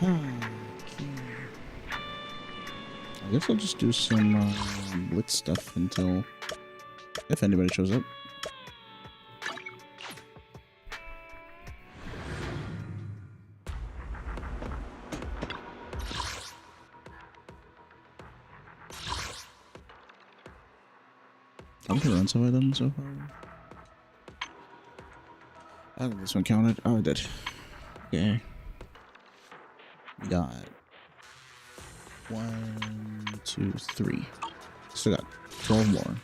I guess I'll just do some blitz stuff until if anybody shows up. I'm gonna run some of them so far. I think this one counted. Oh, it did. Okay. We got 1, 2, 3. Still got 12 more.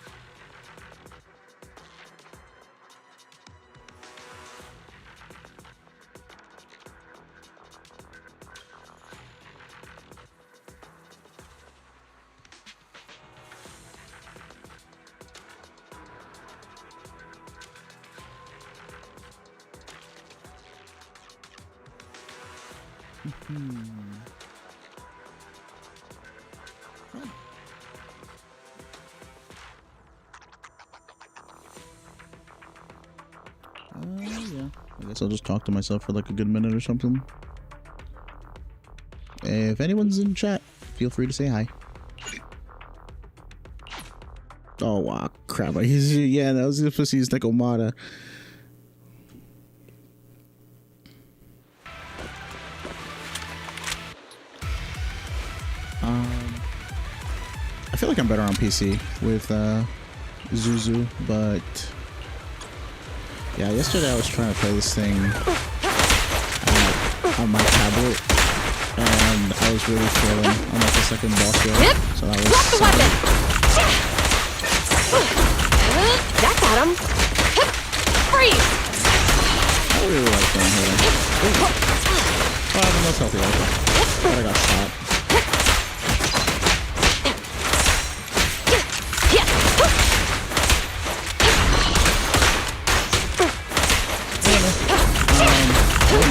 Yeah. I guess I'll just talk to myself for like a good minute or something. If anyone's in chat, feel free to say hi. Oh wow, crap! Yeah, that was supposed to use like Omada. I feel like I'm better on PC with Zuzu, but yeah, yesterday I was trying to play this thing on my tablet, and I was really failing on like the second boss row, so that was Drop the weapon! That got him! Freeze! I really like going here. Oh, I have the most healthy rifle, but I got shot.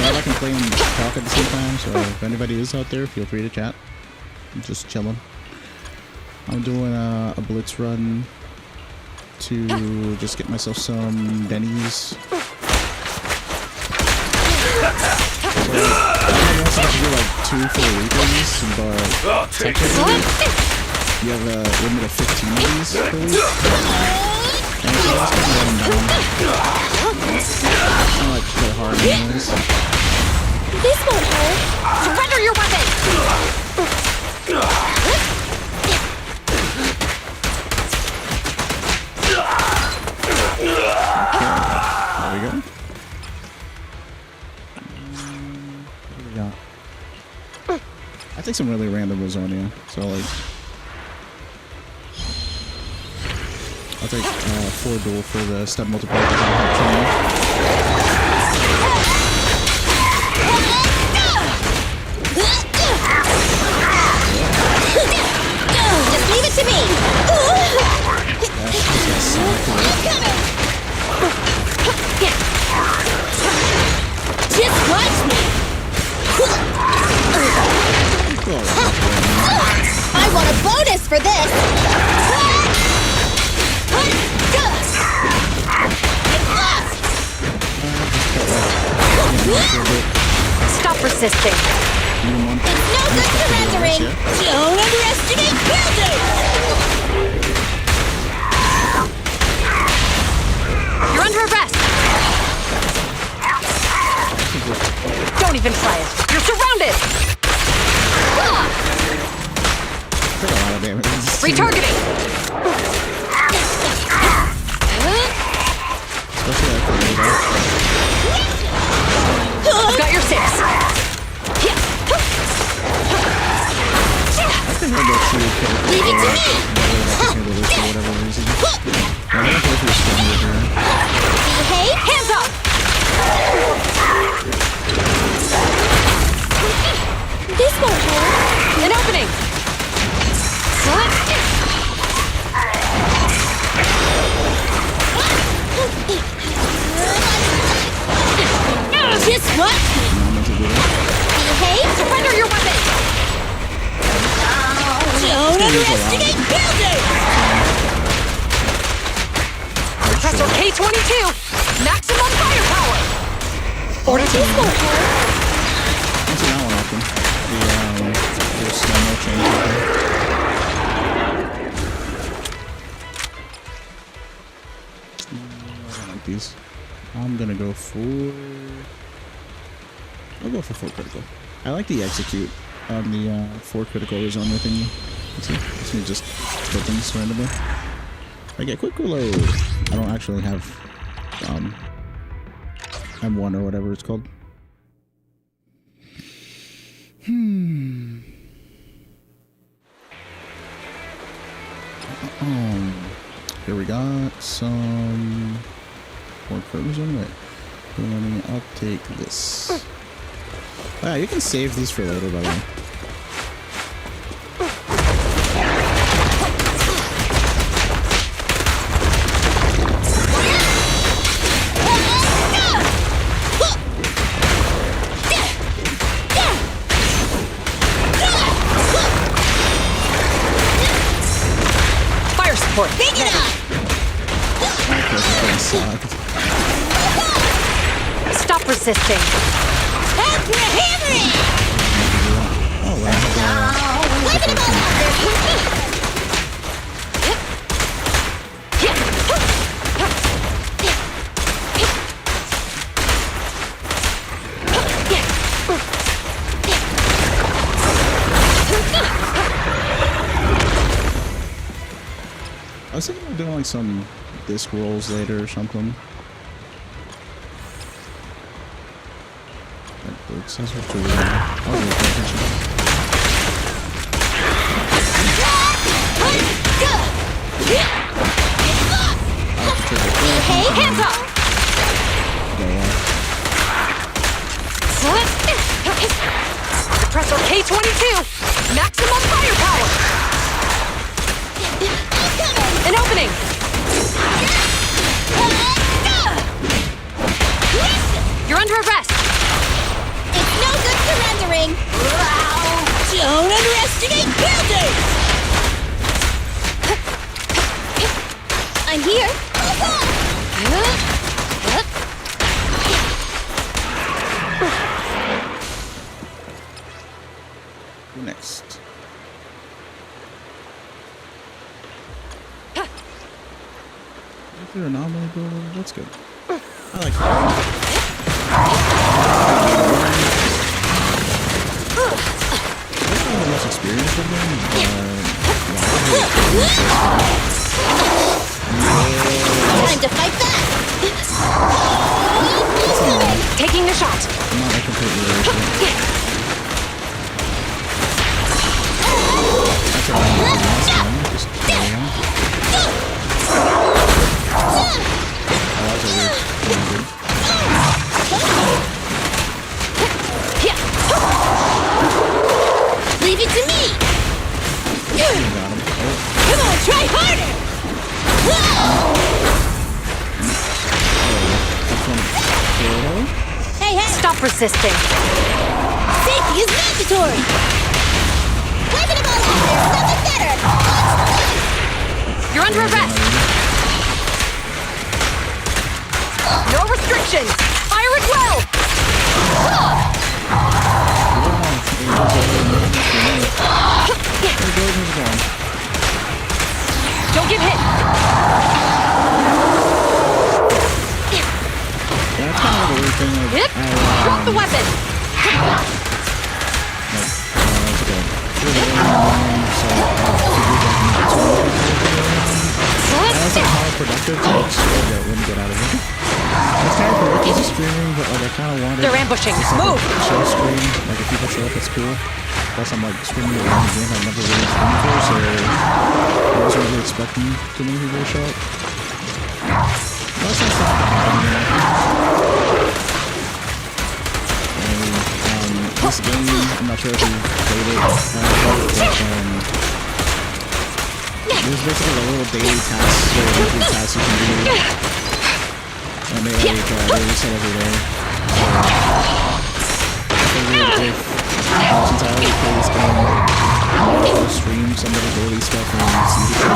I can play and talk at the same time, so if anybody is out there, feel free to chat. I'm just chilling. I'm doing a blitz run to just get myself some Denny's. So, I was supposed to do like 2 full weekends, but technically you have a limit of 15 of these per week. And so I was going to let them down. It's not like so hard anyways. This won't hurt. Surrender your weapon! There we go. What do we got? I take some really random Rosonia, so like I'll take 4 duel for the step multiplier. Just leave it to me! Just watch me! I want a bonus for this! Stop resisting! It's no good surrendering! Don't underestimate building! You're under arrest! Don't even try it! You're surrounded! Retargeting! I've got your 6! Leave it to me! Hey, hands up! This won't hurt. An opening! Just what? Hey, surrender your weapon! Don't underestimate building! Professor K-22! Maximum firepower! Order this won't hurt. I see that one often. the slow-mo change right there. I don't like these. I'm gonna go for... I'll go for 4 critical. I like the execute on the 4 critical Rizoma thingy. Let's see. Let's me just kill things randomly. I get quick reload. I don't actually have M1 or whatever it's called. Here we got some more curves on it. I'll take this. Wow, you can save these for later, by the way. Fire support. Pick it up! Stop resisting. Help me hammering! Oh, wow. Whip it all out there! I was thinking of doing like some disc rolls later or something. That works. That's what you're doing. I'll really pay attention. Hey, hands up! Depressor K-22. Maximum firepower. An opening. You're under arrest. It's no good surrendering! Don't underestimate builders! I'm here! Who next? If you're an anomaly builder, that's good. I like that. That's not the most experienced of them, Time to fight back! Taking the shot. I'm not like completely ready. That's what I'm doing last time. Just carry on. Oh, that was a weird. Leave it to me! Got him. Come on, try harder! Hey, hey! Stop resisting. Safety is mandatory! Waving them all out, there's nothing better! You're under arrest. No restrictions. Fire at will. Don't get hit. That's kind of like a weird thing. Like, Drop the weapon. That's like how productive to like when you get out of it. It's kind of cool as a streaming, but like I kind of wanted. They're ambushing. It's like Move. a show stream. Like if people show up, it's cool. Plus, I'm like streaming around the game I've never really streamed before, so I wasn't really expecting too many people to show up. That's not something to happen, you know. This game, I'm not sure if you've played it, there's basically a little daily tasks or weekly tasks you can do, and they release it every day. I figured if since I already play this game, I'll stream some of the daily stuff and see the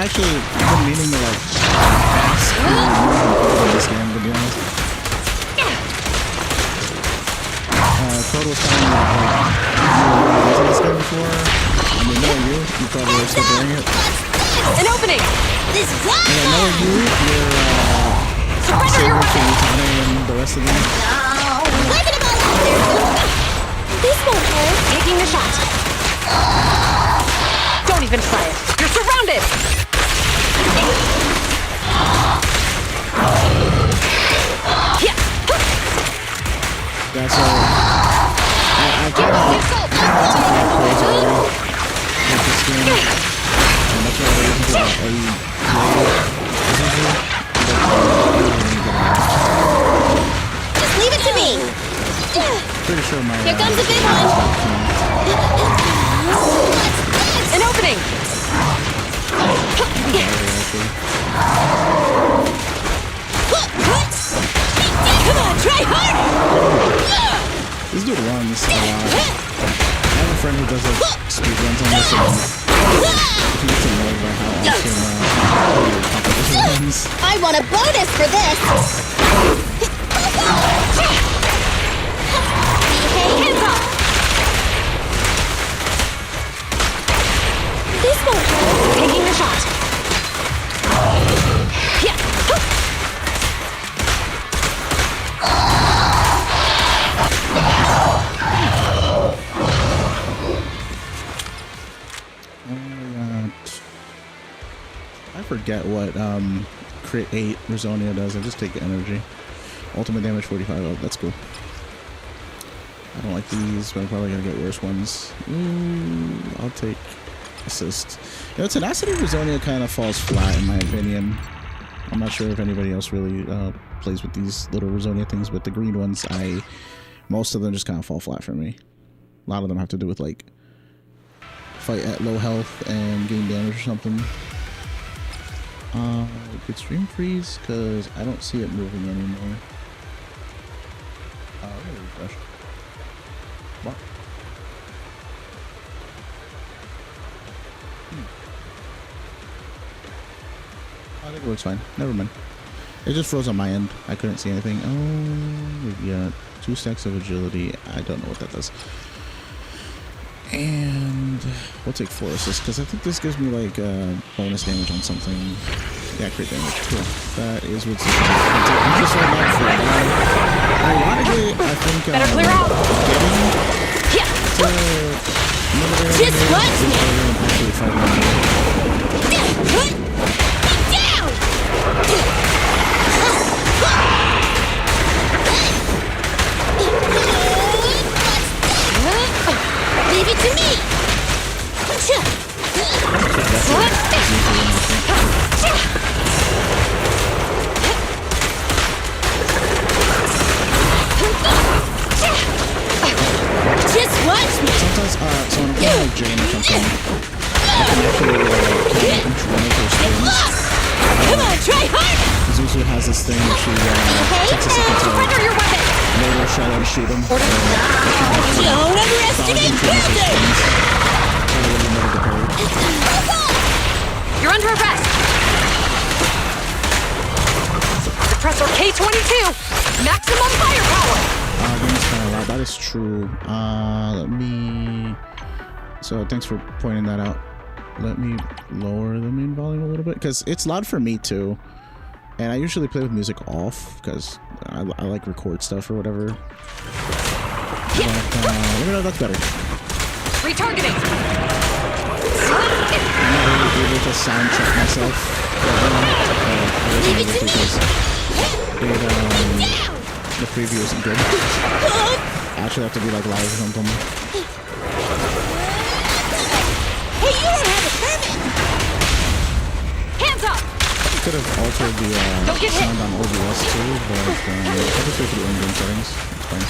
actually been meaning to like ask you in this game, to be honest. Code was telling me that like you were into this game before. I mean, knowing you probably are still doing it. An opening! This is And I know you're Surrender your saving for weapon! Utane and the rest of them. waving them all out there. This won't hurt. Taking the shot. Don't even try it. You're surrounded! Yeah. Yeah, so I kind of take that crazy already with this game. And that's why I listen to Just leave it to me. pretty sure my Here comes a big one. An opening! Come on, try harder. This dude runs a lot. I have a friend who does like speedruns on this, and he gets annoyed by how often competition runs. I want a bonus for this. Hands up! This won't hurt. Taking the shot. Yeah. I forget what crit 8 Rizonia does. I just take energy. Ultimate damage 45. Oh, that's cool. I don't like these, but I'm probably gonna get worse ones. I'll take assist. You know, Tenacity Rizonia kind of falls flat in my opinion. I'm not sure if anybody else really plays with these little Rizonia things, but the green ones, most of them just kind of fall flat for me. A lot of them have to do with like fight at low health and gain damage or something. Extreme freeze because I don't see it moving anymore. Let me refresh. What? I think it looks fine. Never mind. It just froze on my end. I couldn't see anything. Oh, we've got 2 stacks of agility. I don't know what that does. And we'll take 4 assists because I think this gives me like bonus damage on something. Yeah, crit damage. Cool. That is what's just right now for ironically, I think Better clear out. Yeah. Just watch me. Actually fighting. Down. Leave it to me. Just watch me. Sometimes, so when I'm playing like Jane or something, I can actually control her strings. Come on, try hard. Zuzu has this thing where she takes a second to Surrender your weapon! load her shell and shoot him. Don't underestimate buildings. You're under arrest! Suppressor K-22! Maximum firepower! Game's kind of loud. That is true. Let me... So thanks for pointing that out. Let me lower the main volume a little bit because it's loud for me too. And I usually play with music off because I like record stuff or whatever. But, let me know if that's better. Retargeting! I'm not really able to sound check myself right now. The preview isn't good. I actually have to be like live or something. Hey, you don't have a permit. Hands up! Could have altered the sound on OBS too, but I'll just go through in-game settings. It's fine.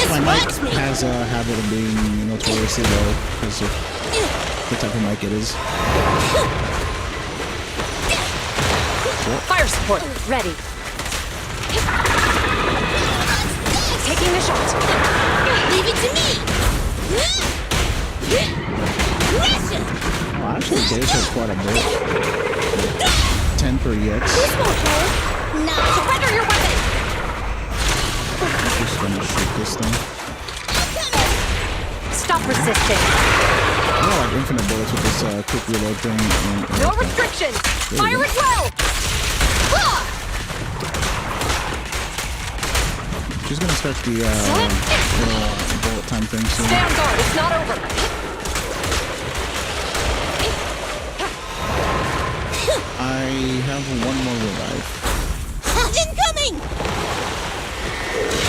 My mic has a habit of being notoriously low because of the type of mic it is. Fire support, ready. Taking the shot. Leave it to me! Russia! Oh, actually, Dailies has quite a bit. 10 per EX. This won't hurt. No. Surrender your weapon! I'm just gonna shoot this thing. Stop resisting. I like infinite bullets with this quick reload thing. No restrictions! Fire it well! She's gonna start the little bullet time thing soon. Stand guard, it's not over. I have one more revive. Incoming!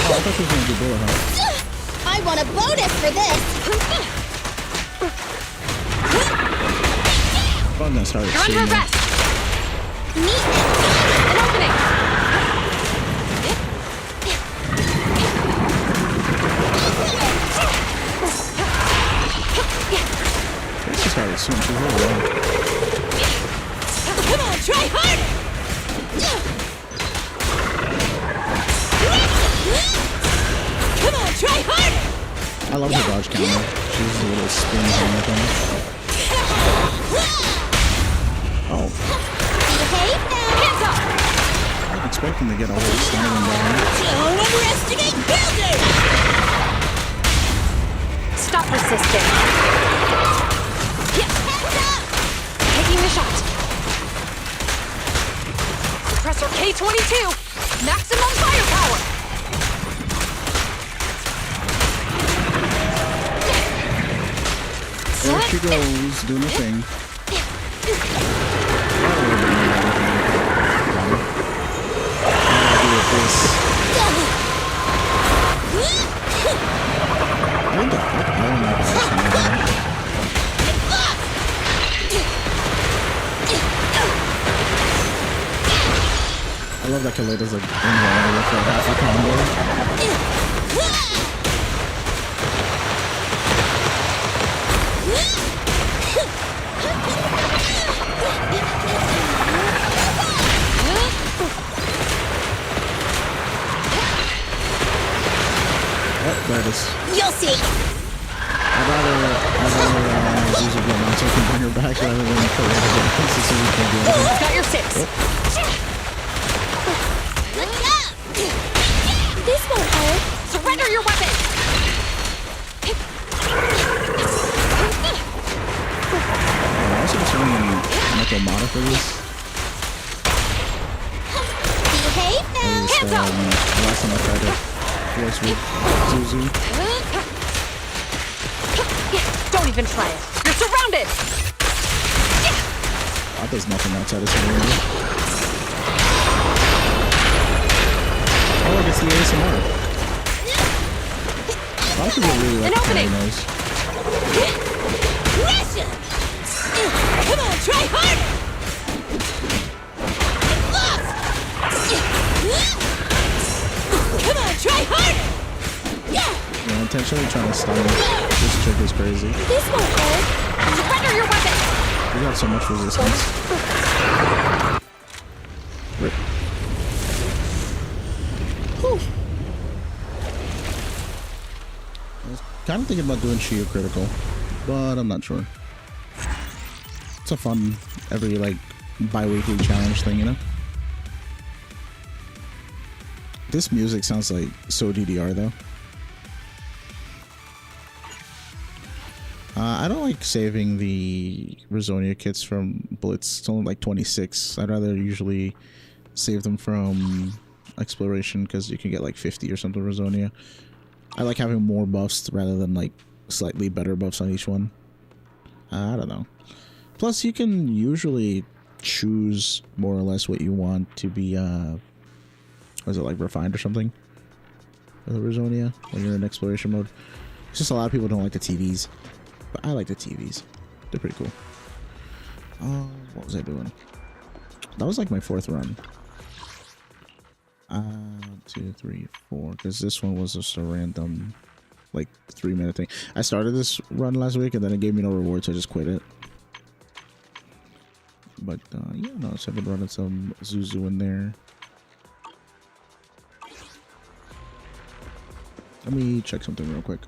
Oh, I thought she was gonna do bullet health. I want a bonus for this! I'm gonna start You're under arrest! Meet An opening! She started soon. She's really low. Come on, try harder! Come on, try harder! I love her dodge counter. She's a little spins on the thing. Oh, Behave now! Hands up! I was expecting to get a whole standing down. Don't underestimate builders! Stop resisting. Hands up! Taking the shot. Suppressor K-22! Maximum firepower! There she goes, doing a thing. I love that Kaleda's like involved for half a combo. Oh, there it is. You'll see! I'd rather use a gun so I can bring her back rather than Kaleda get pieces so we can do it. Got your six. Look out! This won't hurt. Surrender your weapon! I'm also assuming Necromata for this. Behave now! Hands up! The last time I tried it was with Zuzu. Don't even try it. You're surrounded! Oh, there's nothing outside of Zenless. Oh, look, it's the ASMR. A lot of people really like An opening. noise. Russia! Come on, try harder! Come on, try harder! Yeah, intentionally trying to stun this chick is crazy. This won't hurt. Surrender your weapon! We got so much resistance. Rip. Whew. I was kind of thinking about doing Shio Critical, but I'm not sure. It's a fun, every like bi-weekly challenge thing, you know? This music sounds like so DDR though. I don't like saving the Rizonia kits from Blitz. It's only like 26. I'd rather usually save them from Exploration because you can get like 50 or something Rizonia. I like having more buffs rather than like slightly better buffs on each one. I don't know. Plus, you can usually choose more or less what you want to be, was it like refined or something? For the Rizonia when you're in exploration mode. It's just a lot of people don't like the TVs. But I like the TVs. They're pretty cool. What was I doing? That was like my fourth run. 2, 3, 4. Because this one was just a random, like, 3-minute thing. I started this run last week and then it gave me no reward, so I just quit it. But yeah, no, so I've been running some Zuzu in there. Let me check something real quick.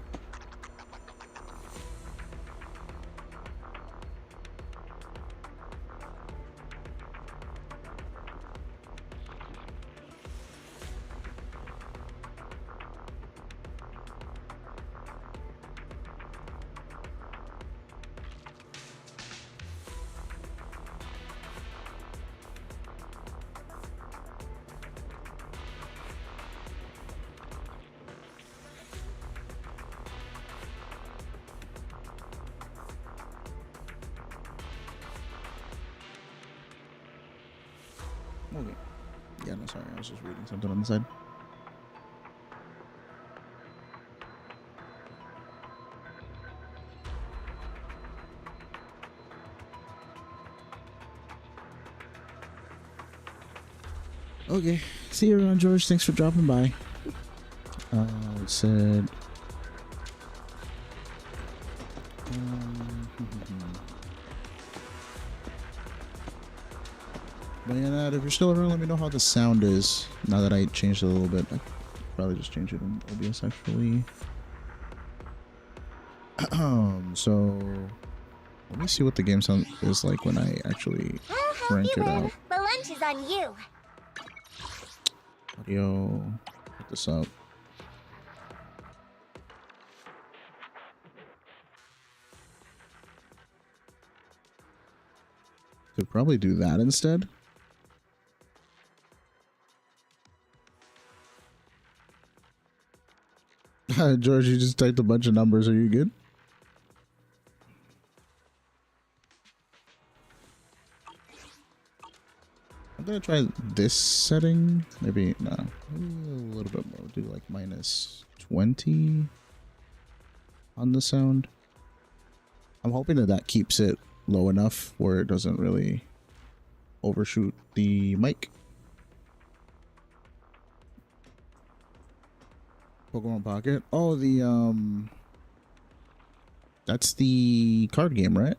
Okay. Yeah, no, sorry. I was just reading something on the side. Okay. See you around, George. Thanks for dropping by. It said... But yeah, if you're still around, let me know how the sound is. Now that I changed it a little bit. I probably just change it in OBS actually. So let me see what the game sound is like when I actually crank it out. The lunch is on you. Audio, put this up. Could probably do that instead. George, you just typed a bunch of numbers. Are you good? I'm gonna try this setting. Maybe no, a little bit more. Do like minus 20 on the sound. I'm hoping that that keeps it low enough where it doesn't really overshoot the mic. Pokemon Pocket. Oh, that's the card game, right?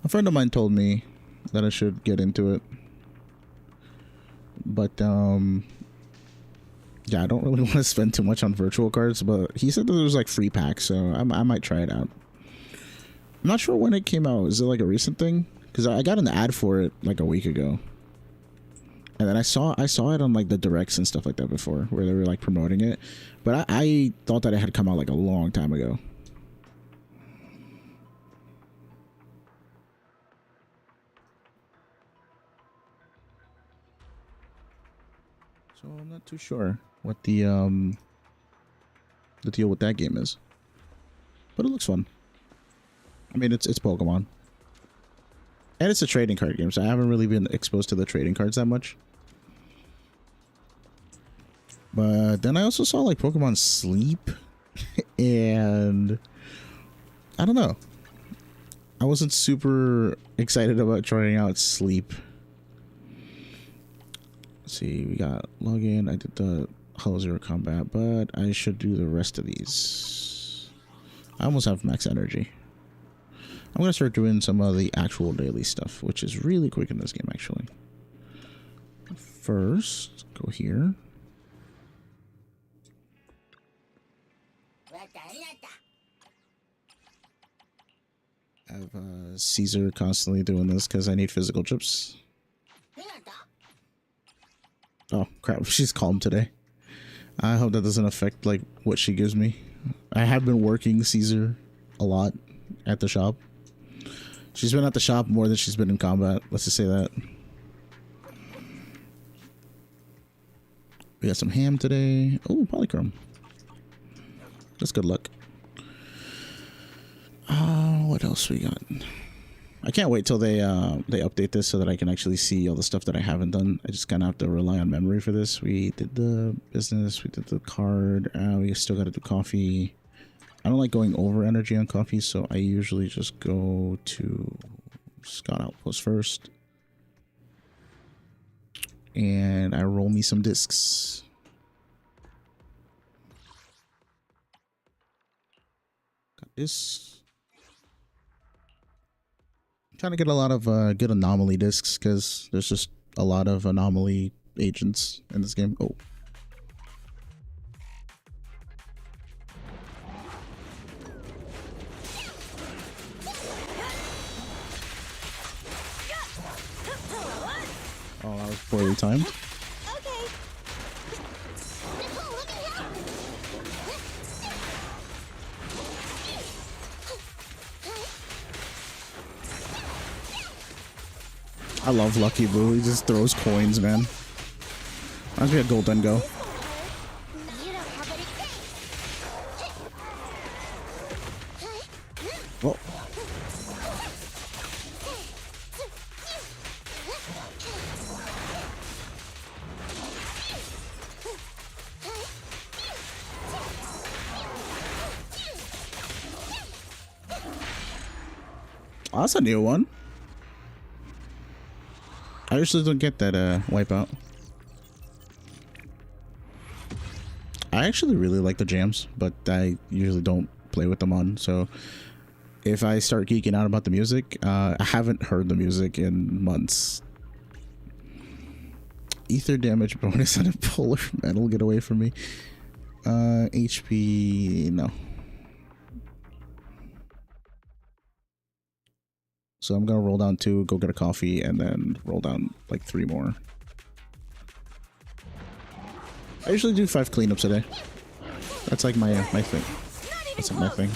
A friend of mine told me that I should get into it. But yeah, I don't really want to spend too much on virtual cards, but he said that there was like free packs, so I might try it out. I'm not sure when it came out. Is it like a recent thing? Because I got an ad for it like a week ago. And then I saw it on like the directs and stuff like that before, where they were like promoting it. But I thought that it had come out like a long time ago. So I'm not too sure what the deal with that game is. But it looks fun. I mean, it's Pokemon. And it's a trading card game, so I haven't really been exposed to the trading cards that much. But then I also saw like Pokemon Sleep, and I don't know. I wasn't super excited about trying out Sleep. Let's see, we got login. I did the Hello Zero Combat, but I should do the rest of these. I almost have max energy. I'm gonna start doing some of the actual daily stuff, which is really quick in this game actually. First, go here. I have Caesar constantly doing this because I need physical chips. Oh crap, she's calm today. I hope that doesn't affect like what she gives me. I have been working Caesar a lot at the shop. She's been at the shop more than she's been in combat. Let's just say that. We got some ham today. Oh, polychrome. That's good luck. What else we got? I can't wait till they update this so that I can actually see all the stuff that I haven't done. I just kind of have to rely on memory for this. We did the business. We did the card. We still got to do coffee. I don't like going over energy on coffee, so I usually just go to Scott Outpost first. And I roll me some discs. Got this. I'm kind of get a lot of good anomaly discs because there's just a lot of anomaly agents in this game. Oh. Oh, that was poorly timed. Okay. Nicole, let me help. I love Lucky Boo. He just throws coins, man. Reminds me of Golden Go. You don't have what it takes. Oh. Oh, that's a new one. I usually don't get that wipeout. I actually really like the jams, but I usually don't play with them on. So if I start geeking out about the music, I haven't heard the music in months. Ether damage bonus on a polar metal, get away from me. HP, no. So I'm gonna roll down 2, go get a coffee, and then roll down like 3 more. I usually do 5 cleanups a day. That's like my thing. That's like my thing.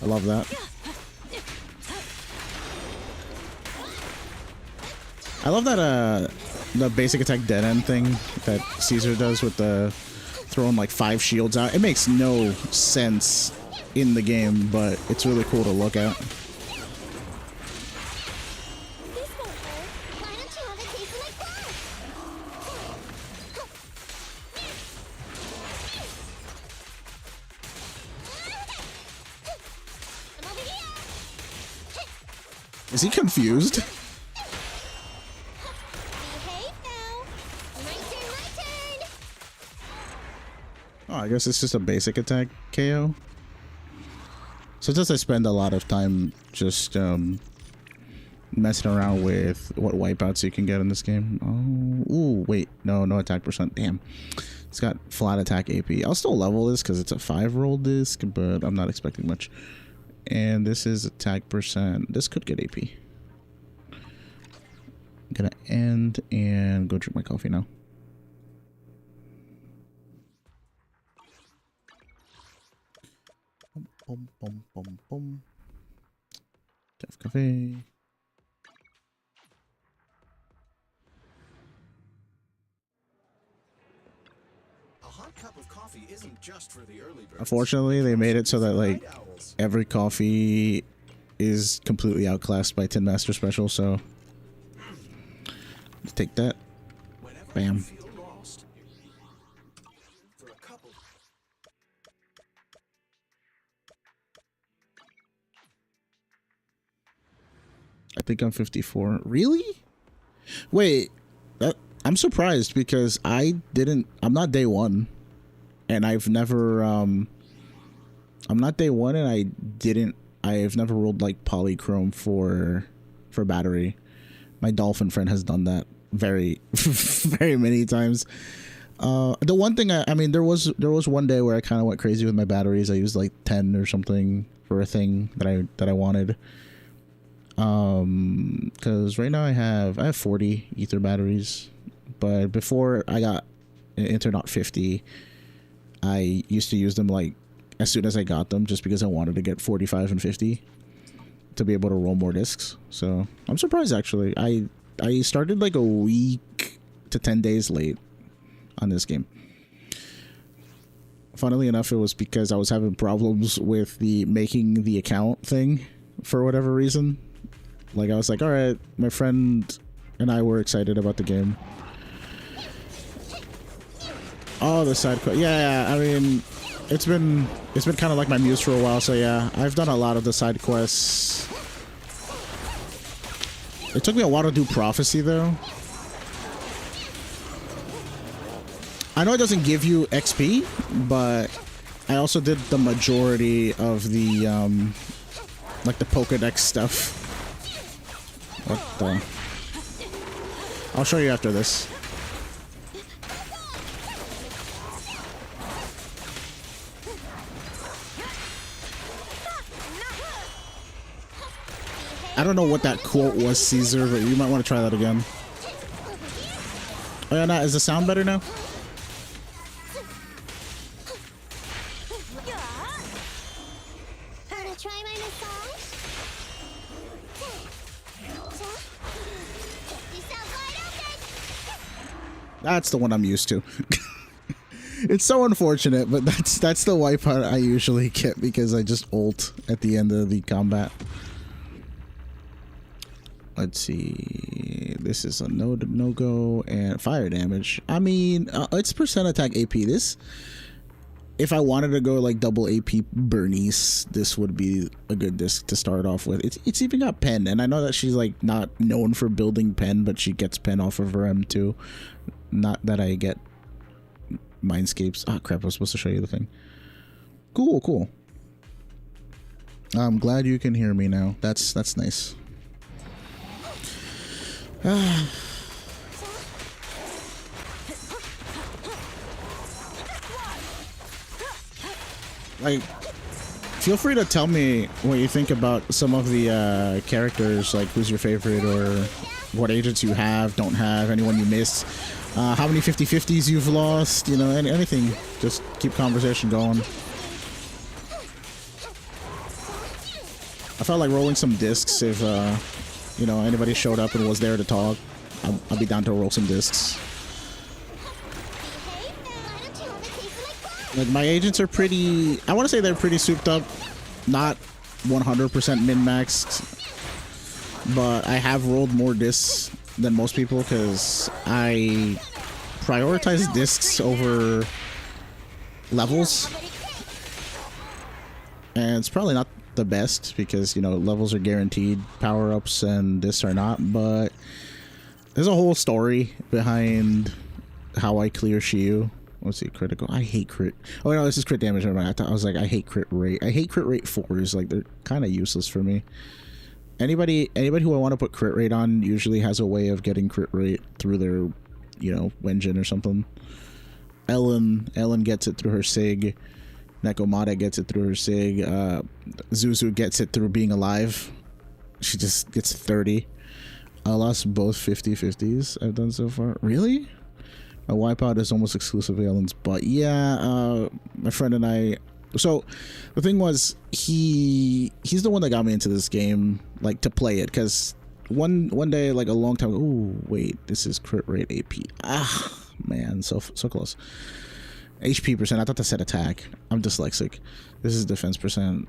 I love that. I love that the basic attack dead end thing that Caesar does with the throwing like 5 shields out. It makes no sense in the game, but it's really cool to look at. This won't hurt. Why don't you have a taste of my blood? I'm over here. Is he confused? Behave now. My turn. Oh, I guess it's just a basic attack KO. Sometimes I spend a lot of time just messing around with what wipeouts you can get in this game. Oh, ooh, wait, no attack percent. Damn, it's got flat attack AP. I'll still level this because it's a 5-roll disc, but I'm not expecting much. And this is attack percent. This could get AP. I'm gonna end and go drink my coffee now. Boom, boom, boom, boom. Def Cafe. A hot cup of coffee isn't just for the early birds. Unfortunately, they made it so that like every coffee is completely outclassed by Tin Master Special, so take that. Bam. I think I'm 54. Really? Wait, I'm surprised because I'm not day 1, and I've never I'm not day 1, and I've never rolled like polychrome for battery. My dolphin friend has done that very very many times. The one thing I mean, there was one day where I kind of went crazy with my batteries. I used like 10 or something for a thing that I wanted. Because right now I have 40 ether batteries, but before I got Internaut 50, I used to use them like as soon as I got them, just because I wanted to get 45 and 50 to be able to roll more discs. So I'm surprised actually. I started like a week to 10 days late on this game. Funnily enough, it was because I was having problems with the making the account thing for whatever reason. Like I was like, all right, my friend and I were excited about the game. Oh, the side quest. Yeah, I mean, it's been kind of like my muse for a while. So yeah, I've done a lot of the side quests. It took me a while to do Prophecy though. I know it doesn't give you XP, but I also did the majority of the like the Pokedex stuff. What the? I'll show you after this. I don't know what that quote was, Caesar, but you might want to try that again. Oh yeah, nah, is the sound better now? Wanna try my massage? You sound wide open. That's the one I'm used to. It's so unfortunate, but that's the wipeout I usually get because I just ult at the end of the combat. Let's see. This is a no-go and fire damage. I mean, it's percent attack AP. This, if I wanted to go like double AP Bernice, this would be a good disc to start off with. It's even got pen, and I know that she's like not known for building pen, but she gets pen off of her M2. Not that I get Mindscapes. Ah, crap! I was supposed to show you the thing. Cool, cool. I'm glad you can hear me now. That's nice. Like, feel free to tell me what you think about some of the characters, like who's your favorite or what agents you have, don't have, anyone you missed, how many 50-50s you've lost, you know, anything. Just keep conversation going. I felt like rolling some discs if you know, anybody showed up and was there to talk. I'll be down to roll some discs. Like, my agents are pretty, I want to say they're pretty souped up, not 100% min-maxed, but I have rolled more discs than most people because I prioritize discs over levels, and it's probably not the best because, you know, levels are guaranteed power-ups and discs are not, but there's a whole story behind how I clear Shiyu. Let's see, critical. I hate crit. Oh no, this is crit damage. Never mind. I was like, I hate crit rate. I hate crit rate 4s. Like, they're kind of useless for me. Anybody who I want to put crit rate on usually has a way of getting crit rate through their, you know, Wenjin or something. Ellen gets it through her Sig. Nekomata gets it through her Sig. Zuzu gets it through being alive. She just gets 30. I lost both 50-50s I've done so far. Really? My wipeout is almost exclusively Ellen's butt. Yeah, my friend and I. So the thing was, he's the one that got me into this game, like, to play it, because one day, like a long time ago. Ooh, wait, this is crit rate AP. Ah, man, so close. HP percent. I thought that said attack. I'm dyslexic. This is defense percent.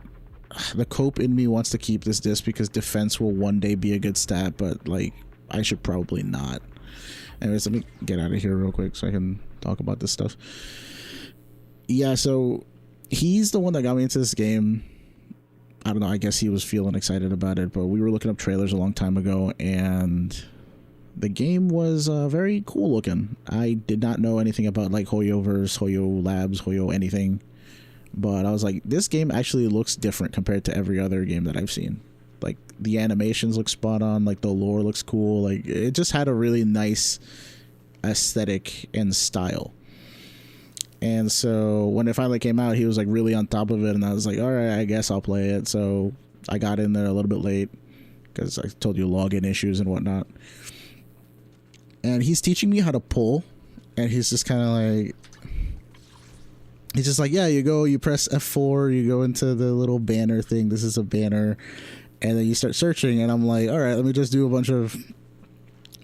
The cope in me wants to keep this disc because defense will one day be a good stat, but like, I should probably not. Anyways, let me get out of here real quick so I can talk about this stuff. Yeah, so he's the one that got me into this game. I don't know, I guess he was feeling excited about it, but we were looking up trailers a long time ago, and the game was very cool looking. I did not know anything about like Hoyoverse, Hoyo Labs, Hoyo anything, but I was like, this game actually looks different compared to every other game that I've seen. Like, the animations look spot on, like the lore looks cool, like it just had a really nice aesthetic and style. And so when it finally came out, he was like really on top of it, and I was like, all right, I guess I'll play it. So I got in there a little bit late because I told you login issues and whatnot. And he's teaching me how to pull, and he's just kind of like, he's just like, yeah, you press F4, you go into the little banner thing. This is a banner. And then you start searching, and I'm like, all right, let me just do a bunch of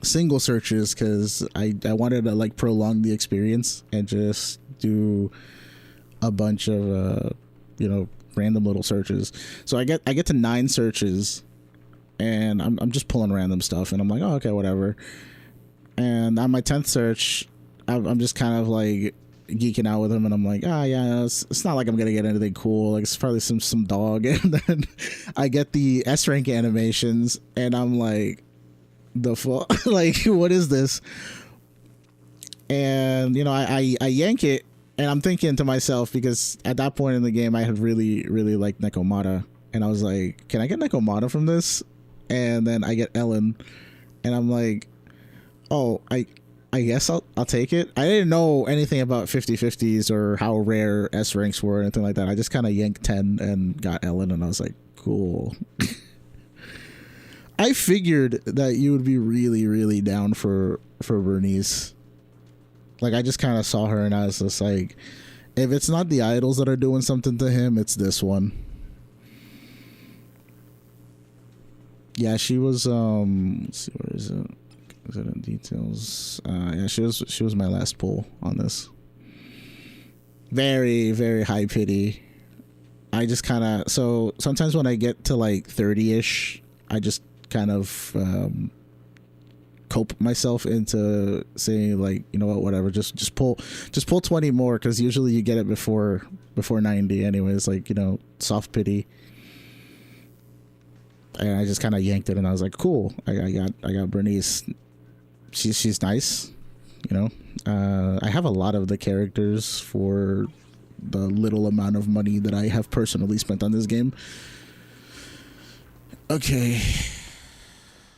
single searches because I wanted to like prolong the experience and just do a bunch of you know, random little searches. So I get to 9 searches, and I'm just pulling random stuff, and I'm like, oh, okay, whatever. And on my 10th search, I'm just kind of like geeking out with him, and I'm like, yeah, it's not like I'm gonna get anything cool, like it's probably some dog. And then I get the S rank animations, and I'm like, the fuck, like, what is this? And you know, I yank it, and I'm thinking to myself, because at that point in the game I had really liked Nekomata, and I was like, can I get Nekomata from this? And then I get Ellen, and I'm like, oh, I guess I'll take it. I didn't know anything about 50/50s or how rare S ranks were or anything like that. I just kind of yanked 10 and got Ellen, and I was like, cool. I figured that you would be really, really down for Bernice. Like, I just kind of saw her, and I was just like, if it's not the idols that are doing something to him, it's this one. Yeah, she was, let's see, where is it? Is it in details? Yeah, she was my last pull on this. Very, very high pity. I just kind of, so sometimes when I get to like 30-ish, I just kind of cope myself into saying like, you know what, whatever, just pull 20 more, because usually you get it before 90 anyways, like, you know, soft pity. And I just kind of yanked it, and I was like, cool, I got Bernice. She's nice, you know. I have a lot of the characters for the little amount of money that I have personally spent on this game. Okay,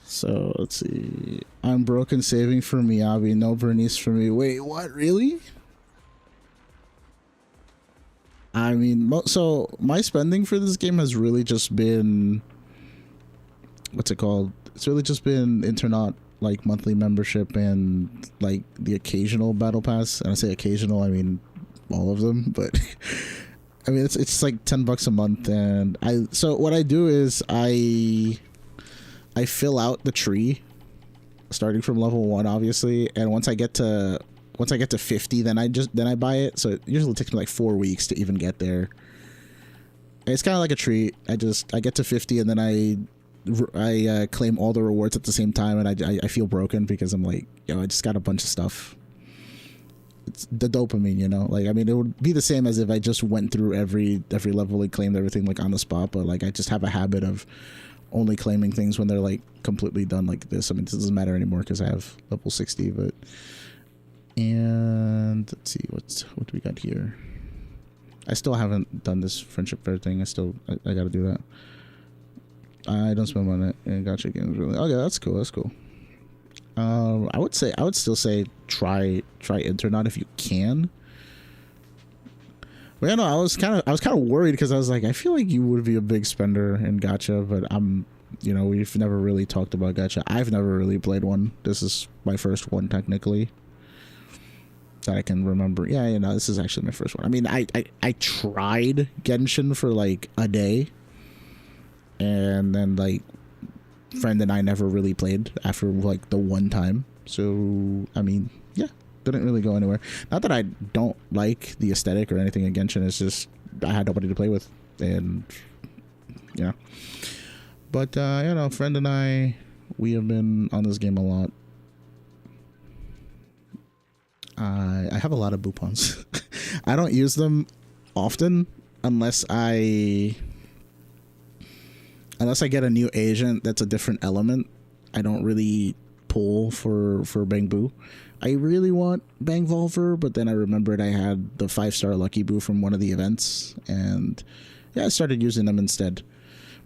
so let's see. I'm broken saving for Miyabi, no Bernice for me. Wait, what? Really? I mean, so my spending for this game has really just been, what's it called? It's really just been Internet, like monthly membership, and like the occasional battle pass. And I say occasional, I mean all of them, but I mean it's like $10 a month. And so what I do is I fill out the tree starting from level 1, obviously, and once I get to 50, then I buy it. So it usually takes me like 4 weeks to even get there. And it's kind of like a treat. I get to 50, and then I claim all the rewards at the same time, and I feel broken because I'm like, yo, I just got a bunch of stuff. It's the dopamine, you know. Like, I mean, it would be the same as if I just went through every level and claimed everything like on the spot, but like I just have a habit of only claiming things when they're like completely done like this. I mean, it doesn't matter anymore because I have level 60, but. And let's see, what do we got here? I still haven't done this friendship fair thing. I gotta do that. I don't spend money in gacha games really. Okay, that's cool. I would still say try Internet if you can. But yeah, no, I was kind of worried because I was like, I feel like you would be a big spender in gacha, but you know, we've never really talked about gacha. I've never really played one. This is my first one technically that I can remember. Yeah, you know, this is actually my first one. I mean, I tried Genshin for like a day, and then like friend and I never really played after like the one time. So I mean, yeah, didn't really go anywhere. Not that I don't like the aesthetic or anything in Genshin. It's just I had nobody to play with, and yeah. But you know, friend and I, we have been on this game a lot. I have a lot of Boopons. I don't use them often unless I get a new agent that's a different element. I don't really pull for Bang Boo. I really want Bang Volver, but then I remembered I had the 5-star Lucky Boo from one of the events, and yeah, I started using them instead.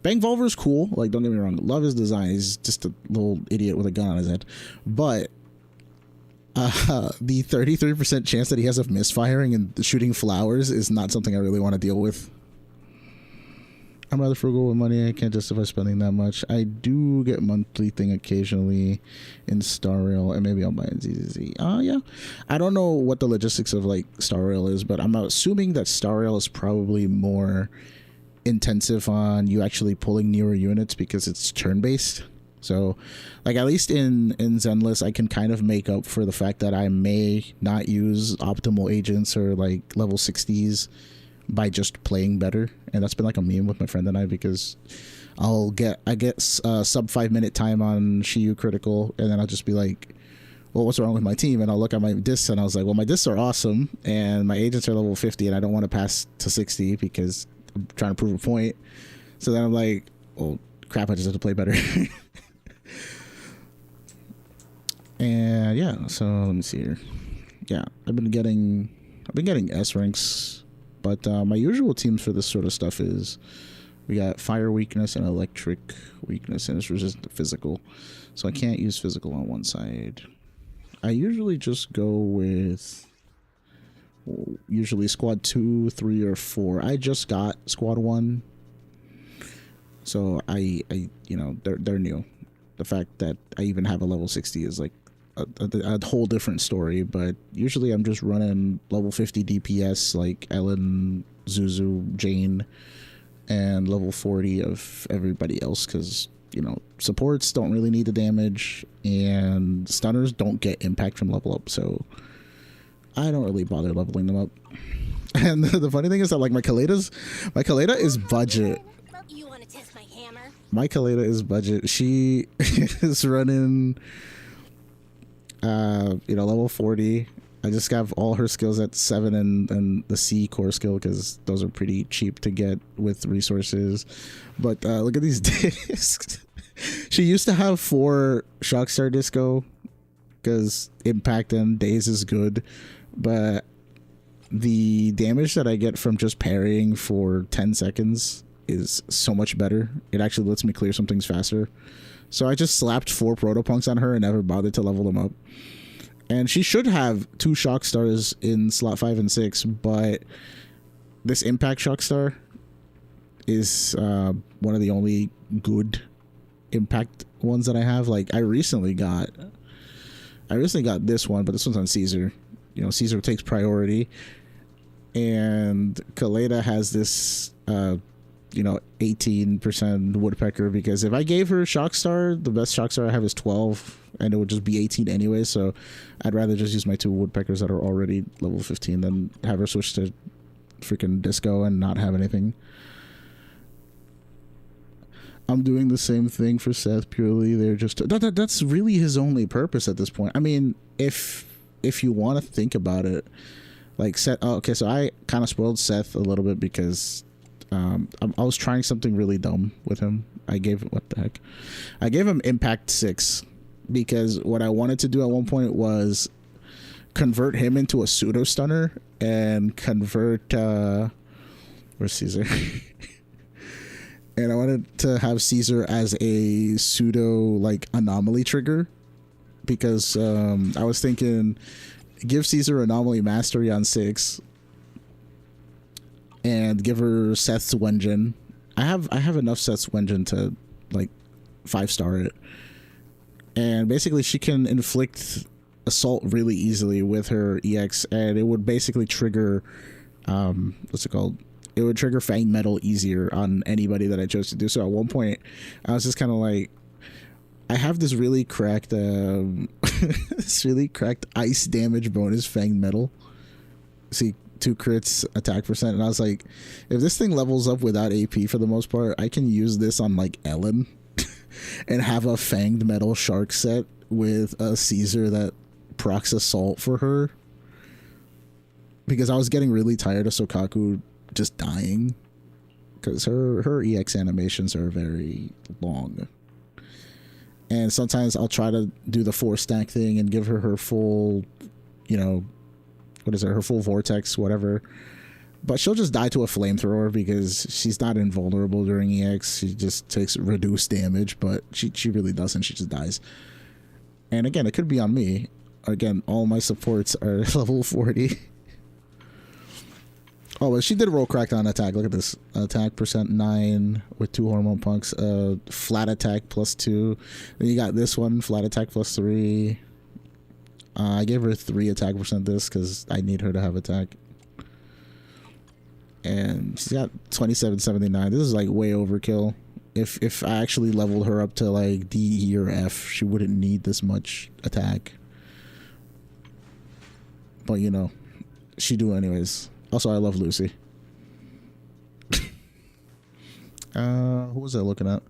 Bang Volver's cool, like, don't get me wrong, love his design. He's just a little idiot with a gun on his head, but the 33% chance that he has of misfiring and shooting flowers is not something I really want to deal with. I'm rather frugal with money. I can't justify spending that much. I do get monthly thing occasionally in Star Rail, and maybe I'll buy in ZZZ. Yeah. I don't know what the logistics of like Star Rail is, but I'm assuming that Star Rail is probably more intensive on you actually pulling newer units because it's turn-based. So, like, at least in Zenless, I can kind of make up for the fact that I may not use optimal agents or like level 60s by just playing better. And that's been like a meme with my friend and I, because I get sub 5-minute time on Shiyu critical, and then I'll just be like, well, what's wrong with my team? And I'll look at my discs, and I was like, well, my discs are awesome and my agents are level 50, and I don't want to pass to 60 because I'm trying to prove a point. So then I'm like, oh crap, I just have to play better. And yeah, so let me see here. Yeah, I've been getting S ranks, but my usual teams for this sort of stuff is We got fire weakness and electric weakness, and it's resistant to physical. So I can't use physical on one side. I usually just go with usually squad 2, 3, or 4. I just got squad 1. So I you know, they're new. The fact that I even have a level 60 is like a whole different story, but usually I'm just running level 50 DPS like Ellen, Zuzu, Jane, and level 40 of everybody else, because, you know, supports don't really need the damage and stunners don't get impact from level up, so I don't really bother leveling them up. And the funny thing is that, like, my Kaleda is budget. You want to test my hammer? My Kaleda is budget. She is running you know, level 40. I just got all her skills at 7 and the C core skill, because those are pretty cheap to get with resources. But look at these discs. She used to have 4 Shockstar Disco because impact and days is good, but the damage that I get from just parrying for 10 seconds is so much better. It actually lets me clear some things faster. So I just slapped 4 Protopunks on her and never bothered to level them up. And she should have 2 Shock Stars in slot 5 and 6, but this Impact Shock Star is one of the only good Impact ones that I have. Like, I recently got this one, but this one's on Caesar. You know, Caesar takes priority. And Kaleda has this you know, 18% woodpecker, because if I gave her shock star, the best shock star I have is 12 and it would just be 18 anyway, so I'd rather just use my 2 woodpeckers that are already level 15 than have her switch to freaking disco and not have anything. I'm doing the same thing for Seth purely. They're just that's really his only purpose at this point. I mean, if you want to think about it, like Seth, oh, okay, so I kind of spoiled Seth a little bit because I was trying something really dumb with him. I gave him Impact 6 because what I wanted to do at one point was convert him into a pseudo stunner and convert where's Caesar? And I wanted to have Caesar as a pseudo like anomaly trigger, because I was thinking give Caesar anomaly mastery on 6 and give her Seth's Wenjin. I have enough Seth's Wenjin to like 5-star it, and basically she can inflict assault really easily with her EX, and it would basically trigger what's it called? It would trigger Fang Metal easier on anybody that I chose to do. So at one point, I was just kind of like, I have this really cracked this really cracked ice damage bonus Fang Metal. See, 2 crits attack percent, and I was like, if this thing levels up without AP for the most part, I can use this on like Ellen and have a Fanged Metal Shark set with a Caesar that procs assault for her, because I was getting really tired of Sokaku just dying, because her EX animations are very long, and sometimes I'll try to do the 4-stack thing and give her full, you know, what is it, her full vortex, whatever, but she'll just die to a flamethrower because she's not invulnerable during EX. She just takes reduced damage, but she really doesn't. She just dies. And again, it could be on me. Again, all my supports are level 40. Oh, but she did roll cracked on attack. Look at this. Attack percent 9 with 2 hormone punks. Flat attack +2. Then you got this one, flat attack +3. I gave her 3 attack percent this because I need her to have attack. And she's got 2779. This is like way overkill. If I actually leveled her up to like D, E, or F, she wouldn't need this much attack. But you know, she do anyways. Also, I love Lucy. Who was I looking at?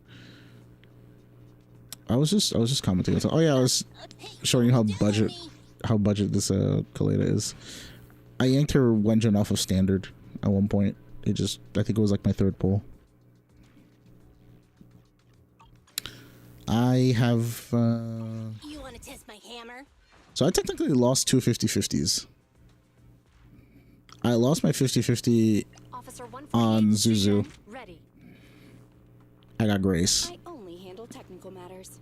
I was just commenting. Oh yeah, I was showing you how budget this Kaleda is. I yanked her Wenjin off of standard at one point. I think it was like my 3rd pull. I have You want to test my hammer? so I technically lost 2 50/50s. I lost my 50/50 on Zuzu. Ready. I got Grace. I only handle technical matters.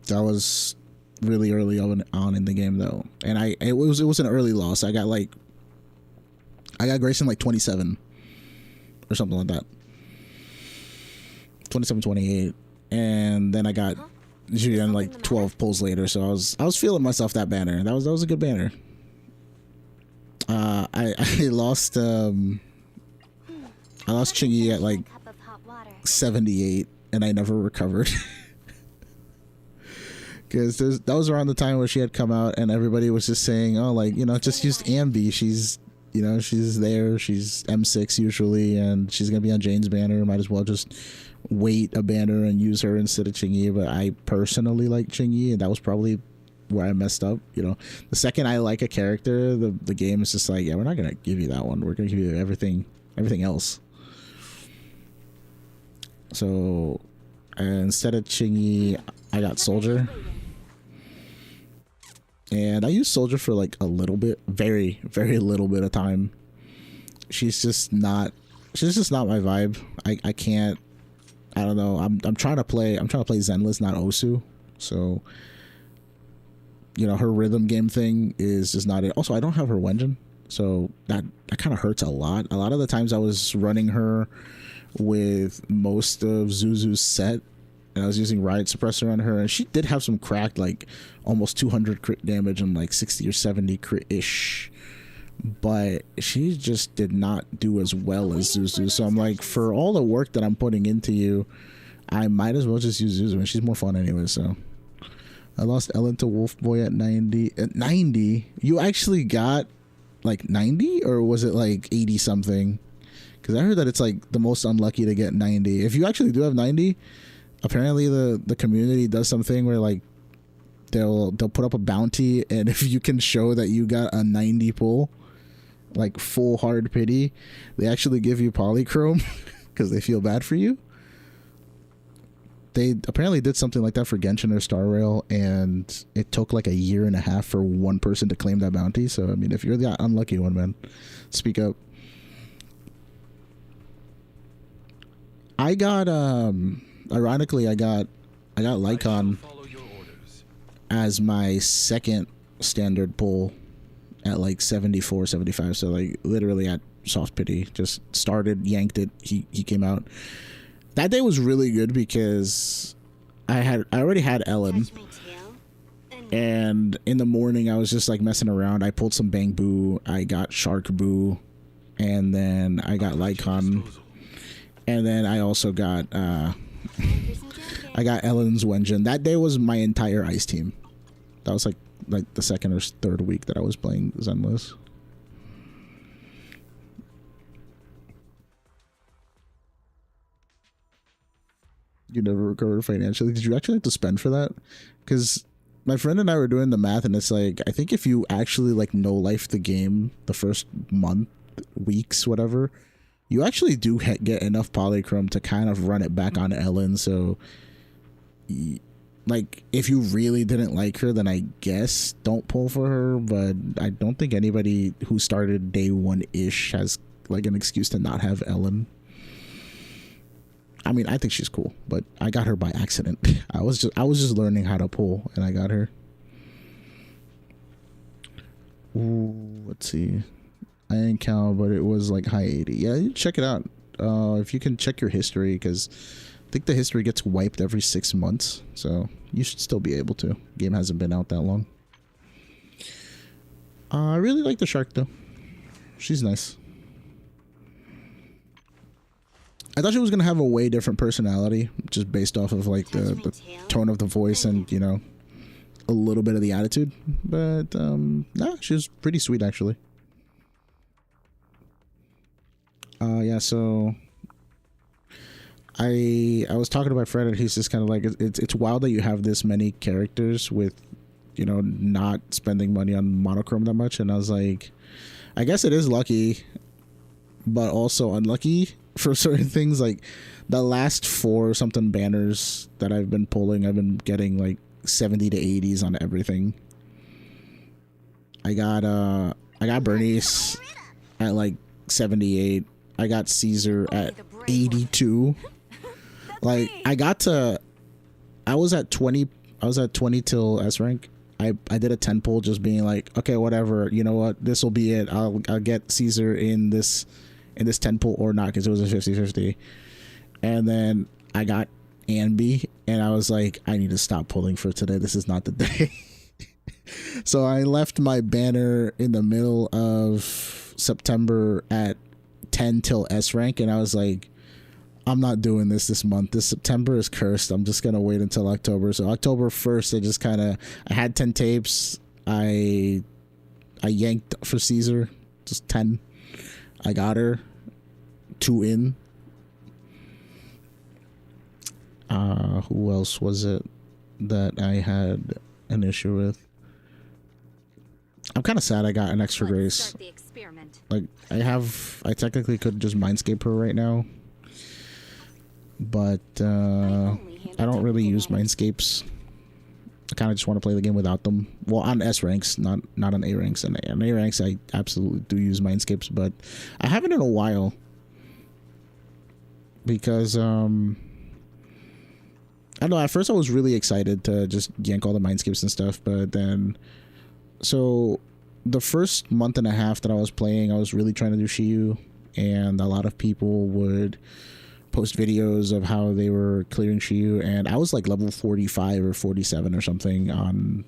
That was really early on in the game though, and it was an early loss. I got Grace in like 27 or something like that. 27, 28, and then I got Julian like 12 pulls later. So I was feeling myself that banner. That was a good banner. I lost Chingy at like 78, and I never recovered. Because that was around the time where she had come out, and everybody was just saying, "Oh, like, you know, just use Ambi. She's, you know, she's there. She's M6 usually, and she's gonna be on Jane's banner. Might as well just wait a banner and use her instead of Chingy." But I personally like Chingy, and that was probably where I messed up. You know, the second I like a character, the game is just like, yeah, we're not gonna give you that one. We're gonna give you everything else. So instead of Chingy, I got Soldier. And I used Soldier for like a little bit, very, very little bit of time. She's just not my vibe. I can't, I don't know. I'm trying to play Zenless, not Osu. So, you know, her rhythm game thing is just not it. Also, I don't have her Wenjin, so that kind of hurts a lot. A lot of the times I was running her with most of Zuzu's set, and I was using Riot Suppressor on her, and she did have some cracked, like almost 200 crit damage and like 60 or 70 crit-ish, but she just did not do as well as Zuzu. So I'm like, for all the work that I'm putting into you, I might as well just use Zuzu, and she's more fun anyway. So I lost Ellen to Wolfboy at 90. At 90, you actually got like 90, or was it like 80 something? Because I heard that it's like the most unlucky to get 90. If you actually do have 90, apparently the community does something where like they'll put up a bounty, and if you can show that you got a 90 pull, like full hard pity, they actually give you polychrome because they feel bad for you. They apparently did something like that for Genshin or Star Rail, and it took like a year and a half for one person to claim that bounty. So I mean, if you're the unlucky one, man, speak up. I got ironically I got Lycon as my second standard pull at like 74, 75. So like literally at soft pity, just started, yanked it, he came out. That day was really good because I already had Ellen, and in the morning I was just like messing around. I pulled some Bang Boo, I got Shark Boo, and then I got Lycon, and then I also got I got Ellen's Wenjin. That day was my entire ice team. That was like the second or third week that I was playing Zenless. You never recovered financially. Did you actually have to spend for that? Because my friend and I were doing the math, and it's like, I think if you actually like no life the game the first month, weeks, whatever, you actually do get enough polychrome to kind of run it back on Ellen. So like, if you really didn't like her, then I guess don't pull for her. But I don't think anybody who started day one-ish has like an excuse to not have Ellen. I mean, I think she's cool, but I got her by accident. I was just learning how to pull, and I got her. Ooh, let's see. I didn't count, but it was like high 80. Yeah, you check it out. If you can check your history, because I think the history gets wiped every 6 months, so you should still be able to. Game hasn't been out that long. I really like the shark though. She's nice. I thought she was gonna have a way different personality, just based off of like the tone of the voice and, you know, a little bit of the attitude. But nah, she was pretty sweet actually. Yeah, so I was talking to my friend, and he's just kind of like, it's wild that you have this many characters with, you know, not spending money on monochrome that much. And I was like, I guess it is lucky, but also unlucky for certain things. Like the last 4 something banners that I've been pulling, I've been getting like 70 to 80s on everything. I got Bernice at like 78. I got Caesar at 82. Like I was at 20 till S rank. I did a 10 pull just being like, okay, whatever, you know what, this will be it. I'll get Caesar in this 10 pull or not, because it was a 50-50. And then I got Anby and I was like, I need to stop pulling for today. This is not the day. So I left my banner in the middle of September at 10 till S rank, and I was like, I'm not doing this month. This September is cursed. I'm just gonna wait until October. So October 1st, I had 10 tapes. I yanked for Caesar, just 10. I got her 2 in. Who else was it that I had an issue with? I'm kind of sad I got an extra grace. Like I technically could just mindscape her right now, but I don't really use mindscapes. I kind of just want to play the game without them. Well, on S ranks, not on A ranks. And on A ranks, I absolutely do use mindscapes, but I haven't in a while because I don't know. At first, I was really excited to just yank all the mindscapes and stuff, but then so the first month and a half that I was playing, I was really trying to do Shiyu, and a lot of people would post videos of how they were clearing Shiyu, and I was like level 45 or 47 or something on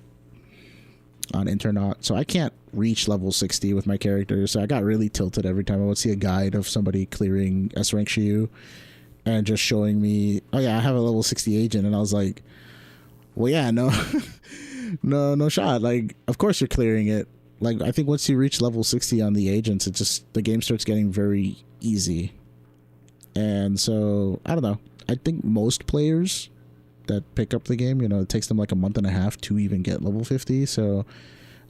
Internaut, so I can't reach level 60 with my character. So I got really tilted every time I would see a guide of somebody clearing S rank Shiyu and just showing me, oh yeah, I have a level 60 agent, and I was like, well yeah, no no shot, like of course you're clearing it. Like I think once you reach level 60 on the agents, it just, the game starts getting very easy. And so I don't know, I think most players that pick up the game, you know, it takes them like a month and a half to even get level 50. So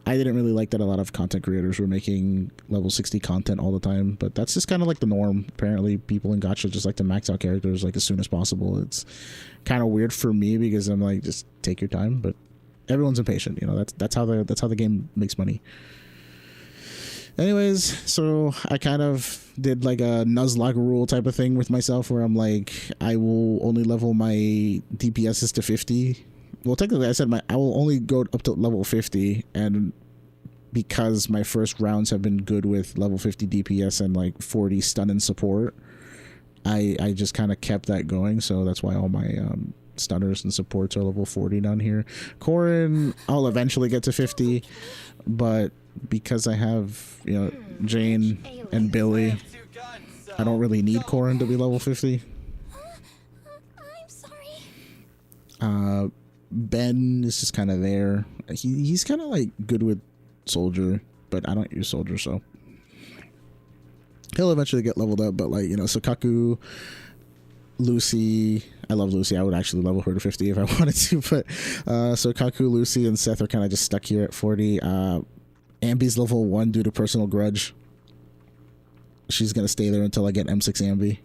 I didn't really like that a lot of content creators were making level 60 content all the time, but that's just kind of like the norm. Apparently people in gacha just like to max out characters like as soon as possible. It's kind of weird for me because I'm like, just take your time, but everyone's impatient, you know. That's how the game makes money. Anyways, so I kind of did like a Nuzlocke rule type of thing with myself where I'm like, I will only level my DPSs to 50. Well, technically I said I will only go up to level 50, and because my first rounds have been good with level 50 DPS and like 40 stun and support, I just kind of kept that going. So that's why all my stunners and supports are level 40 down here. Corrin, I'll eventually get to 50, but because I have, you know, Jane and Billy, I don't really need Corrin to be level 50. I'm sorry. Ben is just kind of there. He's kind of like good with Soldier, but I don't use Soldier, so he'll eventually get leveled up. But like, you know, Sukaku, Lucy, I love Lucy. I would actually level her to 50 if I wanted to, but Sukaku, Lucy, and Seth are kind of just stuck here at 40. Ambi's level 1 due to personal grudge. She's gonna stay there until I get M6 Ambi.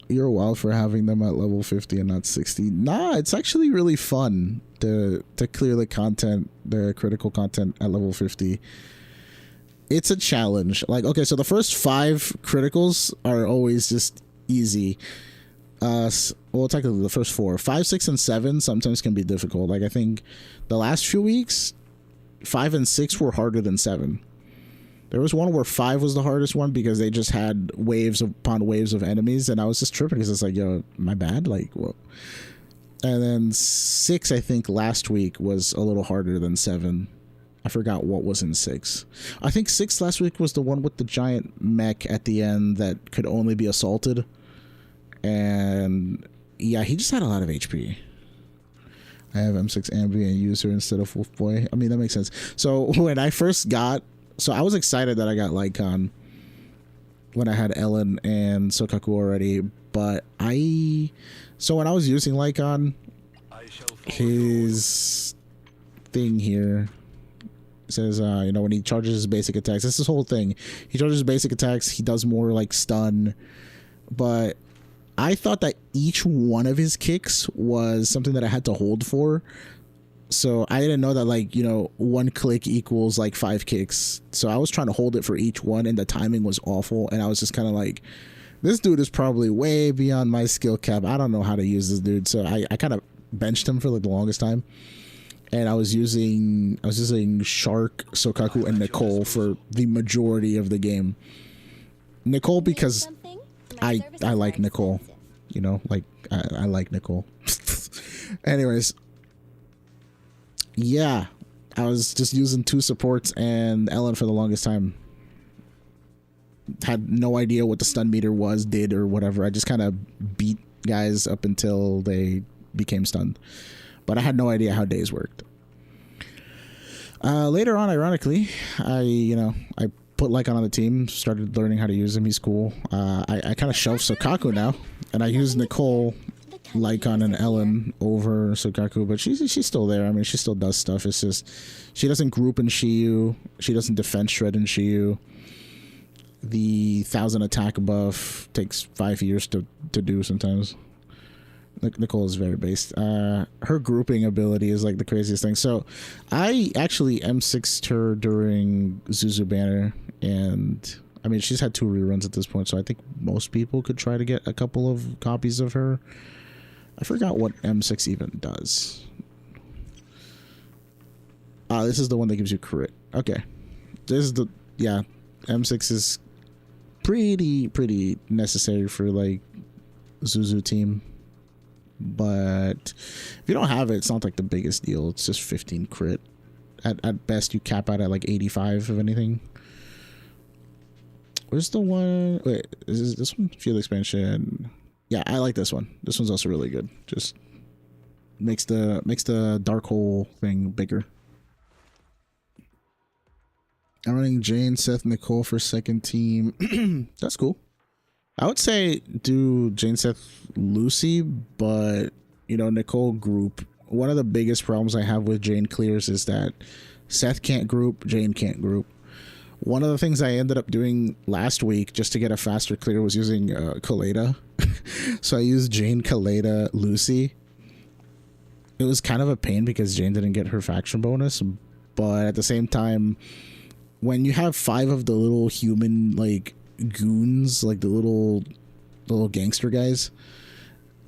You're wild for having them at level 50 and not 60. Nah, it's actually really fun to clear the content, the critical content at level 50. It's a challenge. Like, okay, so the first 5 criticals are always just easy. Well, technically the first 4, 5, 6, and 7 sometimes can be difficult. Like I think the last few weeks, 5 and 6 were harder than 7. There was one where 5 was the hardest one because they just had waves upon waves of enemies, and I was just tripping because it's like, yo, my bad, like what? And then 6, I think last week was a little harder than 7. I forgot what was in 6. I think 6 last week was the one with the giant mech at the end that could only be assaulted. And yeah, he just had a lot of HP. I have M6 Ambi and use her instead of Wolf Boy. I mean, that makes sense. So when I first got, so I was excited that I got Lycon when I had Ellen and Sokaku already, but so when I was using Lycon, his thing here says, you know, when he charges his basic attacks, that's his whole thing. He charges his basic attacks, he does more like stun, but I thought that each one of his kicks was something that I had to hold for. So I didn't know that, like, you know, 1 click equals like 5 kicks. So I was trying to hold it for each one, and the timing was awful. And I was just kind of like This dude is probably way beyond my skill cap. I don't know how to use this dude, so I kind of benched him for like the longest time. And I was using Shark, Sokaku, and Nicole for the majority of the game. Nicole because I like Nicole, you know, like I like Nicole. Anyways, yeah, I was just using 2 supports and Ellen for the longest time. Had no idea what the stun meter did or whatever. I just kind of beat guys up until they became stunned. But I had no idea how days worked. Later on, ironically, I put Lycon on the team, started learning how to use him. He's cool. I kind of shelved Sokaku now, and I use Nicole, Lycon, and Ellen over Sokaku, but she's still there. I mean, she still does stuff. It's just she doesn't group in Shiyu. She doesn't defense shred in Shiyu. The 1000 attack buff takes 5 years to do sometimes. Nicole is very based. Her grouping ability is like the craziest thing. So I actually M6'd her during Zuzu Banner, and I mean she's had 2 reruns at this point, so I think most people could try to get a couple of copies of her. I forgot what M6 even does. This is the one that gives you crit. Okay. This is M6 is pretty necessary for like Zuzu team. But if you don't have it, it's not like the biggest deal. It's just 15 crit. At best, you cap out at like 85 of anything. Where's the one? Wait, is this one? Field expansion. Yeah, I like this one. This one's also really good. Just makes the dark hole thing bigger. I'm running Jane, Seth, Nicole for second team. That's cool. I would say do Jane, Seth, Lucy, but you know, Nicole group. One of the biggest problems I have with Jane clears is that Seth can't group, Jane can't group. One of the things I ended up doing last week just to get a faster clear was using Kaleda. So I used Jane, Kaleda, Lucy. It was kind of a pain because Jane didn't get her faction bonus, but at the same time, when you have 5 of the little human like goons, like the little gangster guys,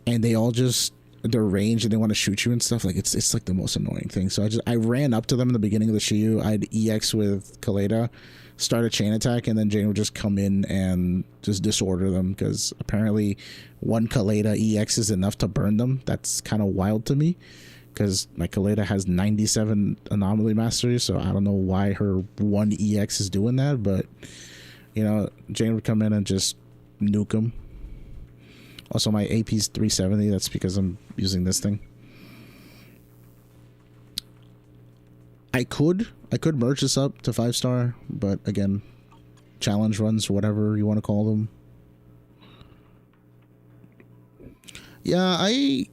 and they all just they're ranged and they want to shoot you and stuff, like it's like the most annoying thing. So I ran up to them in the beginning of the Shiyu. I'd EX with Kaleda, start a chain attack, and then Jane would just come in and just disorder them, because apparently one Kaleda EX is enough to burn them. That's kind of wild to me, because my Kaleda has 97 anomaly mastery, so I don't know why her one EX is doing that, but you know, Jane would come in and just nuke him. Also, my AP's 370. That's because I'm using this thing. I could merge this up to 5-star, but again, challenge runs or whatever you want to call them. Yeah, I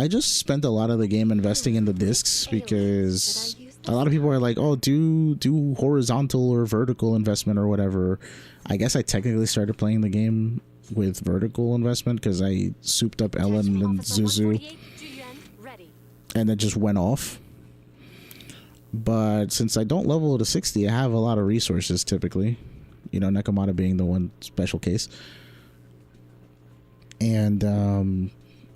just spent a lot of the game investing in the discs because a lot of people are like, oh, do horizontal or vertical investment or whatever. I guess I technically started playing the game with vertical investment because I souped up Ellen and Zuzu and it just went off. But since I don't level to 60, I have a lot of resources typically, you know, Nekomata being the one special case. And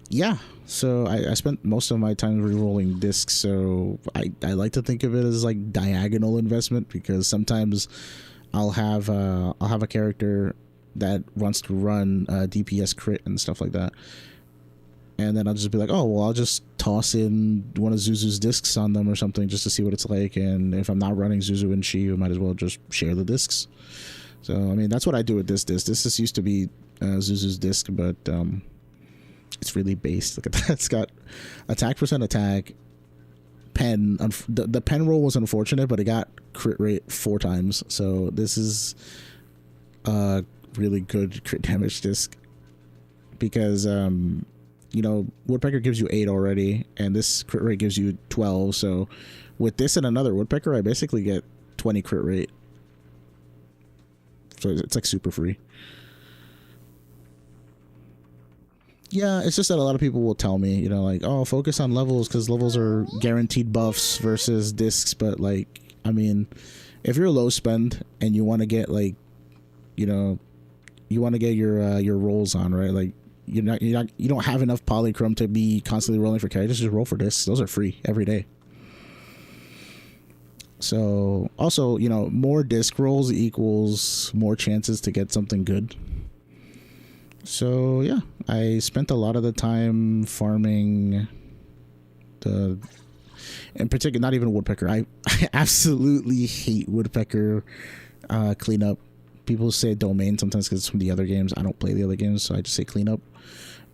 yeah, so I spent most of my time re-rolling discs, so I like to think of it as like diagonal investment, because sometimes I'll have a character that wants to run DPS crit and stuff like that, and then I'll just be like, oh well, I'll just toss in one of Zuzu's discs on them or something just to see what it's like, and if I'm not running Zuzu and Shiyu, I might as well just share the discs. So I mean, that's what I do with this disc. This used to be Zuzu's disc, but it's really based. Look at that. It's got attack percent, attack, pen. The pen roll was unfortunate, but it got crit rate 4 times. So this is a really good crit damage disc, because you know, Woodpecker gives you 8 already, and this crit rate gives you 12. So with this and another Woodpecker, I basically get 20 crit rate. So it's like super free. Yeah, it's just that a lot of people will tell me, you know, like, oh, focus on levels because levels are guaranteed buffs versus discs. But like, I mean, if you're low spend and you want to get like, you know, you want to get your rolls on, right? Like you don't have enough polychrome to be constantly rolling for characters. Just roll for discs. Those are free every day. So also, you know, more disc rolls equals more chances to get something good. So yeah, I spent a lot of the time farming the, in particular, not even woodpecker. I absolutely hate woodpecker cleanup. People say domain sometimes because it's from the other games. I don't play the other games, so I just say cleanup.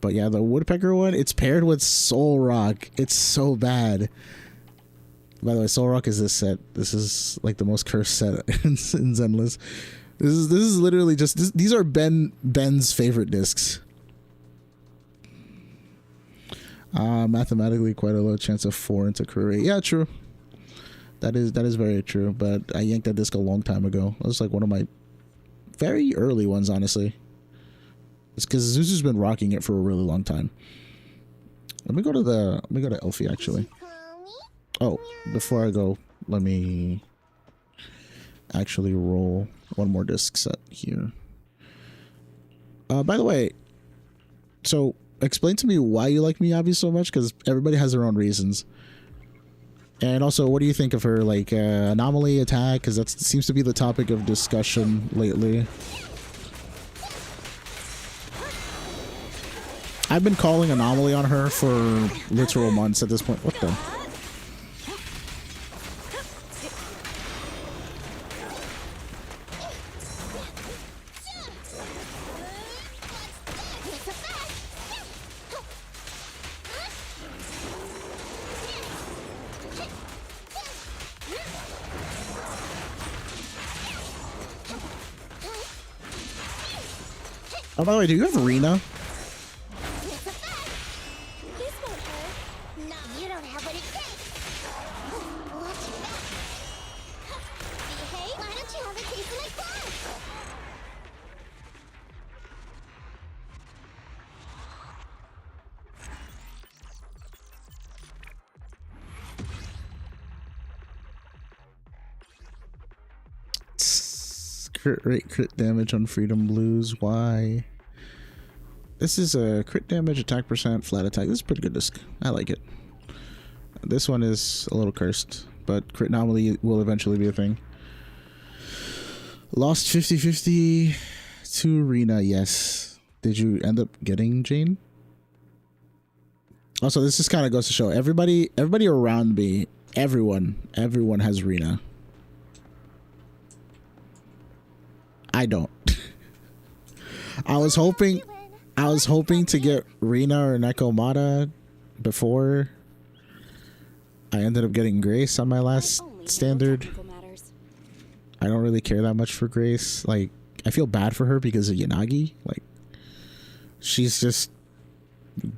But yeah, the woodpecker one, it's paired with soul rock. It's so bad. By the way, soul rock is this set. This is like the most cursed set in Zenless. This is literally just these are Ben's favorite discs. Mathematically quite a low chance of 4 into career rate. Yeah, true. That is very true. But I yanked that disc a long time ago. It was like one of my very early ones, honestly. It's because Zuzu's been rocking it for a really long time. Let me go to Elfie actually. Oh, before I go, let me actually roll one more disc set here. By the way, so explain to me why you like Miyabi so much, because everybody has their own reasons. And also, what do you think of her, like, anomaly attack? Because that seems to be the topic of discussion lately. I've been calling anomaly on her for literal months at this point. What the? Oh, by the way, do you have Arena? This won't hurt. No, you don't have what it takes. Watch your back. Hey, why don't you have a taste of my fun? Crit damage on Freedom Blues. Why? This is a crit damage, attack percent, flat attack. This is a pretty good disc. I like it. This one is a little cursed, but crit anomaly will eventually be a thing. Lost 50-50 to Arena, yes. Did you end up getting Jane? Also, this just kind of goes to show everybody around me, everyone has Rena. I don't. I was hoping to get Rena or Nekomata before I ended up getting Grace on my last standard. I don't really care that much for Grace. Like, I feel bad for her because of Yanagi. Like, she's just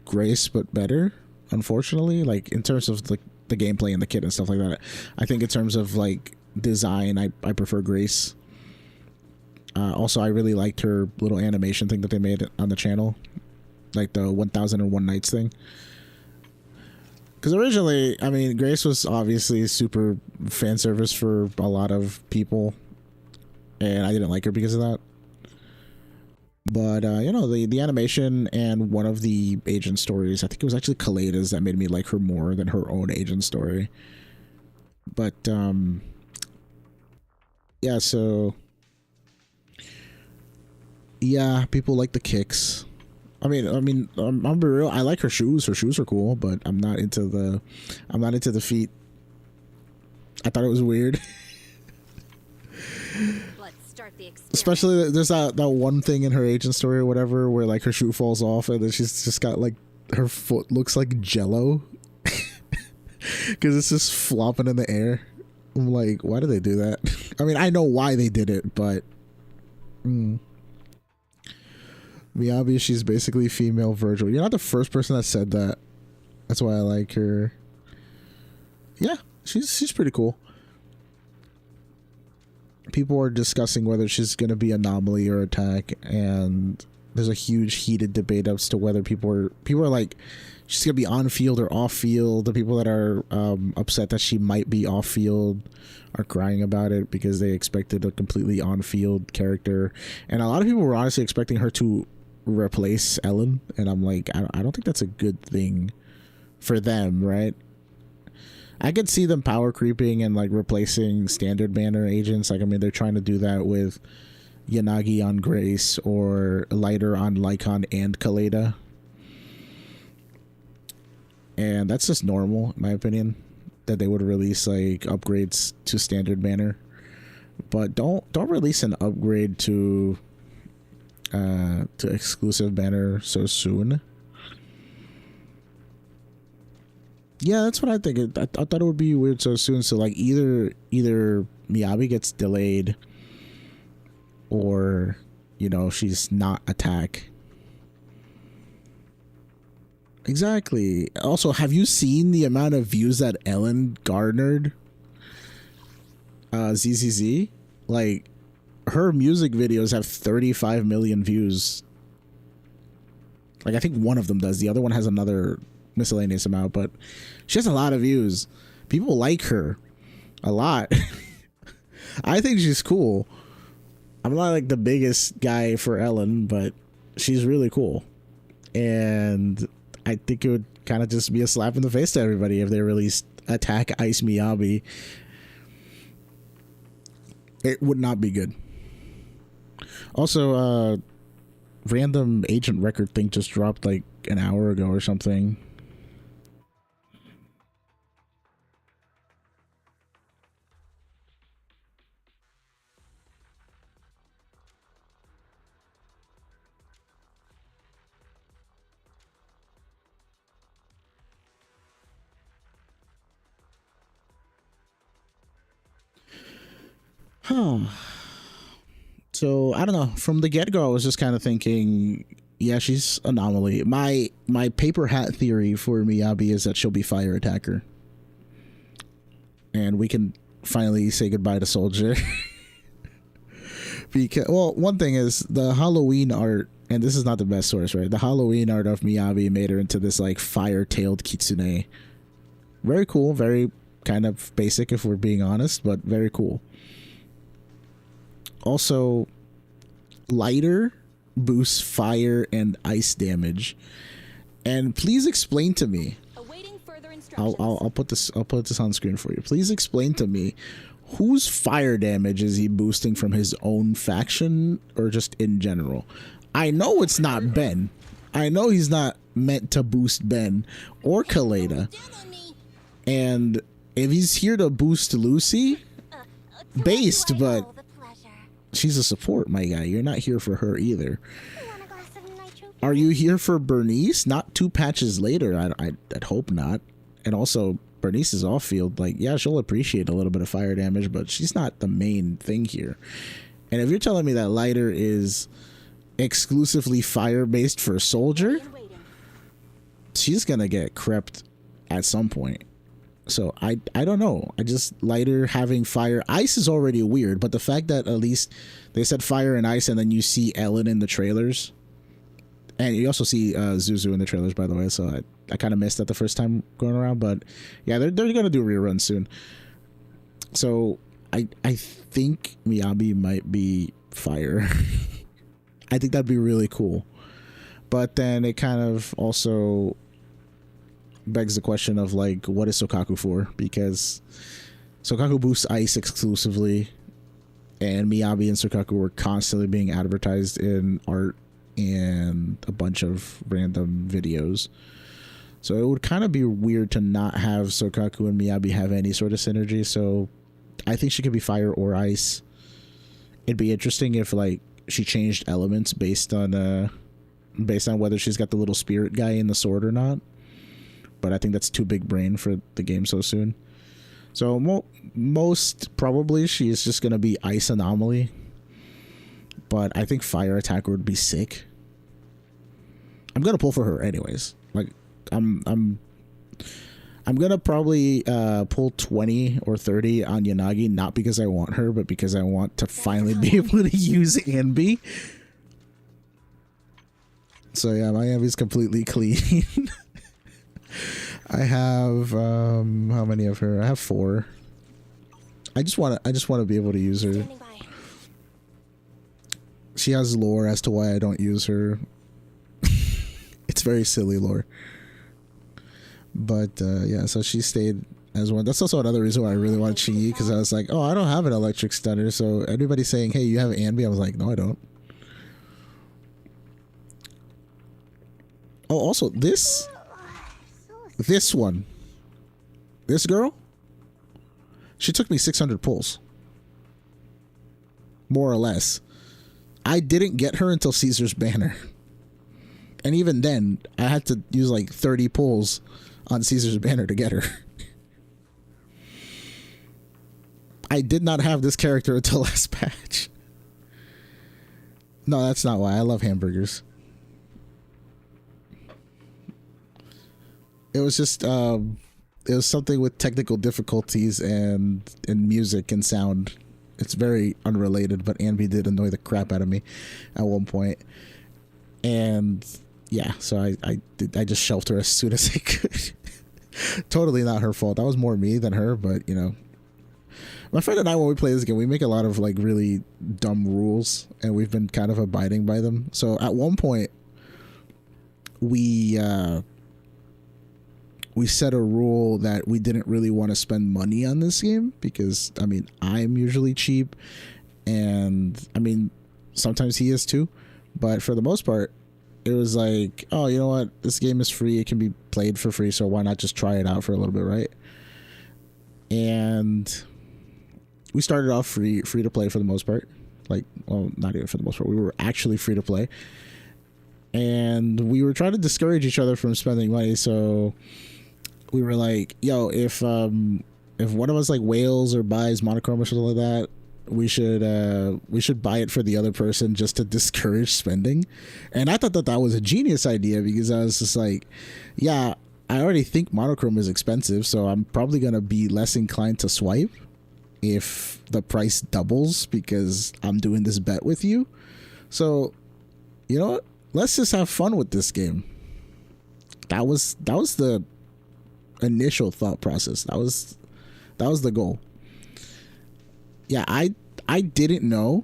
Grace but better, unfortunately. Like, in terms of like the gameplay and the kit and stuff like that. I think in terms of like design, I prefer Grace. Also, I really liked her little animation thing that they made on the channel, like the 1001 Nights thing. Because originally, I mean, Grace was obviously super fan service for a lot of people, and I didn't like her because of that. But you know, the animation and one of the agent stories, I think it was actually Kaleda's, that made me like her more than her own agent story. But yeah, so. Yeah, people like the kicks. I mean, I'm be real. I like her shoes. Her shoes are cool, but I'm not into the feet. I thought it was weird. Let's start the experiment. Especially there's that one thing in her agent story or whatever where like her shoe falls off and then she's just got like her foot looks like jello because it's just flopping in the air. I'm like, why did they do that? I mean, I know why they did it, but. Miyabi, she's basically female Virgil. You're not the first person that said that. That's why I like her. Yeah, she's pretty cool. People are discussing whether she's gonna be anomaly or attack, and there's a huge heated debate as to whether people are like she's gonna be on field or off field. The people that are upset that she might be off field are crying about it because they expected a completely on field character, and a lot of people were honestly expecting her to replace Ellen, and I'm like, I don't think that's a good thing for them, right? I could see them power creeping and like replacing standard banner agents. Like, I mean, they're trying to do that with Yanagi on Grace or Lighter on Lycon and Kaleda, and that's just normal in my opinion, that they would release like upgrades to standard banner, but don't release an upgrade to exclusive banner so soon. Yeah, that's what I think. I thought it would be weird so soon. So like either Miyabi gets delayed, or you know, she's not attack. Exactly. Also, have you seen the amount of views that Ellen garnered? ZZZ, like her music videos have 35 million views. Like, I think one of them does. The other one has another miscellaneous amount, but she has a lot of views. People like her a lot. I think she's cool. I'm not like the biggest guy for Ellen, but she's really cool. And I think it would kind of just be a slap in the face to everybody if they released Attack Ice Miyabi. It would not be good. Also, random agent record thing just dropped like an hour ago or something. So I don't know. From the get-go, I was just kind of thinking, yeah, she's anomaly. My paper hat theory for Miyabi is that she'll be fire attacker, and we can finally say goodbye to Soldier. Because, well, one thing is the Halloween art, and this is not the best source, right? The Halloween art of Miyabi made her into this like fire-tailed kitsune. Very cool. Very kind of basic, if we're being honest, but very cool. Also, Lighter boosts fire and ice damage, and please explain to me. Awaiting further instructions. I'll put this on screen for you. Please explain to me whose fire damage is he boosting from his own faction or just in general. I know it's not Ben. I know he's not meant to boost Ben or Kaleda. And if he's here to boost Lucy, based, but she's a support, my guy. You're not here for her either. Are you here for Bernice? Not 2 patches later. I'd hope not. And also, Bernice is off field. Like, yeah, she'll appreciate a little bit of fire damage, but she's not the main thing here. And if you're telling me that Lighter is exclusively fire based for Soldier, she's gonna get crept at some point. So I don't know. I just, Lighter having fire. Ice is already weird, but the fact that at least they said fire and ice, and then you see Ellen in the trailers, and you also see Zuzu in the trailers, by the way. So I kind of missed that the first time going around, but yeah, they're gonna do reruns soon. So I think Miyabi might be fire. I think that'd be really cool. But then it kind of also begs the question of like, what is Sokaku for? Because Sokaku boosts ice exclusively, and Miyabi and Sokaku were constantly being advertised in art and a bunch of random videos. So it would kind of be weird to not have Sokaku and Miyabi have any sort of synergy. So I think she could be fire or ice. It'd be interesting if like she changed elements based on whether she's got the little spirit guy in the sword or not. But I think that's too big brain for the game so soon. So most probably she is just gonna be ice anomaly. But I think fire attacker would be sick. I'm gonna pull for her anyways. Like I'm gonna probably pull 20 or 30 on Yanagi, not because I want her, but because I want to finally be able to use Anby. So yeah, Miami's completely clean. I have how many of her? I have 4. I just want to be able to use her. Standing by. She has lore as to why I don't use her. It's very silly lore. But yeah, so she stayed as one. That's also another reason why I really want Chi, because I was like, oh, I don't have an electric stunner. So anybody saying, hey, you have Anby? I was like, no, I don't. Oh, also this one, this girl, she took me 600 pulls, more or less. I didn't get her until Caesar's banner, and even then I had to use like 30 pulls on Caesar's banner to get her. I did not have this character until last patch. No, that's not why. I love hamburgers. It was just it was something with technical difficulties and music and sound. It's very unrelated, but Anby did annoy the crap out of me at one point. And yeah, so I just shelved her as soon as I could. Totally not her fault. That was more me than her, but you know. My friend and I, when we play this game, we make a lot of like really dumb rules, and we've been kind of abiding by them. So at one point, we set a rule that we didn't really want to spend money on this game because, I mean, I'm usually cheap, and I mean, sometimes he is too, but for the most part, it was like, oh, you know what? This game is free. It can be played for free, so why not just try it out for a little bit, right? And we started off free to play for the most part. Like, well, not even for the most part. We were actually free to play. And we were trying to discourage each other from spending money, so we were like, yo, if one of us like whales or buys monochrome or something like that, we should buy it for the other person just to discourage spending. And I thought that was a genius idea, because I was just like, yeah, I already think monochrome is expensive, so I'm probably gonna be less inclined to swipe if the price doubles because I'm doing this bet with you. So you know what, let's just have fun with this game. That was the initial thought process. That was the goal. Yeah, I didn't know,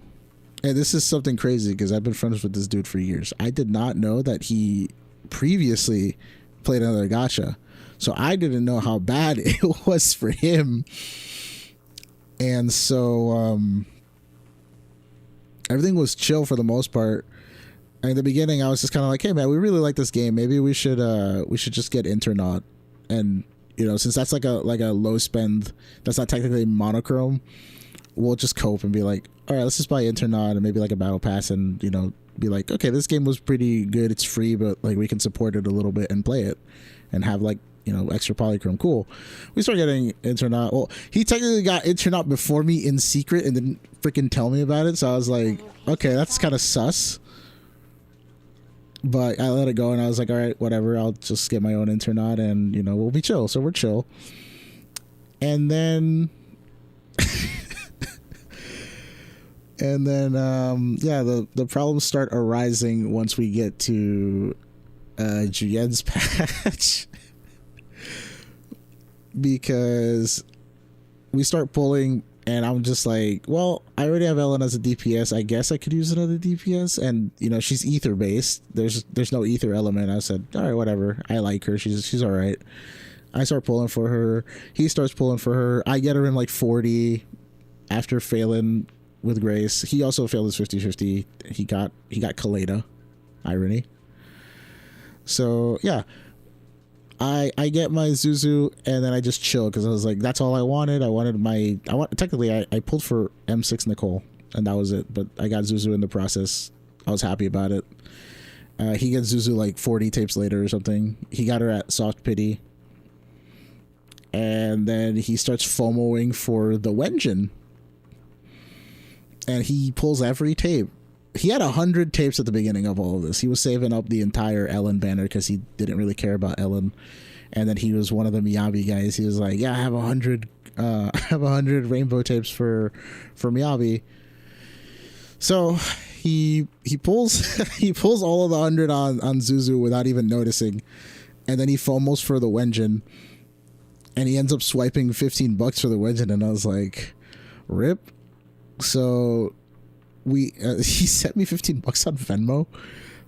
and this is something crazy because I've been friends with this dude for years. I did not know that he previously played another gacha, so I didn't know how bad it was for him. And so everything was chill for the most part. And in the beginning, I was just kind of like, hey man, we really like this game. Maybe we should just get Internaut. And you know, since that's like a low spend, that's not technically monochrome, we'll just cope and be like, all right, let's just buy Internaut and maybe like a battle pass, and you know, be like, okay, this game was pretty good, it's free, but like we can support it a little bit and play it and have like, you know, extra polychrome. Cool. We started getting Internaut. Well, he technically got Internaut before me in secret and didn't freaking tell me about it, so I was like, okay, that's kind of sus. But I let it go, and I was like, all right, whatever, I'll just get my own Internaut and, you know, we'll be chill. So we're chill. And then yeah, the problems start arising once we get to Juyen's patch. Because we start pulling, and I'm just like, well, I already have Ellen as a DPS. I guess I could use another DPS, and you know, she's ether based. There's no ether element. I said, all right, whatever. I like her. She's all right. I start pulling for her. He starts pulling for her. I get her in like 40 after failing with Grace. He also failed his 50-50. He got Kaleda. Irony. So yeah. I get my Zuzu, and then I just chill because I was like, that's all I wanted. Technically I pulled for M6 Nicole, and that was it, but I got Zuzu in the process. I was happy about it. He gets Zuzu like 40 tapes later or something. He got her at Soft Pity, and then he starts FOMOing for the Wenjin, and he pulls every tape. He had 100 tapes at the beginning of all of this. He was saving up the entire Ellen banner because he didn't really care about Ellen. And then he was one of the Miyabi guys. He was like, yeah, I have 100 rainbow tapes for Miyabi. So he pulls he pulls all of the 100 on Zuzu without even noticing, and then he FOMOs for the Wenjin, and he ends up swiping $15 for the Wenjin, and I was like, rip. So he sent me $15 on Venmo.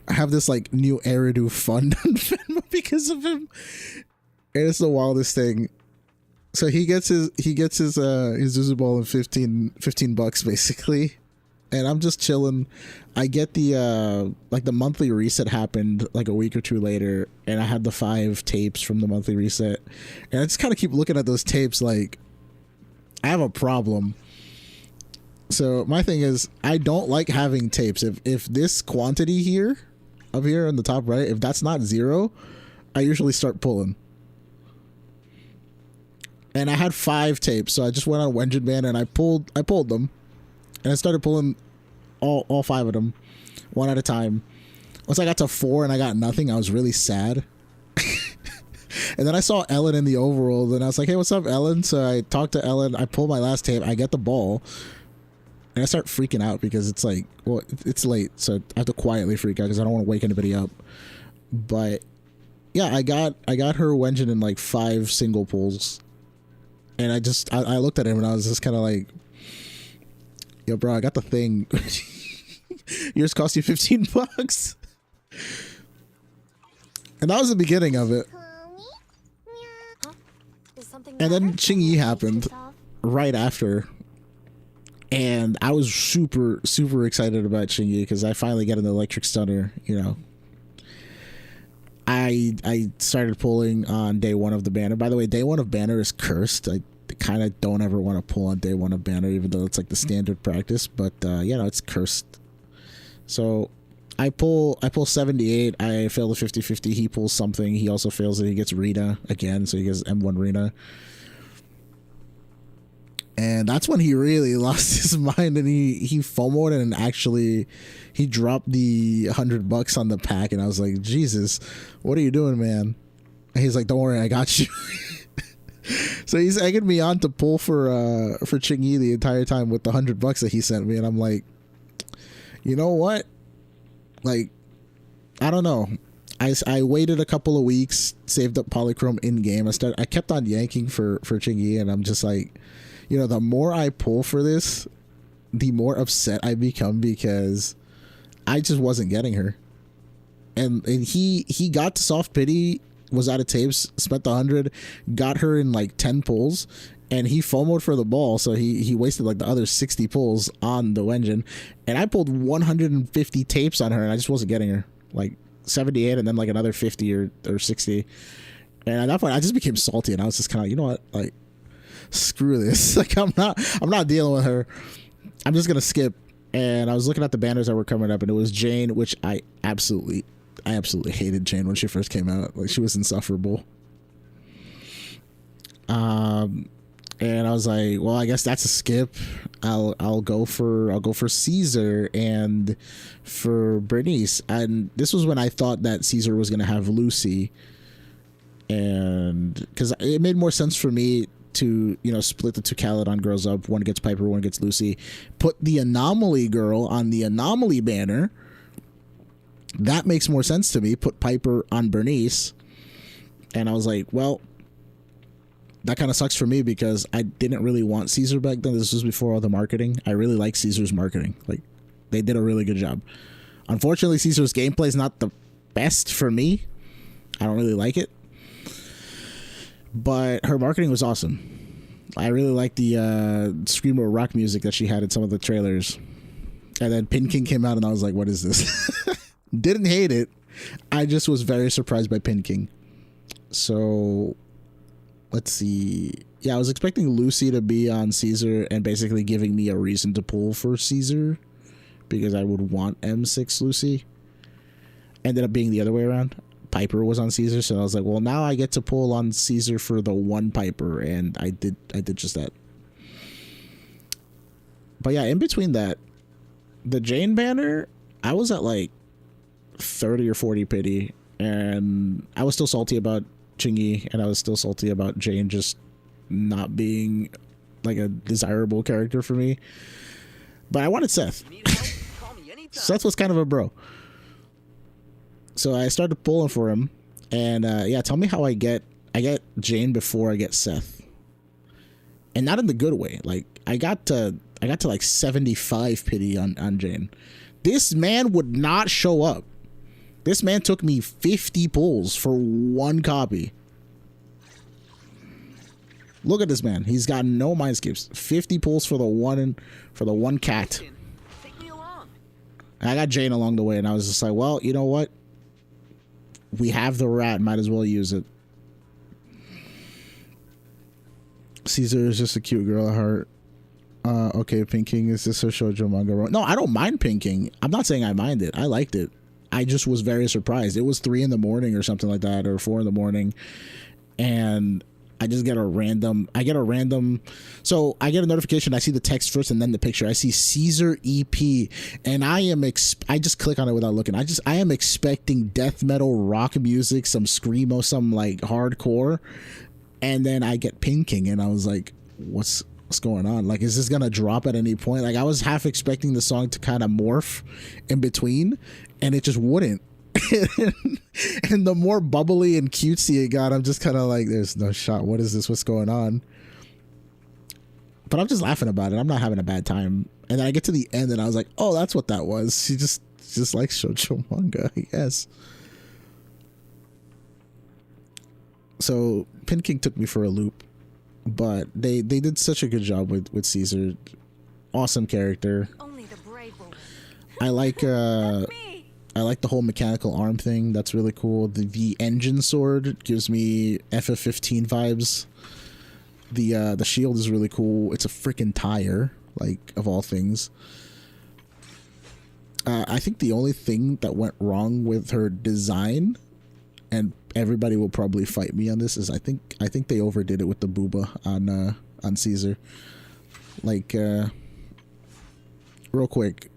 I have this like new Eridu fund on Venmo because of him, and it's the wildest thing. So he gets his Zuzu ball in $15 basically, and I'm just chilling. I get the like the monthly reset happened like a week or two later, and I had the 5 tapes from the monthly reset, and I just kind of keep looking at those tapes like I have a problem. So my thing is, I don't like having tapes. If this quantity here, up here in the top right, if that's not 0, I usually start pulling. And I had 5 tapes, so I just went on Wenjin Banner and I pulled them, and I started pulling all 5 of them, one at a time. Once I got to 4 and I got nothing, I was really sad. And then I saw Ellen in the overworld, and I was like, "Hey, what's up, Ellen?" So I talked to Ellen. I pulled my last tape. I get the ball, and I start freaking out because it's like, well, it's late, so I have to quietly freak out because I don't want to wake anybody up. But yeah, I got her Wenjin in like 5 single pulls. And I looked at him and I was just kind of like, yo, bro, I got the thing. Yours cost you $15. And that was the beginning of it. And then Qingyi happened right after. And I was super, super excited about Qingyi because I finally got an electric stunner, you know. I started pulling on day 1 of the banner. By the way, day 1 of banner is cursed. I kind of don't ever want to pull on day 1 of banner, even though it's like the standard practice. But you know, it's cursed. So I pull 78. I fail the 50-50. He pulls something. He also fails it. He gets Rita again, so he gets M1 Rita. And that's when he really lost his mind, and he FOMO'd and actually he dropped the $100 on the pack, and I was like, Jesus, what are you doing, man? And he's like, don't worry, I got you. So he's egging me on to pull for Qingyi the entire time with the $100 that he sent me, and I'm like, you know what? Like, I don't know. I waited a couple of weeks, saved up Polychrome in game. I kept on yanking for Qingyi, and I'm just like, you know, the more I pull for this, the more upset I become because I just wasn't getting her. And he got to soft pity, was out of tapes, spent the 100, got her in like 10 pulls, and he FOMO'd for the ball, so he wasted like the other 60 pulls on the Wenjin, and I pulled 150 tapes on her, and I just wasn't getting her. Like 78, and then like another 50 or 60. And at that point, I just became salty, and I was just kind of, you know what, like, screw this. Like, I'm not dealing with her. I'm just gonna skip. And I was looking at the banners that were coming up, and it was Jane, which I absolutely hated Jane when she first came out. Like, she was insufferable. And I was like, well, I guess that's a skip. I'll go for Caesar and for Bernice. And this was when I thought that Caesar was gonna have Lucy, and because it made more sense for me to, you know, split the 2 Caledon girls up. One gets Piper, one gets Lucy. Put the Anomaly girl on the Anomaly banner. That makes more sense to me. Put Piper on Bernice. And I was like, well, that kind of sucks for me because I didn't really want Caesar back then. This was before all the marketing. I really like Caesar's marketing. Like, they did a really good job. Unfortunately, Caesar's gameplay is not the best for me. I don't really like it. But her marketing was awesome. I really liked the screamo rock music that she had in some of the trailers. And then Pin King came out, and I was like, what is this? Didn't hate it. I just was very surprised by Pin King. So, let's see. Yeah, I was expecting Lucy to be on Caesar and basically giving me a reason to pull for Caesar because I would want M6 Lucy. Ended up being the other way around. Piper was on Caesar, so I was like, well, now I get to pull on Caesar for the 1 Piper, and I did just that. But yeah, in between that, the Jane banner, I was at like 30 or 40 pity, and I was still salty about Qingyi, and I was still salty about Jane just not being like a desirable character for me. But I wanted Seth. Seth was kind of a bro. So I started pulling for him, and yeah, tell me how I get Jane before I get Seth, and not in the good way. Like I got to like 75 pity on Jane. This man would not show up. This man took me 50 pulls for one copy. Look at this man. He's got no mind skips. 50 pulls for the one cat. Take me along. I got Jane along the way, and I was just like, well, you know what? We have the rat. Might as well use it. Caesar is just a cute girl at heart. Okay, pinking. Is this a shoujo manga? No, I don't mind pinking. I'm not saying I mind it. I liked it. I just was very surprised. It was 3 in the morning or something like that, or 4 in the morning, and I just get a random. So I get a notification. I see the text first and then the picture. I see Caesar EP, and I just click on it without looking. I am expecting death metal, rock music, some screamo, some like hardcore, and then I get pinking, and I was like, what's going on? Like, is this gonna drop at any point? Like, I was half expecting the song to kind of morph in between, and it just wouldn't. And the more bubbly and cutesy it got, I'm just kind of like, there's no shot. What is this? What's going on? But I'm just laughing about it. I'm not having a bad time. And then I get to the end, and I was like, oh, that's what that was. She just likes shoujo manga, I guess. So Pin King took me for a loop, but they did such a good job with Caesar. Awesome character. Only the brave will. I like the whole mechanical arm thing. That's really cool. The engine sword gives me FF15 vibes. The shield is really cool. It's a freaking tire, like, of all things. I think the only thing that went wrong with her design, and everybody will probably fight me on this, is I think they overdid it with the booba on Caesar. Like, real quick,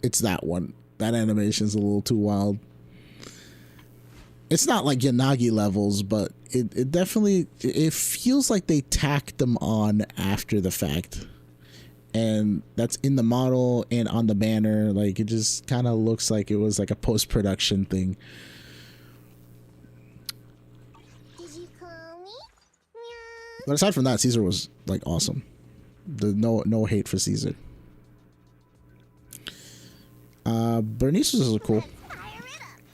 it's that one. That animation's a little too wild. It's not like Yanagi levels, but it definitely, it feels like they tacked them on after the fact. And that's in the model and on the banner. Like, it just kind of looks like it was like a post-production thing. Did you call me? Meow. But aside from that, Caesar was like awesome. No hate for Caesar. Bernice was cool.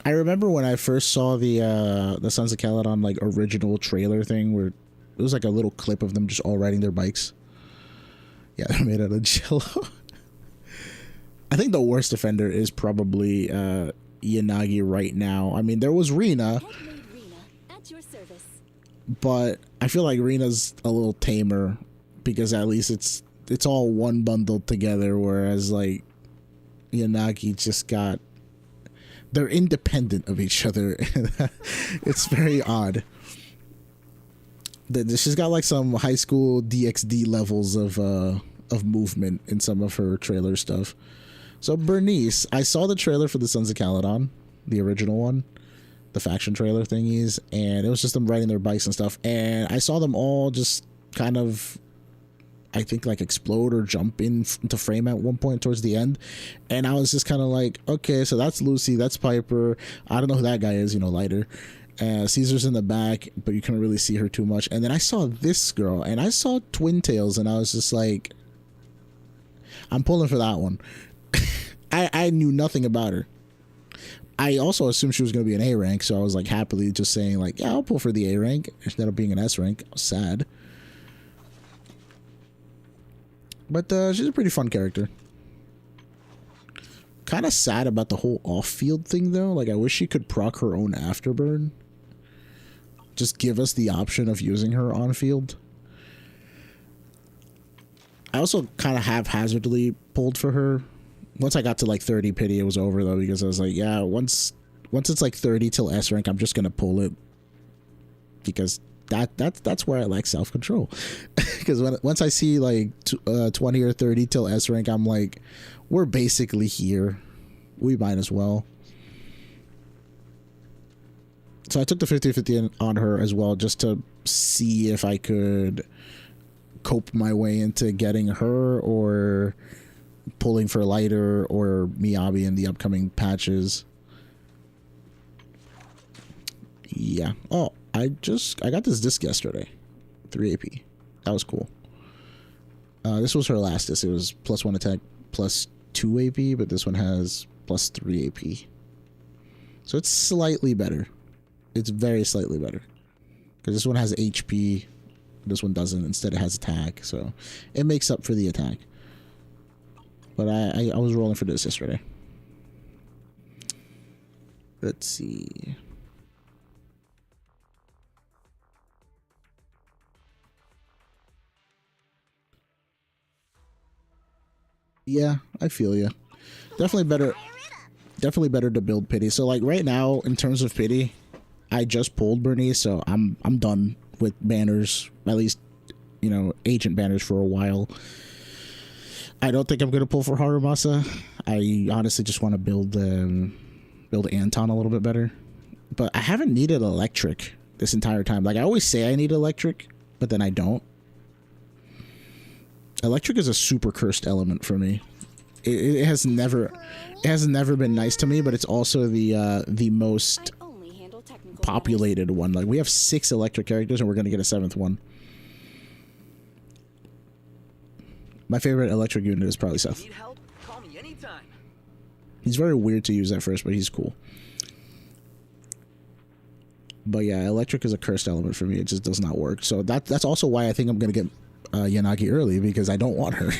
I remember when I first saw the Sons of Caledon like original trailer thing, where it was like a little clip of them just all riding their bikes. Yeah, they're made out of jello. I think the worst offender is probably Yanagi right now. I mean, there was Rina, At your service. but I feel like Rina's a little tamer because at least it's all one bundled together, whereas like Yanagi just got, they're independent of each other. It's very odd. She's got like some high school DxD levels of movement in some of her trailer stuff. So Bernice, I saw the trailer for the Sons of Caledon, the original one, the faction trailer thingies, and it was just them riding their bikes and stuff, and I saw them all just kind of, I think, like explode or jump into frame at one point towards the end, and I was just kind of like, okay, so that's Lucy, that's Piper, I don't know who that guy is, lighter. Caesar's in the back, but you couldn't really see her too much. And then I saw this girl, and I saw Twin Tails, and I was just like, I'm pulling for that one. I knew nothing about her. I also assumed she was going to be an A rank, so I was like happily just saying like, yeah, I'll pull for the A rank instead of being an S rank. I was sad. But she's a pretty fun character. Kind of sad about the whole off-field thing, though. Like, I wish she could proc her own afterburn. Just give us the option of using her on-field. I also kind of haphazardly pulled for her. Once I got to, like, 30 pity, it was over, though, because I was like, yeah, once it's, like, 30 till S rank, I'm just going to pull it. Because that's where I like self-control. Because once I see like 20 or 30 till S rank, I'm like, we're basically here, we might as well. So I took the 50-50 on her as well, just to see if I could cope my way into getting her, or pulling for Lighter or Miyabi in the upcoming patches. Yeah. Oh, I got this disc yesterday. 3 AP. That was cool. This was her last disc. It was +1 attack, +2 AP, but this one has +3 AP. So it's slightly better. It's very slightly better. Because this one has HP. This one doesn't. Instead, it has attack. So it makes up for the attack. But I was rolling for this yesterday. Let's see. Yeah, I feel you. Definitely better to build pity. So like right now, in terms of pity, I just pulled Bernice, so I'm done with banners. At least, you know, agent banners for a while. I don't think I'm gonna pull for Harumasa. I honestly just want to build Anton a little bit better. But I haven't needed electric this entire time. Like I always say I need electric, but then I don't. Electric is a super cursed element for me. It has never been nice to me, but it's also the most populated one. Like we have 6 electric characters and we're gonna get a 7th one. My favorite electric unit is probably Seth. Need help? Call me anytime. He's very weird to use at first, but he's cool. But yeah, electric is a cursed element for me. It just does not work. So that's also why I think I'm gonna get Yanagi early, because I don't want her.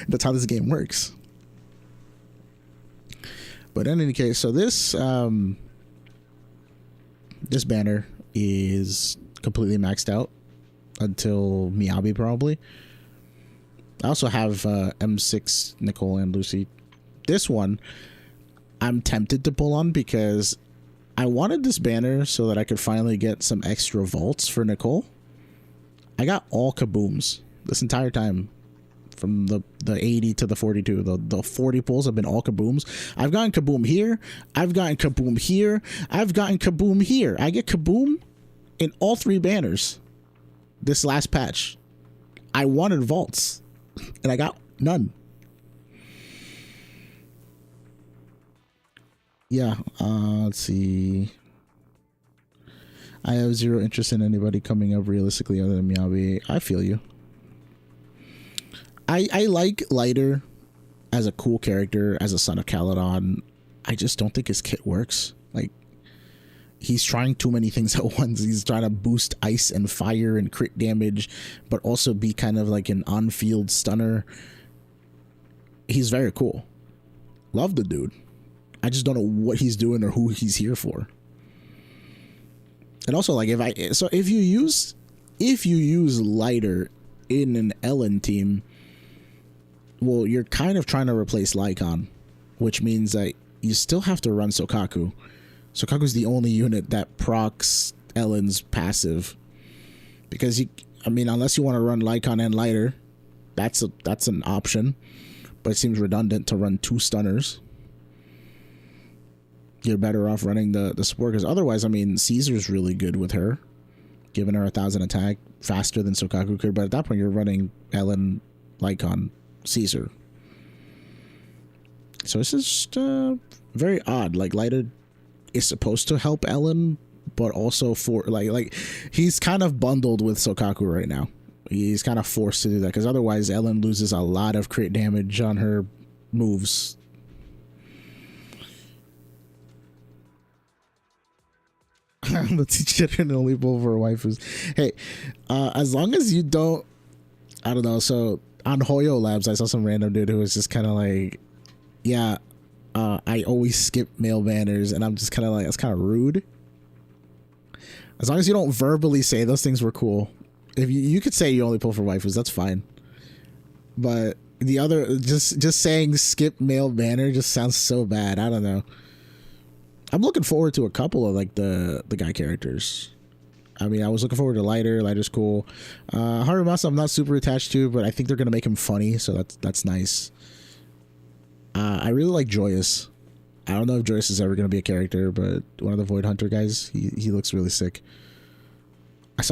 That's how this game works. But in any case, so this this banner is completely maxed out until Miyabi probably. I also have M6 Nicole and Lucy. This one I'm tempted to pull on because I wanted this banner so that I could finally get some extra vaults for Nicole. I got all kabooms this entire time, from the 80 to the 42. The 40 pulls have been all kabooms. I've gotten kaboom here. I've gotten kaboom here. I've gotten kaboom here. I get kaboom in all 3 banners this last patch. I wanted vaults and I got none. Yeah, let's see. I have zero interest in anybody coming up realistically other than Miyabi. I feel you. I like Lighter as a cool character, as a son of Caledon. I just don't think his kit works. Like, he's trying too many things at once. He's trying to boost ice and fire and crit damage, but also be kind of like an on-field stunner. He's very cool. Love the dude. I just don't know what he's doing or who he's here for. And also, like, if you use Lighter in an Ellen team, well, you're kind of trying to replace Lycon, which means that you still have to run Sokaku. Sokaku's the only unit that procs Ellen's passive, because unless you want to run Lycon and Lighter, that's an option, but it seems redundant to run 2 stunners. You're better off running the support, because otherwise, Caesar's really good with her, giving her 1,000 attack faster than Sokaku could. But at that point, you're running Ellen, Lycon, Caesar. So this is just very odd. Like, Lighter is supposed to help Ellen, but also for like he's kind of bundled with Sokaku right now. He's kind of forced to do that, because otherwise Ellen loses a lot of crit damage on her moves. The teacher can only pull for waifus. Hey, as long as you don't, I don't know. So on Hoyo Labs, I saw some random dude who was just kind of like, yeah, I always skip male banners, and I'm just kind of like, that's kind of rude. As long as you don't verbally say those things were cool. If you could say you only pull for waifus, that's fine. But the other, just saying skip male banner just sounds so bad. I don't know. I'm looking forward to a couple of like the guy characters. I was looking forward to Lighter. Lighter's cool. Harumasa I'm not super attached to, but I think they're gonna make him funny, so that's nice. I really like Joyous. I don't know if Joyous is ever gonna be a character, but one of the Void Hunter guys, he looks really sick.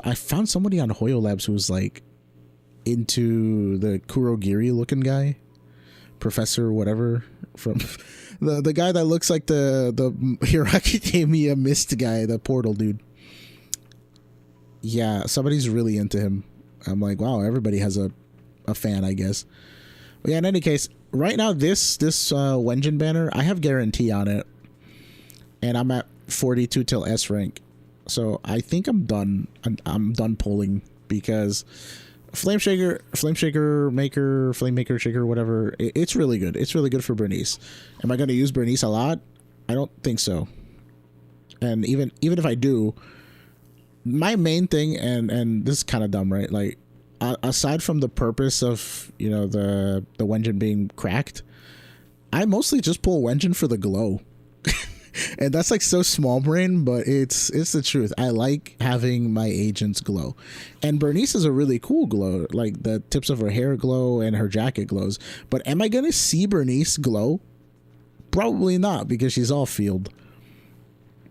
I found somebody on Hoyo Labs who was like into the Kurogiri looking guy. Professor whatever from the guy that looks like the Hero Academia Mist guy, the portal dude. Yeah, somebody's really into him. I'm like, wow, everybody has a fan, I guess. But yeah, in any case, right now this Wenjin banner, I have guarantee on it, and I'm at 42 till S rank, so I think I'm done. I'm done pulling, because Flame Maker, Shaker, whatever. It's really good. It's really good for Bernice. Am I going to use Bernice a lot? I don't think so. And even if I do, my main thing, and this is kind of dumb, right? Like, aside from the purpose of, you know, the Wenjin being cracked, I mostly just pull Wenjin for the glow. And that's like so small brain, but it's the truth. I like having my agents glow, and Bernice is a really cool glow. Like, the tips of her hair glow and her jacket glows. But am I gonna see Bernice glow? Probably not, because she's off field.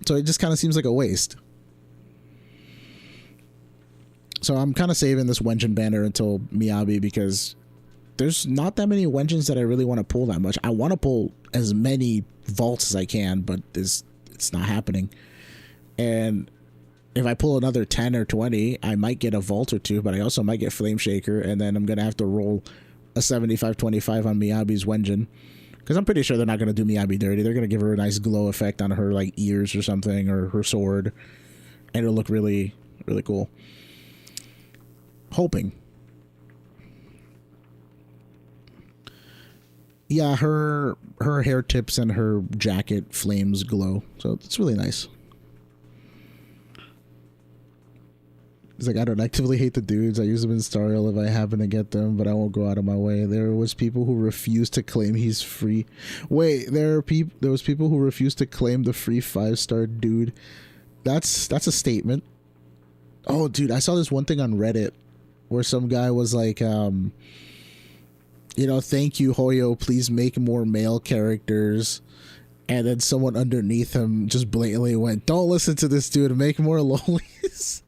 So it just kind of seems like a waste. So I'm kind of saving this Wenjin banner until Miyabi, because there's not that many Wenjins that I really want to pull that much. I want to pull as many vaults as I can, but it's not happening. And if I pull another 10 or 20, I might get a vault or two, but I also might get Flame Shaker, and then I'm going to have to roll a 75-25 on Miyabi's Wenjin, because I'm pretty sure they're not going to do Miyabi dirty. They're going to give her a nice glow effect on her, like, ears or something, or her sword, and it'll look really, really cool. Hoping. Yeah, her hair tips and her jacket flames glow, so it's really nice. It's like, I don't actively hate the dudes. I use them in Star Rail if I happen to get them, but I won't go out of my way. There was people who refused to claim he's free. Wait, there was people who refused to claim the free 5-star dude. That's a statement. Oh, dude, I saw this one thing on Reddit where some guy was like, you know, thank you, Hoyo, please make more male characters. And then someone underneath him just blatantly went, don't listen to this dude, make more lolis.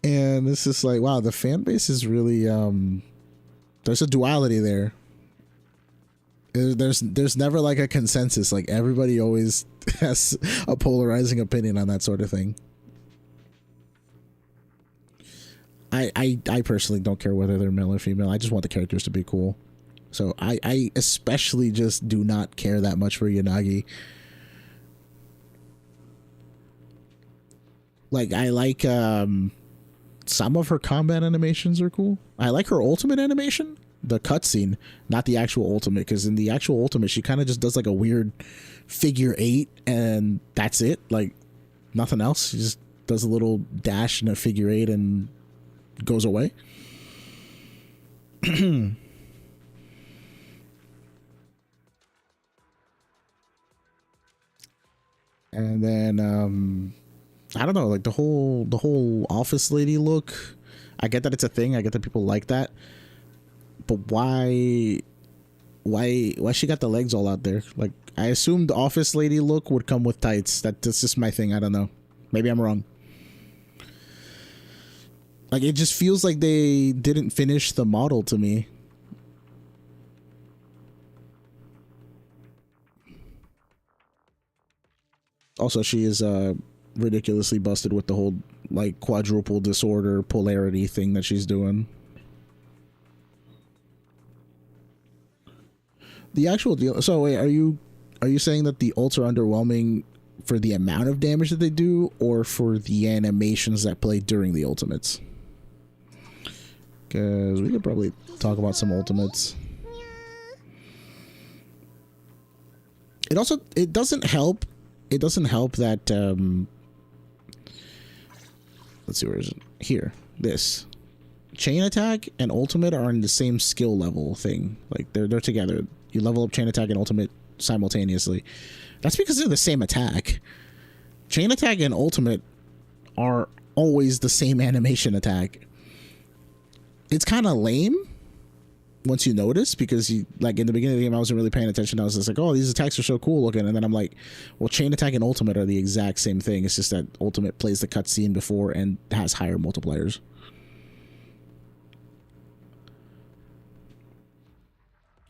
And it's just like, wow, the fan base is really, there's a duality there. There's never like a consensus. Like, everybody always has a polarizing opinion on that sort of thing. I personally don't care whether they're male or female. I just want the characters to be cool. So I especially just do not care that much for Yanagi. Like, I like some of her combat animations are cool. I like her ultimate animation, the cutscene, not the actual ultimate, because in the actual ultimate she kind of just does like a weird figure 8 and that's it. Like, nothing else. She just does a little dash and a figure 8 and goes away. And then I don't know, like the whole office lady look. I get that it's a thing. I get that people like that, but why she got the legs all out there? Like, I assumed the office lady look would come with tights. That's just my thing. I don't know. Maybe I'm wrong. Like, it just feels like they didn't finish the model to me. Also, she is ridiculously busted with the whole, like, quadruple disorder polarity thing that she's doing. The actual deal. So wait, are you saying that the ults are underwhelming for the amount of damage that they do, or for the animations that play during the ultimates? Because we could probably talk about some ultimates. It doesn't help that let's see, where is it? Here. This chain attack and ultimate are in the same skill level thing. Like, they're together. You level up chain attack and ultimate simultaneously. That's because they're the same attack. Chain attack and ultimate are always the same animation attack. It's kind of lame once you notice, because you, like, in the beginning of the game I wasn't really paying attention. I was just like, oh, these attacks are so cool looking, and then I'm like, well, chain attack and ultimate are the exact same thing. It's just that ultimate plays the cutscene before and has higher multipliers.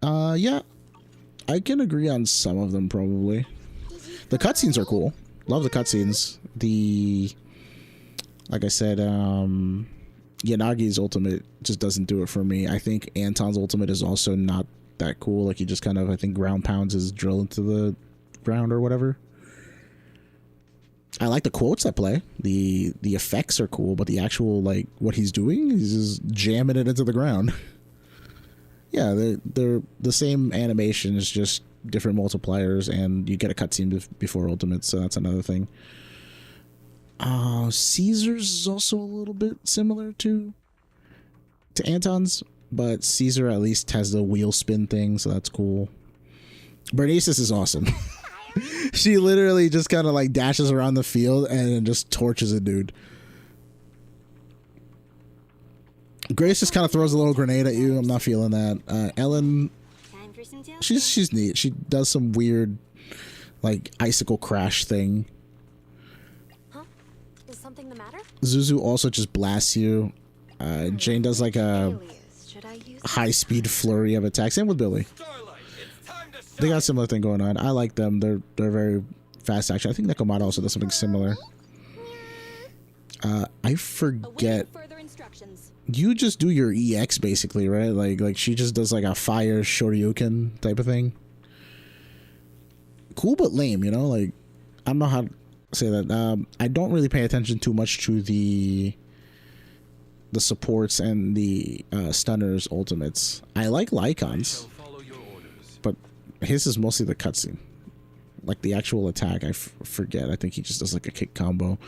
Yeah, I can agree on some of them probably. The cutscenes are cool. Love the cutscenes. Like I said, Yanagi's ultimate just doesn't do it for me. I think Anton's ultimate is also not that cool. Like he just kind of, I think, ground pounds his drill into the ground or whatever. I like the quotes that play. The effects are cool, but the actual, like, what he's doing, he's just jamming it into the ground. Yeah, they're the same animation, it's just different multipliers, and you get a cutscene before ultimate, so that's another thing. Caesar's is also a little bit similar to Anton's, but Caesar at least has the wheel spin thing, so that's cool. Bernice's is awesome. She literally just kind of like dashes around the field and just torches a dude. Grace just kind of throws a little grenade at you. I'm not feeling that. Ellen, she's neat. She does some weird like icicle crash thing. Huh? Is something the matter? Zuzu also just blasts you. Jane does like a high-speed flurry of attacks. Same with Billy. They got a similar thing going on. I like them. They're very fast action. I think Nekomata also does something similar. I forget. You just do your EX basically, right? Like she just does like a fire shoryuken type of thing. Cool but lame, you know? Like I don't know how to say that. I don't really pay attention too much to the supports and the stunners ultimates. I like Lycon's, but his is mostly the cutscene. Like the actual attack, I forget. I think he just does like a kick combo.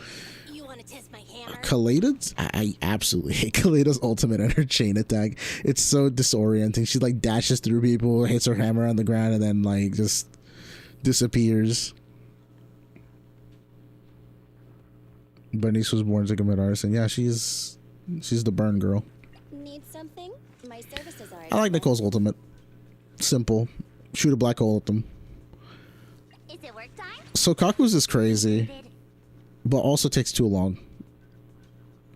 You want to test my hammer? Kaleda's, I absolutely hate Kaleda's ultimate and her chain attack. It's so disorienting. She like dashes through people, hits her hammer on the ground, and then like just disappears. Bernice was born as a commit artist, and yeah, she's the burn girl. Need something? My services are. I like Nicole's ultimate. Simple. Shoot a black hole at them. Is it work time? Sokaku's is crazy, but also takes too long.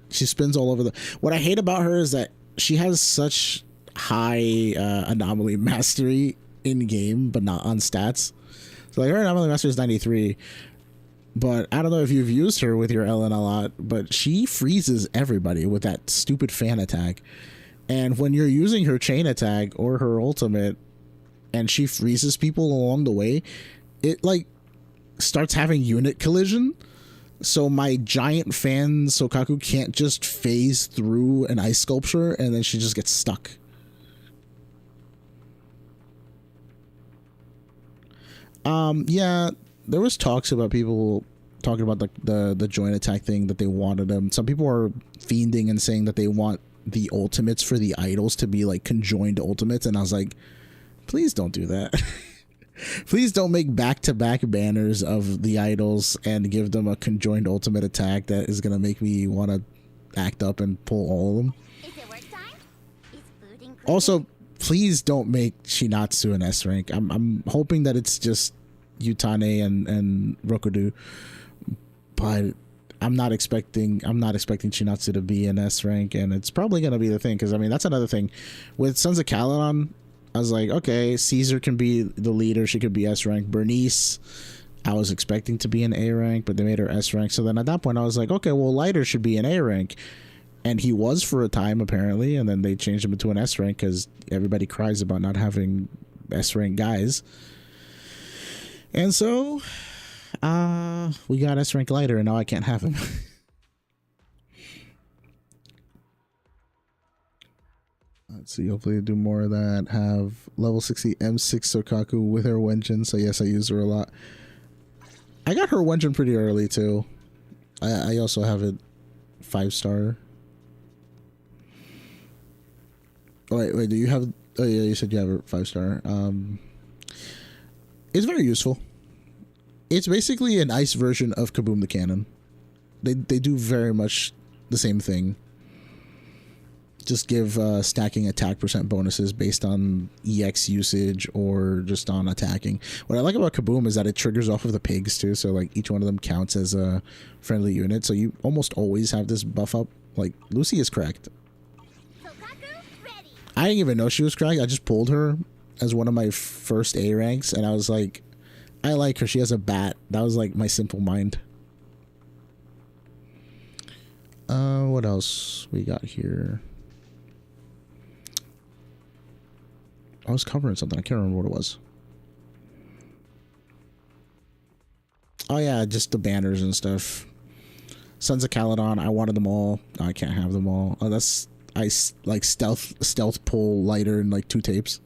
She spins all over the... What I hate about her is that she has such high anomaly mastery in-game, but not on stats. So like her anomaly mastery is 93, but I don't know if you've used her with your Ellen a lot, but she freezes everybody with that stupid fan attack. And when you're using her chain attack or her ultimate, and she freezes people along the way, it like starts having unit collision. So my giant fan Sokaku can't just phase through an ice sculpture, and then she just gets stuck. Yeah, there was talks about people talking about the joint attack thing, that they wanted them. Some people are fiending and saying that they want the ultimates for the idols to be like conjoined ultimates, and I was like, please don't do that. Please don't make back-to-back banners of the idols and give them a conjoined ultimate attack that is going to make me want to act up and pull all of them. Is it work time? Is food included? Also, please don't make Shinatsu an S rank. I'm hoping that it's just Utane and Rokudu, but I'm not expecting Shinatsu to be an S rank, and it's probably going to be the thing, because I mean that's another thing with Sons of Calydon. I was like, okay, Caesar can be the leader. She could be S rank. Bernice, I was expecting to be an A rank, but they made her S rank. So then at that point, I was like, okay, well, Lighter should be an A rank. And he was for a time, apparently. And then they changed him into an S rank because everybody cries about not having S rank guys. And so, we got S rank Lighter, and now I can't have him. Let's see, hopefully I do more of that. Have level 60 M6 Sokaku with her Wenjin, so yes, I use her a lot. I got her Wenjin pretty early too. I also have it 5-star. Oh, wait, do you have... Oh yeah, you said you have it 5-star. It's very useful. It's basically an ice version of Kaboom the Cannon. They do very much the same thing. Just give stacking attack % bonuses based on EX usage or just on attacking. What I like about Kaboom is that it triggers off of the pigs too, so like each one of them counts as a friendly unit, so you almost always have this buff up. Like Lucy is cracked. I didn't even know she was cracked. I just pulled her as one of my first A ranks, and I was like, I like her. She has a bat. That was like my simple mind. What else we got here? I was covering something. I can't remember what it was. Oh yeah, just the banners and stuff. Sons of Caledon. I wanted them all. No, I can't have them all. Oh, that's like stealth pull lighter and like 2 tapes.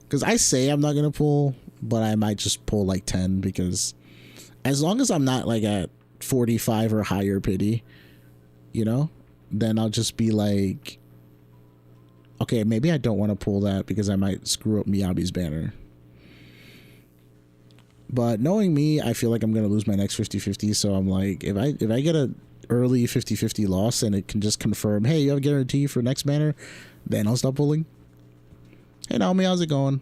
Because I say I'm not gonna pull, but I might just pull like 10 because as long as I'm not like at 45 or higher pity, you know, then I'll just be like, okay, maybe I don't want to pull that because I might screw up Miyabi's banner. But knowing me, I feel like I'm going to lose my next 50-50. So I'm like, if I get a early 50-50 loss and it can just confirm, hey, you have a guarantee for next banner, then I'll stop pulling. Hey, Naomi, how's it going?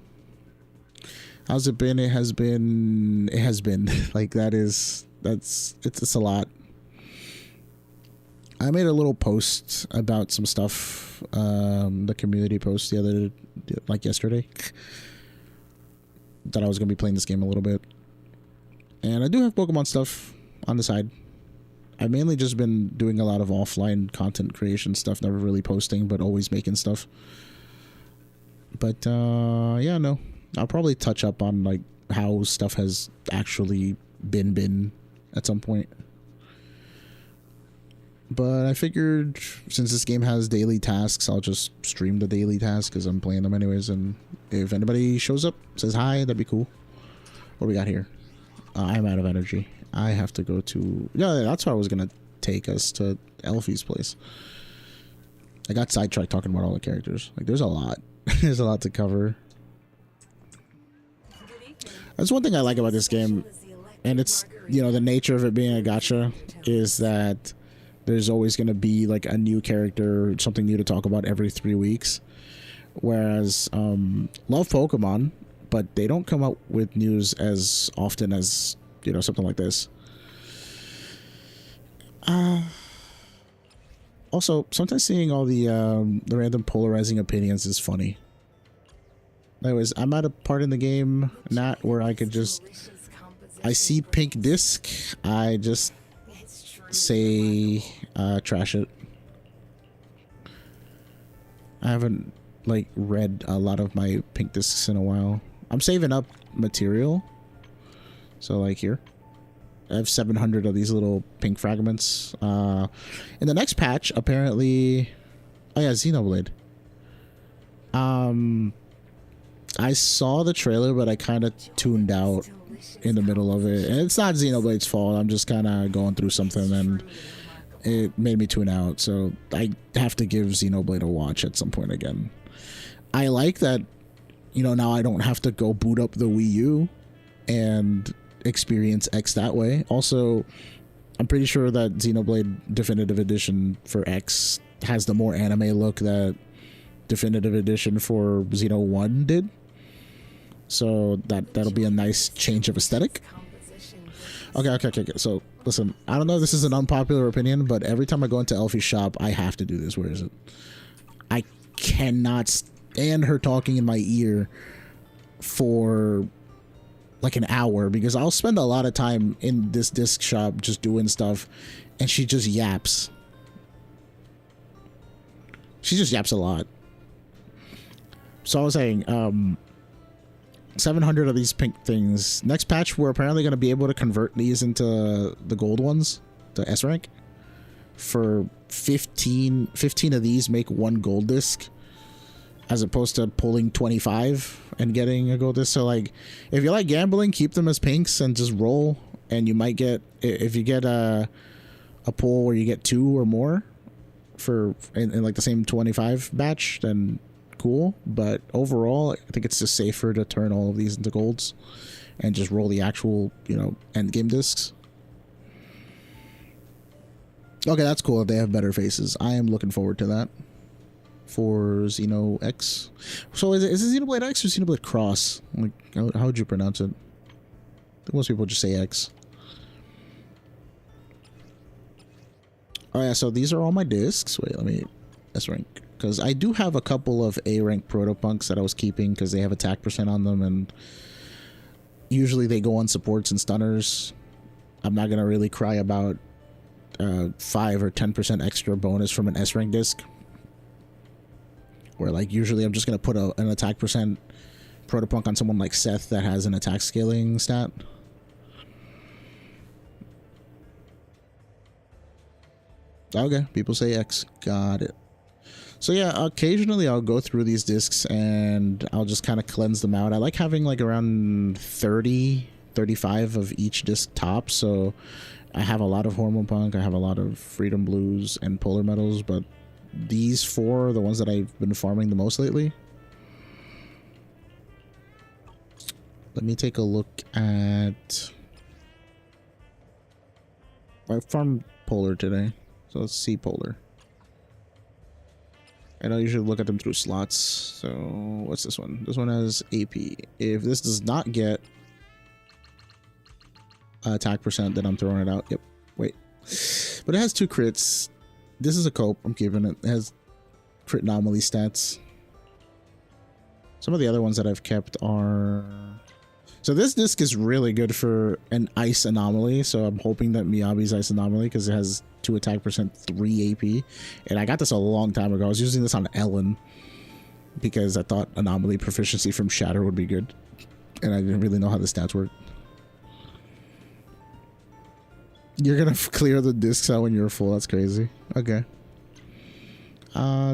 How's it been? It has been like it's a lot. I made a little post about some stuff, the community post yesterday, that I was going to be playing this game a little bit. And I do have Pokemon stuff on the side. I've mainly just been doing a lot of offline content creation stuff, never really posting, but always making stuff. But, yeah, no. I'll probably touch up on, like, how stuff has actually been at some point. But I figured since this game has daily tasks, I'll just stream the daily tasks because I'm playing them anyways. And if anybody shows up, says hi, that'd be cool. What do we got here? I'm out of energy. I have to go to... Yeah, that's why I was going to take us to Elfie's place. I got sidetracked talking about all the characters. Like, there's a lot. There's a lot to cover. That's one thing I like about this game. And it's, you know, the nature of it being a gacha is that there's always going to be like a new character, something new to talk about every 3 weeks. Whereas, love Pokemon, but they don't come out with news as often as, you know, something like this. Also, sometimes seeing all the random polarizing opinions is funny. Anyways, I'm at a part in the game, not where I could just... I see pink disc, I just say trash it. I haven't like read a lot of my pink discs in a while. I'm saving up material, so like here I have 700 of these little pink fragments. In the next patch apparently, oh yeah, Xenoblade. I saw the trailer but I kind of tuned out in the middle of it, and it's not Xenoblade's fault. I'm just kind of going through something and it made me tune out, so I have to give Xenoblade a watch at some point again. I like that, you know, now I don't have to go boot up the Wii U and experience X that way. Also, I'm pretty sure that Xenoblade Definitive Edition for X has the more anime look that Definitive Edition for Xeno 1 did. So that'll be a nice change of aesthetic. Okay. So listen, I don't know if this is an unpopular opinion, but every time I go into Elfie's shop, I have to do this. Where is it? I cannot stand her talking in my ear for like an hour because I'll spend a lot of time in this disc shop just doing stuff, and she just yaps. She just yaps a lot. So I was saying, 700 of these pink things. Next patch, we're apparently going to be able to convert these into the gold ones, the S rank. For 15 of these make one gold disc, as opposed to pulling 25 and getting a gold disc. So like, if you like gambling, keep them as pinks and just roll, and you might get, if you get a pull where you get 2 or more for in like the same 25 batch, then cool. But overall, I think it's just safer to turn all of these into golds and just roll the actual, you know, end game discs. Okay, that's cool if they have better faces. I am looking forward to that for Xeno X. So is it Xenoblade X or Xenoblade Cross? Like, how would you pronounce it? I think most people just say X. Oh yeah, so these are all my discs. Wait, let me S rank. because I do have a couple of A rank protopunks that I was keeping because they have attack percent on them, and usually they go on supports and stunners. I'm not gonna really cry about 5 or 10% extra bonus from an S rank disc, where like usually I'm just gonna put an attack percent protopunk on someone like Seth that has an attack scaling stat. Okay, people say X. Got it. So yeah, occasionally I'll go through these discs and I'll just kind of cleanse them out. I like having like around 30, 35 of each disc top. So I have a lot of Hormone Punk, I have a lot of Freedom Blues and Polar Metals, but these 4 are the ones that I've been farming the most lately. Let me take a look at... I farmed Polar today, so let's see Polar. And I usually look at them through slots. So what's this one? This one has AP. If this does not get attack percent, then I'm throwing it out. Yep. Wait. But it has 2 crits. This is a cope. I'm keeping it. It has crit anomaly stats. Some of the other ones that I've kept are... So this disc is really good for an ice anomaly. So I'm hoping that Miyabi's ice anomaly, because it has 2 attack percent, 3 AP. And I got this a long time ago. I was using this on Ellen because I thought anomaly proficiency from Shatter would be good. And I didn't really know how the stats work. You're gonna clear the discs out when you're full. That's crazy. Okay.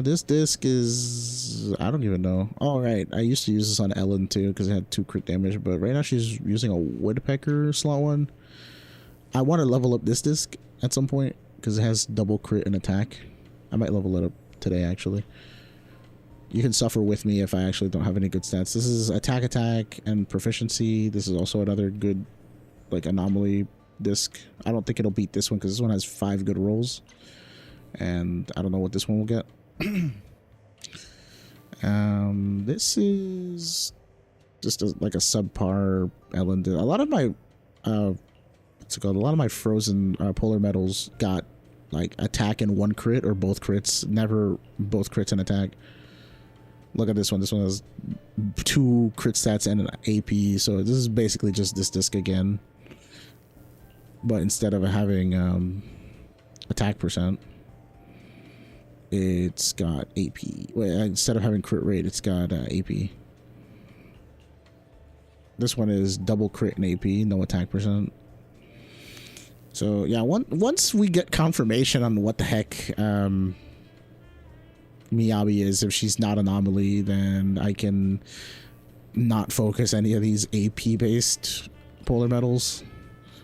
This disc is... I don't even know. Oh, right. I used to use this on Ellen too because it had 2 crit damage. But right now she's using a Woodpecker slot 1. I want to level up this disc at some point because it has double crit and attack. I might level it up today, actually. You can suffer with me if I actually don't have any good stats. This is attack and proficiency. This is also another good like anomaly disc. I don't think it'll beat this one because this one has 5 good rolls. And I don't know what this one will get. This is just like a subpar Ellen. A lot of my what's it called? A lot of my frozen polar metals got like attack and 1 crit or both crits. Never both crits and attack. Look at this one. This one has 2 crit stats and an AP. So this is basically just this disc again, but instead of having attack percent, it's got AP. Wait, instead of having crit rate, it's got AP. This one is double crit and AP, no attack percent. So yeah, once we get confirmation on what the heck Miyabi is, if she's not anomaly, then I can not focus any of these AP based polar metals.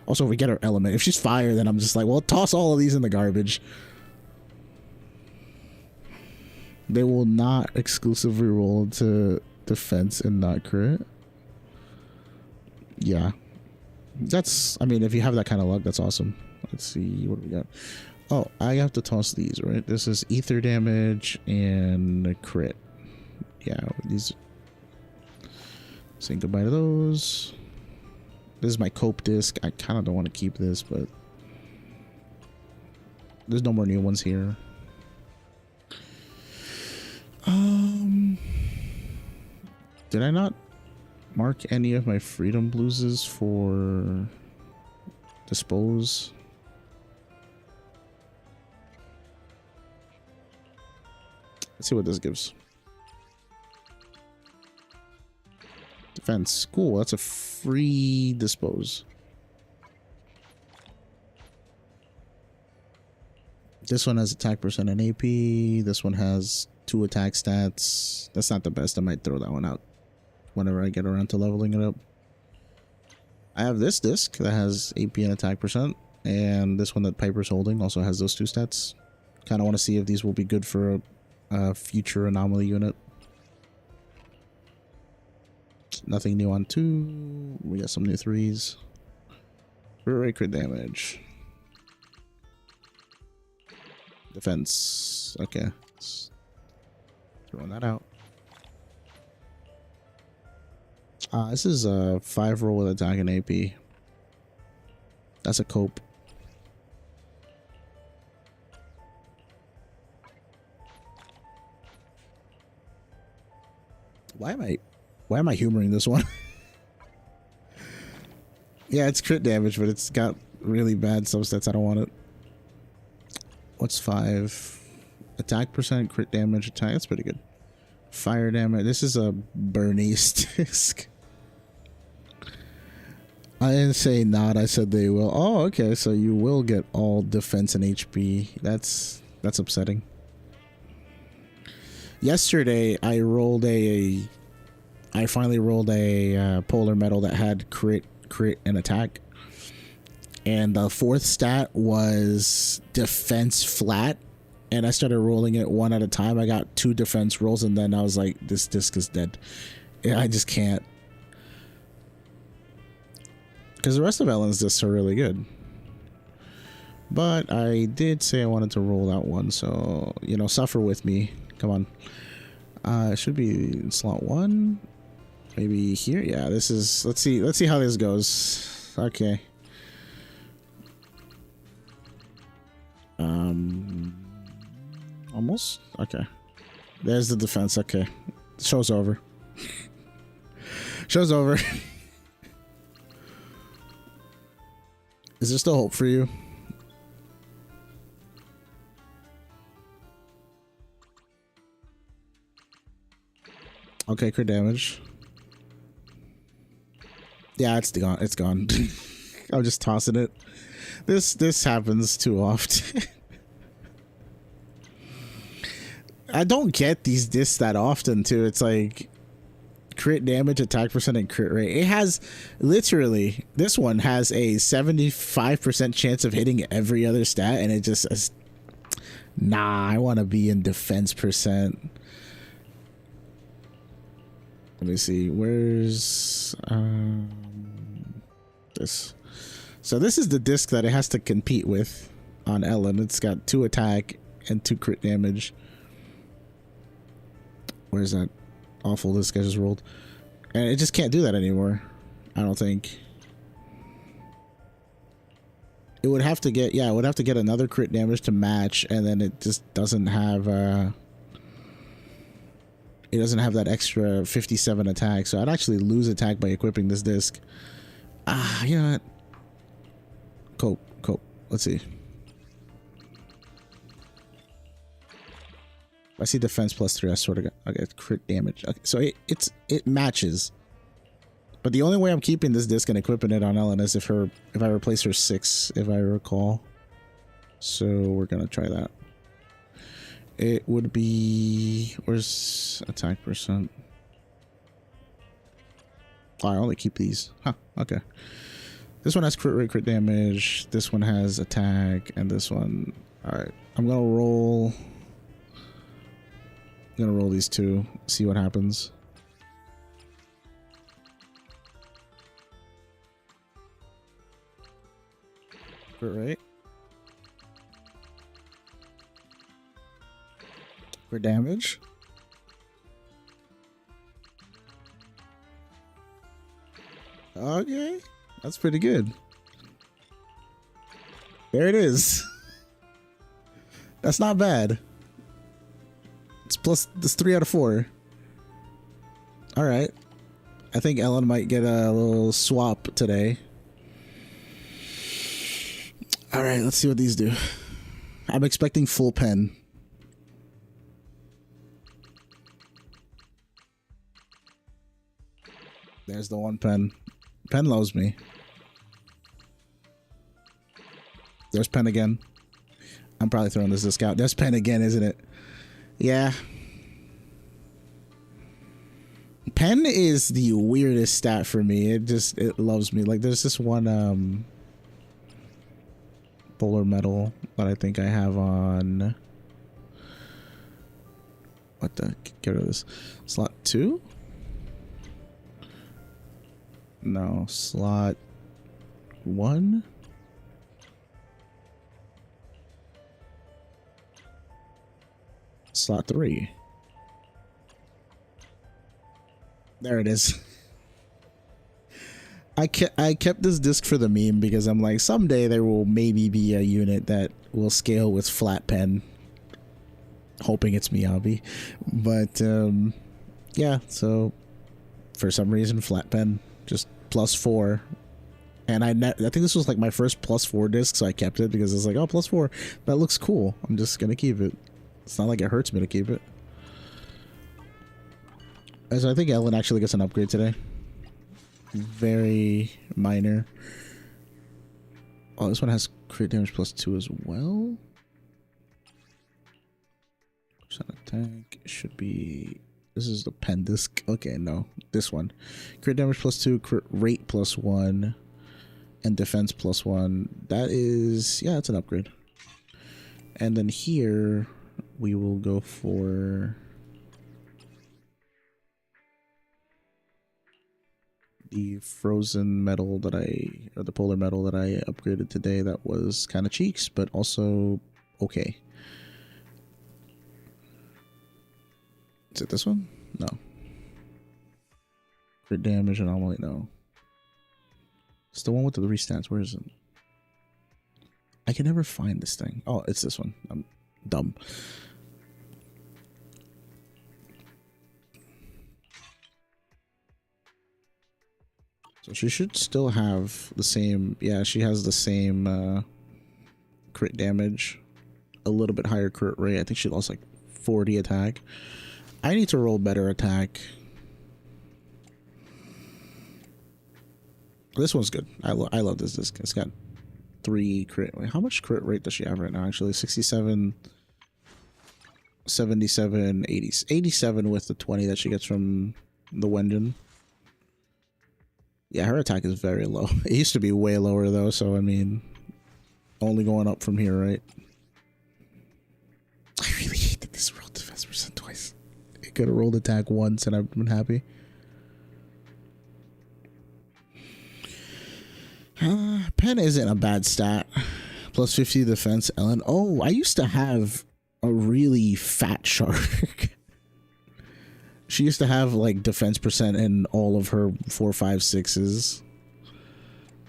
Also, if we get her element, if she's fire, then I'm just like, well, toss all of these in the garbage. They will not exclusively roll to defense and not crit. Yeah. That's, I mean, if you have that kind of luck, that's awesome. Let's see, what do we got? Oh, I have to toss these, right? This is ether damage and a crit. Yeah, these. Saying goodbye to those. This is my cope disc. I kind of don't want to keep this, but there's no more new ones here. Did I not mark any of my freedom blues for dispose? Let's see what this gives. Defense. Cool, that's a free dispose. This one has attack percent and AP. This one has 2 attack stats. That's not the best. I might throw that one out whenever I get around to leveling it up. I have this disc that has AP and attack percent, and this one that Piper's holding also has those 2 stats. Kind of want to see if these will be good for a future anomaly unit. Nothing new on 2. We got some new 3s. Crit damage. Defense. Okay. Throwing that out. This is a 5 roll with attack and AP. That's a cope. Why am I humoring this one? Yeah, it's crit damage, but it's got really bad substats. I don't want it. What's 5? Attack percent, crit damage, attack. That's pretty good. Fire damage. This is a Bernice disc. I didn't say not. I said they will. Oh, okay. So you will get all defense and HP. That's upsetting. Yesterday, I finally rolled a polar metal that had crit, and attack. And the 4th stat was defense flat. And I started rolling it one at a time. I got 2 defense rolls, and then I was like, this disc is dead. I just can't. Because the rest of Ellen's discs are really good. But I did say I wanted to roll that one, so, you know, suffer with me. Come on. It should be in slot 1. Maybe here? Yeah, this is... Let's see how this goes. Okay. Almost? Okay. There's the defense. Okay. Show's over. Show's over. Is there still hope for you? Okay, crit damage. Yeah, it's gone. It's gone. I'm just tossing it. This happens too often. I don't get these discs that often too. It's like crit damage, attack percent, and crit rate. It has literally, this one has a 75% chance of hitting every other stat, and it just says, nah, I want to be in defense percent. Let me see, where's this? So this is the disc that it has to compete with on Ellen. It's got 2 attack and 2 crit damage. Where's that awful disc I just rolled? And it just can't do that anymore, I don't think. It would have to get, yeah, it would have to get another crit damage to match, and then it just doesn't have it doesn't have that extra 57 attack, so I'd actually lose attack by equipping this disc. You know what? Cope. Let's see. I see defense +3. I sort of got, I get crit damage. Okay, so it matches. But the only way I'm keeping this disc and equipping it on Ellen is if I replace her 6, if I recall. So we're gonna try that. It would be, where's attack percent? Oh, I only keep these. Huh, okay. This one has crit rate, crit damage. This one has attack, and this one. Alright. I'm gonna roll these 2, see what happens. Crit rate. Crit damage. Okay, that's pretty good. There it is. That's not bad. It's 3 out of 4. All right. I think Ellen might get a little swap today. All right, let's see what these do. I'm expecting full pen. There's the one pen. Pen loves me. There's pen again. I'm probably throwing this disc out. There's pen again, isn't it? Yeah. Pen is the weirdest stat for me. It loves me. Like there's this one polar metal that I think I have on, what the, get rid of this. Slot 2? No, slot 1? Slot 3. There it is. I kept this disc for the meme because I'm like, someday there will maybe be a unit that will scale with flat pen. Hoping it's Miyabi. But Yeah, so for some reason, flat pen just +4. And I think this was like my first +4 disc, so I kept it because it's like, oh, +4, that looks cool. I'm just gonna keep it. It's not like it hurts me to keep it. So I think Ellen actually gets an upgrade today. Very minor. Oh, this one has crit damage +2 as well. Percent attack should be. This is the pen disc. Okay, no, this one. Crit damage +2, crit rate +1. And defense +1. That is, yeah, it's an upgrade. And then here we will go for the frozen metal that or the polar metal that I upgraded today. That was kind of cheeks, but also okay. Is it this one? No. Crit damage anomaly, no. It's the one with the 3 stats. Where is it? I can never find this thing. Oh, it's this one. I'm dumb. So she should still have the same. Yeah, she has the same crit damage. A little bit higher crit rate. I think she lost like 40 attack. I need to roll better attack. This one's good. I love this disc. It's got 3 crit. Wait, how much crit rate does she have right now? Actually, 67, 77, 80, 87 with the 20 that she gets from the Wenjin. Yeah, her attack is very low. It used to be way lower though, so I mean, only going up from here, right? I really hate that this rolled defense percent twice. It could have rolled attack once and I've been happy. Pen isn't a bad stat. +50 defense, Ellen. Oh, I used to have a really fat shark. She used to have like defense percent in all of her 4, 5, 6s.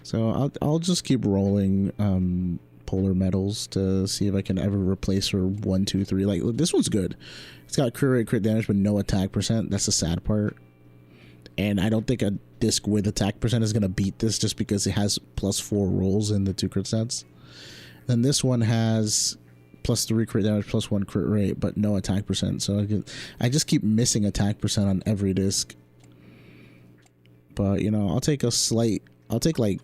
So I'll just keep rolling polar metals to see if I can ever replace her 1, 2, 3. Like, this one's good. It's got crit rate, crit damage, but no attack percent. That's the sad part. And I don't think a disc with attack percent is going to beat this just because it has +4 rolls in the 2 crit sets. Then this one has +3 crit damage, +1 crit rate, but no attack percent. So I just keep missing attack percent on every disc. But, you know, I'll take like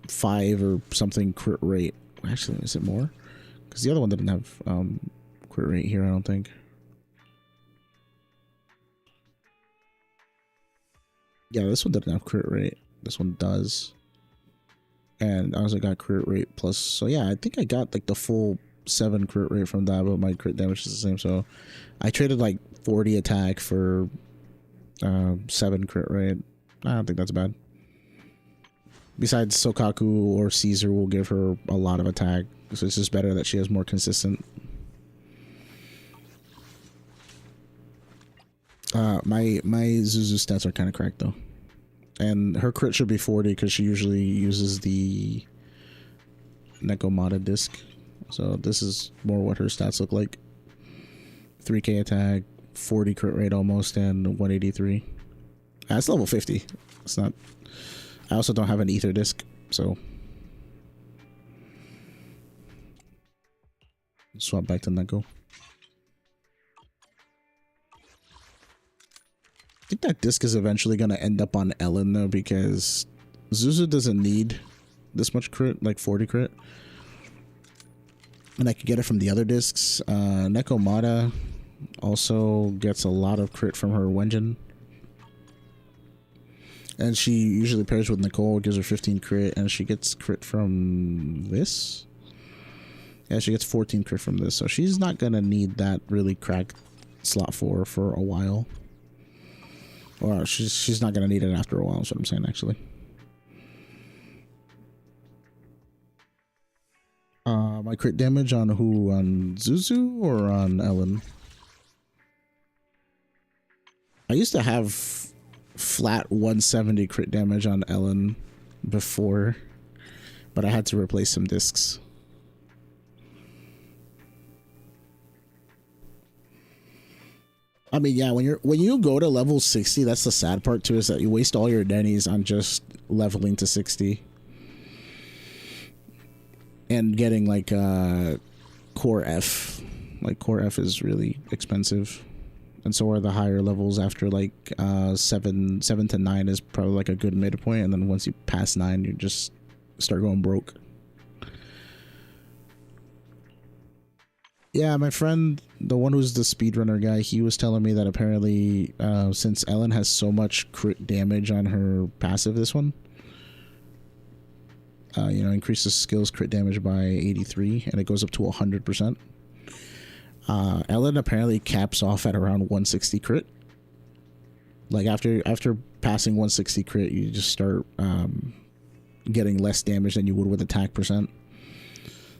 5 or something crit rate. Actually, is it more? Because the other one didn't have crit rate here, I don't think. Yeah, this one doesn't have crit rate. This one does. And I also got crit rate plus. So yeah, I think I got like the full 7 crit rate from that, but my crit damage is the same. So I traded like 40 attack for 7 crit rate. I don't think that's bad. Besides, Sokaku or Caesar will give her a lot of attack. So it's just better that she has more consistent. My Zuzu stats are kind of cracked though, and her crit should be 40 because she usually uses the Nekomata disc. So this is more what her stats look like: 3k attack, 40 crit rate almost, and 183. That's level 50. It's not. I also don't have an ether disc, so swap back to Neko. I think that disc is eventually going to end up on Ellen though, because Zuzu doesn't need this much crit, like 40 crit. And I could get it from the other discs. Nekomata also gets a lot of crit from her Wenjin. And she usually pairs with Nicole, gives her 15 crit, and she gets crit from this. Yeah, she gets 14 crit from this, so she's not going to need that really cracked slot 4 for a while. Or she's not going to need it after a while, is what I'm saying, actually. My crit damage on who? On Zuzu or on Ellen? I used to have flat 170 crit damage on Ellen before, but I had to replace some discs. I mean, yeah, when you go to level 60, that's the sad part too, is that you waste all your dennies on just leveling to 60 and getting like core F. Like core F is really expensive, and so are the higher levels. After like 7 to 9 is probably like a good midpoint, and then once you pass 9, you just start going broke. Yeah, my friend, the one who's the speedrunner guy, he was telling me that apparently since Ellen has so much crit damage on her passive, this one, you know, increases skills crit damage by 83 and it goes up to 100%. Ellen apparently caps off at around 160 crit. Like after passing 160 crit, you just start getting less damage than you would with attack percent.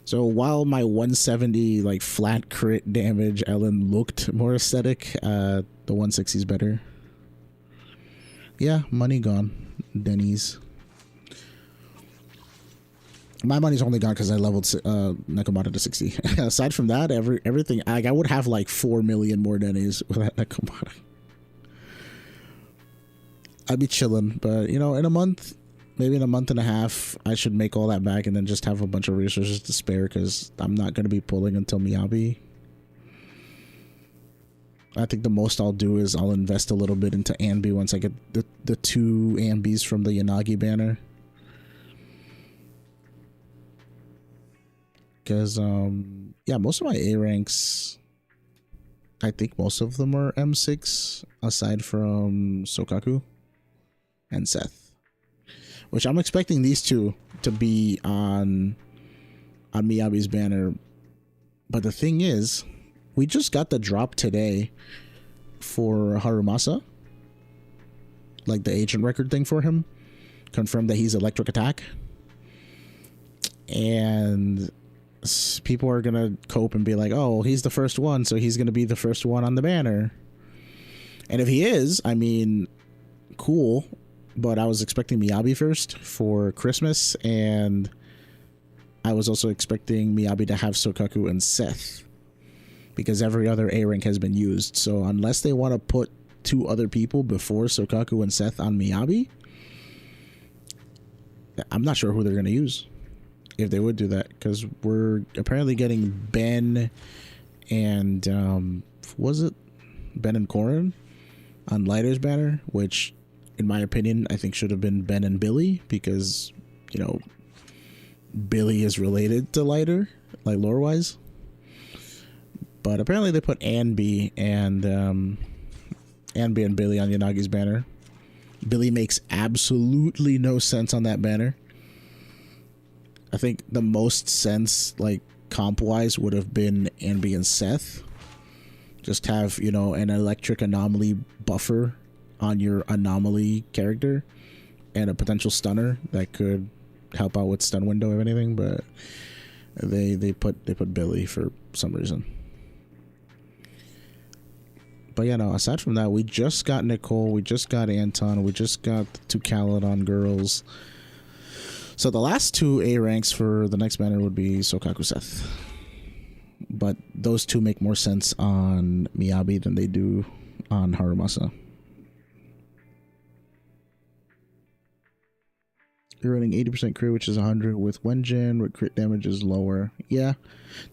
So while my 170 like flat crit damage Ellen looked more aesthetic, the 160 is better. Yeah, money gone. Denny's. My money's only gone because I leveled Nekomata to 60. Aside from that, everything, I would have like 4 million more Denny's without Nekomata. I'd be chilling, but you know, in a month, maybe in a month and a half, I should make all that back and then just have a bunch of resources to spare because I'm not going to be pulling until Miyabi. I think the most I'll do is I'll invest a little bit into Anbi once I get the 2 Ambis from the Yanagi banner. Because, yeah, most of my A ranks, I think most of them are M6, aside from Sokaku and Seth. Which I'm expecting these two to be on Miyabi's banner. But the thing is, we just got the drop today for Harumasa. Like the agent record thing for him. Confirmed that he's electric attack. And people are going to cope and be like, oh, he's the first one, so he's going to be the first one on the banner. And if he is, I mean, cool. But I was expecting Miyabi first for Christmas, and I was also expecting Miyabi to have Sokaku and Seth, because every other A rank has been used. So unless they want to put 2 other people before Sokaku and Seth on Miyabi, I'm not sure who they're going to use if they would do that, because we're apparently getting Ben and was it Ben and Korin on Lighter's banner, which in my opinion I think should have been Ben and Billy, because you know Billy is related to Lighter, like lore wise. But apparently they put Anbi and Billy on Yanagi's banner. Billy makes absolutely no sense on that banner. I think the most sense, like comp wise, would have been Anbi and Seth. Just have, you know, an electric anomaly buffer on your anomaly character and a potential stunner that could help out with stun window if anything. But they put Billy for some reason. But yeah, no, aside from that, we just got Nicole, we just got Anton, we just got the 2 Caledon girls. So the last 2 A ranks for the next banner would be Sokaku Seth. But those 2 make more sense on Miyabi than they do on Harumasa. You're running 80% crit, which is 100 with Wenjin, where crit damage is lower. Yeah.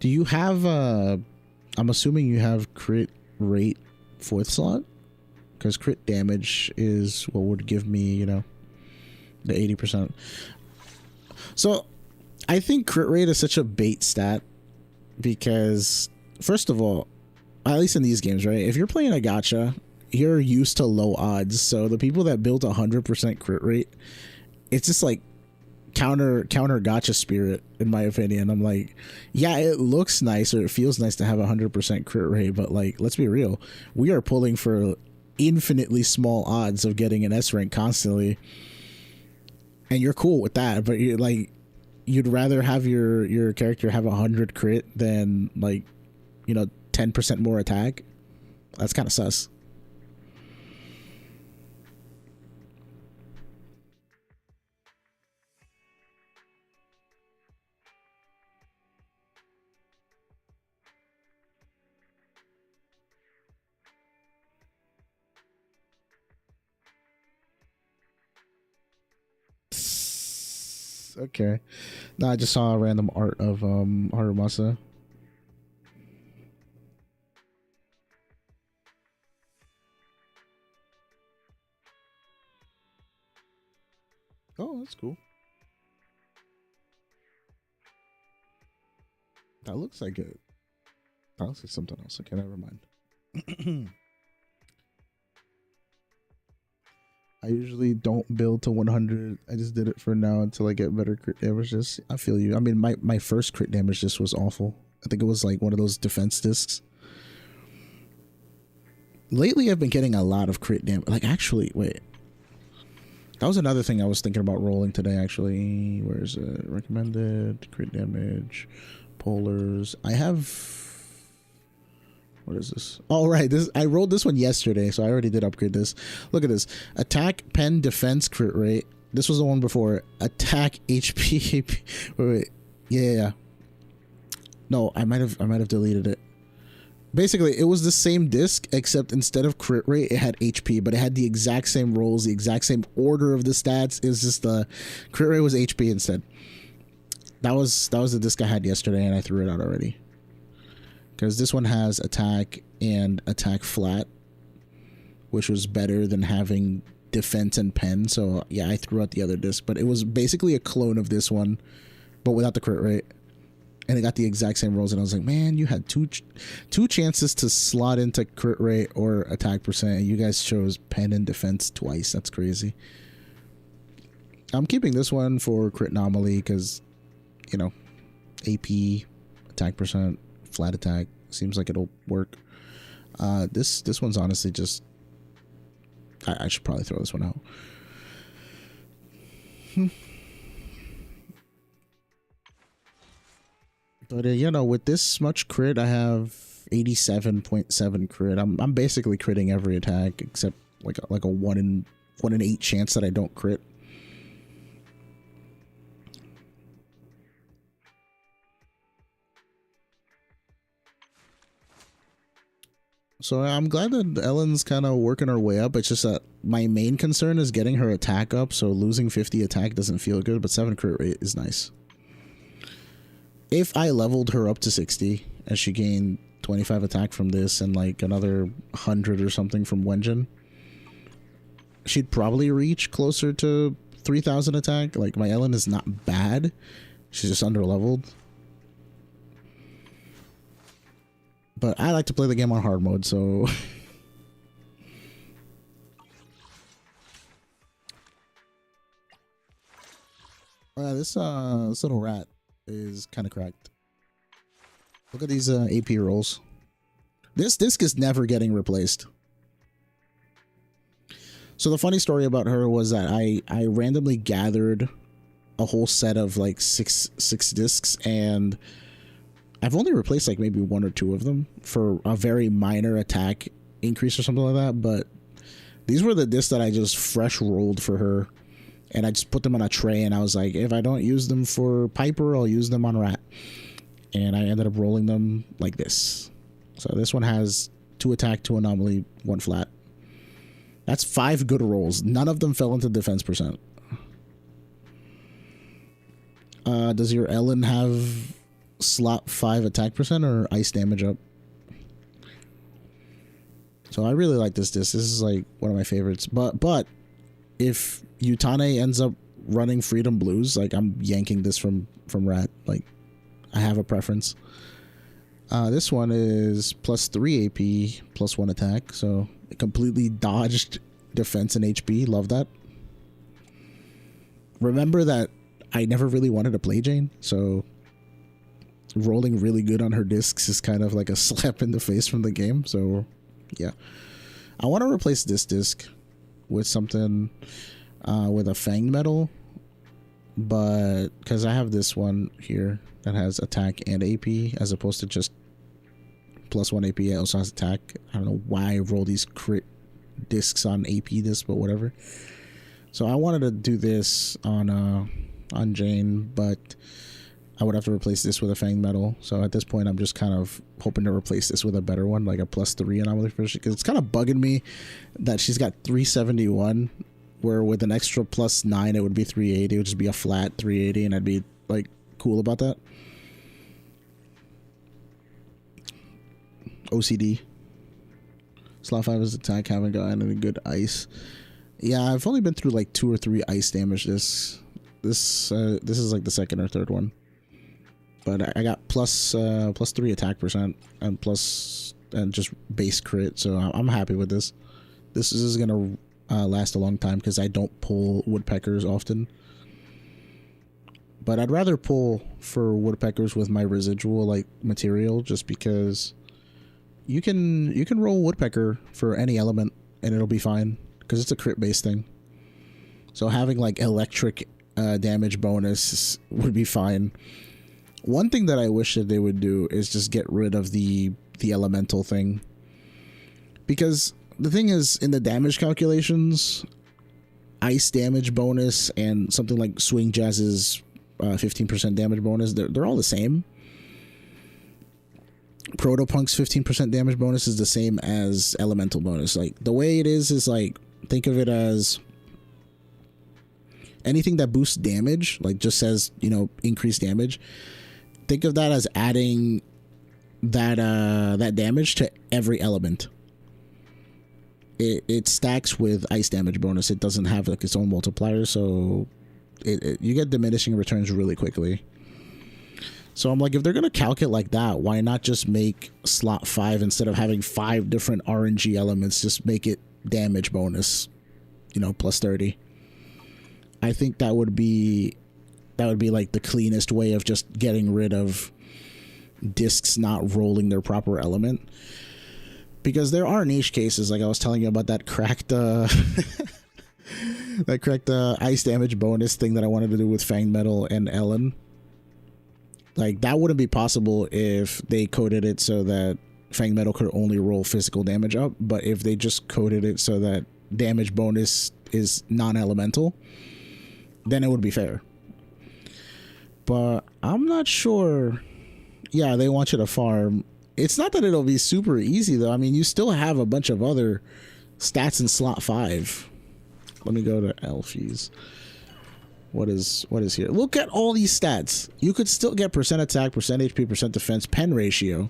Do you have, I'm assuming you have crit rate 4th slot? Because crit damage is what would give me, you know, the 80%. So I think crit rate is such a bait stat because, first of all, at least in these games, right? If you're playing a gacha, you're used to low odds. So the people that build 100% crit rate, it's just like counter gacha spirit, in my opinion. I'm like, yeah, it looks nice or it feels nice to have 100% crit rate, but like, let's be real. We are pulling for infinitely small odds of getting an S rank constantly. And you're cool with that, but you're like, you'd rather have your character have 100 crit than like, you know, 10% more attack. That's kind of sus. Nice. Okay. No, I just saw a random art of Harumasa. Oh, that's cool. That looks like it. That looks like something else. Okay, never mind. I usually don't build to 100. I just did it for now until I get better crit damage. Just, I feel you. I mean, my first crit damage just was awful. I think it was like one of those defense discs. Lately, I've been getting a lot of crit damage. Like, actually, wait. That was another thing I was thinking about rolling today, actually. Where is it? Recommended, crit damage, polars. I have... What is this? Oh, right. This I rolled this one yesterday, so I already did upgrade this. Look at this. Attack, pen, defense, crit rate. This was the one before. Attack, HP. Wait. Yeah. No, I might have deleted it. Basically, it was the same disc, except instead of crit rate, it had HP, but it had the exact same rolls, the exact same order of the stats. It was just the crit rate was HP instead. That was the disc I had yesterday, and I threw it out already. Because this one has attack and attack flat, which was better than having defense and pen. So yeah, I threw out the other disc, but it was basically a clone of this one, but without the crit rate. And it got the exact same rolls, and I was like, man, you had two chances to slot into crit rate or attack percent, and you guys chose pen and defense twice. That's crazy. I'm keeping this one for crit anomaly because, you know, AP, attack percent, flat attack seems like it'll work. This one's honestly just I should probably throw this one out. But you know, with this much crit, I have 87.7 crit. I'm basically critting every attack except like a 1 in 8 chance that I don't crit. So I'm glad that Ellen's kind of working her way up. It's just that my main concern is getting her attack up. So losing 50 attack doesn't feel good, but 7 crit rate is nice. If I leveled her up to 60 and she gained 25 attack from this and like another 100 or something from Wenjin, she'd probably reach closer to 3,000 attack. Like, my Ellen is not bad. She's just under leveled. But I like to play the game on hard mode, so... this little rat is kind of cracked. Look at these AP rolls. This disc is never getting replaced. So the funny story about her was that I randomly gathered a whole set of like six discs, and I've only replaced like maybe 1 or 2 of them for a very minor attack increase or something like that. But these were the discs that I just fresh rolled for her, and I just put them on a tray, and I was like, if I don't use them for Piper, I'll use them on Rat. And I ended up rolling them like this. So this one has 2 attack, 2 anomaly, 1 flat. That's 5 good rolls. None of them fell into defense percent. Does your Ellen have slot 5 attack percent or ice damage up? So I really like this disc. This is like one of my favorites. But if Utane ends up running Freedom Blues, like, I'm yanking this from Rat. Like, I have a preference. This one is plus 3 AP, plus 1 attack. So it completely dodged defense and HP. Love that. Remember that I never really wanted to play Jane, so rolling really good on her discs is kind of like a slap in the face from the game. So yeah, I want to replace this disc with something with a fanged metal, but because I have this one here that has attack and AP as opposed to just plus 1 AP. It also has attack. I don't know why I roll these crit discs on AP disc, but whatever. So I wanted to do this on Jane, but I would have to replace this with a fanged metal. So at this point, I'm just kind of hoping to replace this with a better one, like a plus 3 anomaly, because it's kind of bugging me that she's got 371 where with an extra +9 it would be 380. It would just be a flat 380, and I'd be like cool about that. OCD. Slot 5 is attack, haven't gotten any good ice. Yeah, I've only been through like 2 or 3 ice damage this is like the second or third one. But I got +3 attack percent and just base crit, so I'm happy with this. This is gonna last a long time because I don't pull woodpeckers often. But I'd rather pull for woodpeckers with my residual like material, just because you can roll woodpecker for any element and it'll be fine because it's a crit based thing. So having like electric damage bonus would be fine. One thing that I wish that they would do is just get rid of the elemental thing, because the thing is, in the damage calculations, ice damage bonus and something like Swing Jazz's 15% damage bonus, they're all the same. Protopunk's 15% damage bonus is the same as elemental bonus. Like, the way it is like, think of it as anything that boosts damage, like just says, you know, increased damage. Think of that as adding that damage to every element. It stacks with ice damage bonus. It doesn't have like its own multiplier, so you get diminishing returns really quickly. So I'm like, if they're gonna calculate like that, why not just make slot 5, instead of having 5 different RNG elements, just make it damage bonus, you know, +30. I think that would be like the cleanest way of just getting rid of discs not rolling their proper element. Because there are niche cases, like I was telling you about that cracked ice damage bonus thing that I wanted to do with Fang Metal and Ellen. Like, that wouldn't be possible if they coded it so that Fang Metal could only roll physical damage up, but if they just coded it so that damage bonus is non-elemental, then it would be fair. But I'm not sure. Yeah, they want you to farm. It's not that it'll be super easy, though. I mean, you still have a bunch of other stats in slot 5. Let me go to Elfies. What is here? Look at all these stats. You could still get percent attack, percent HP, percent defense, pen ratio.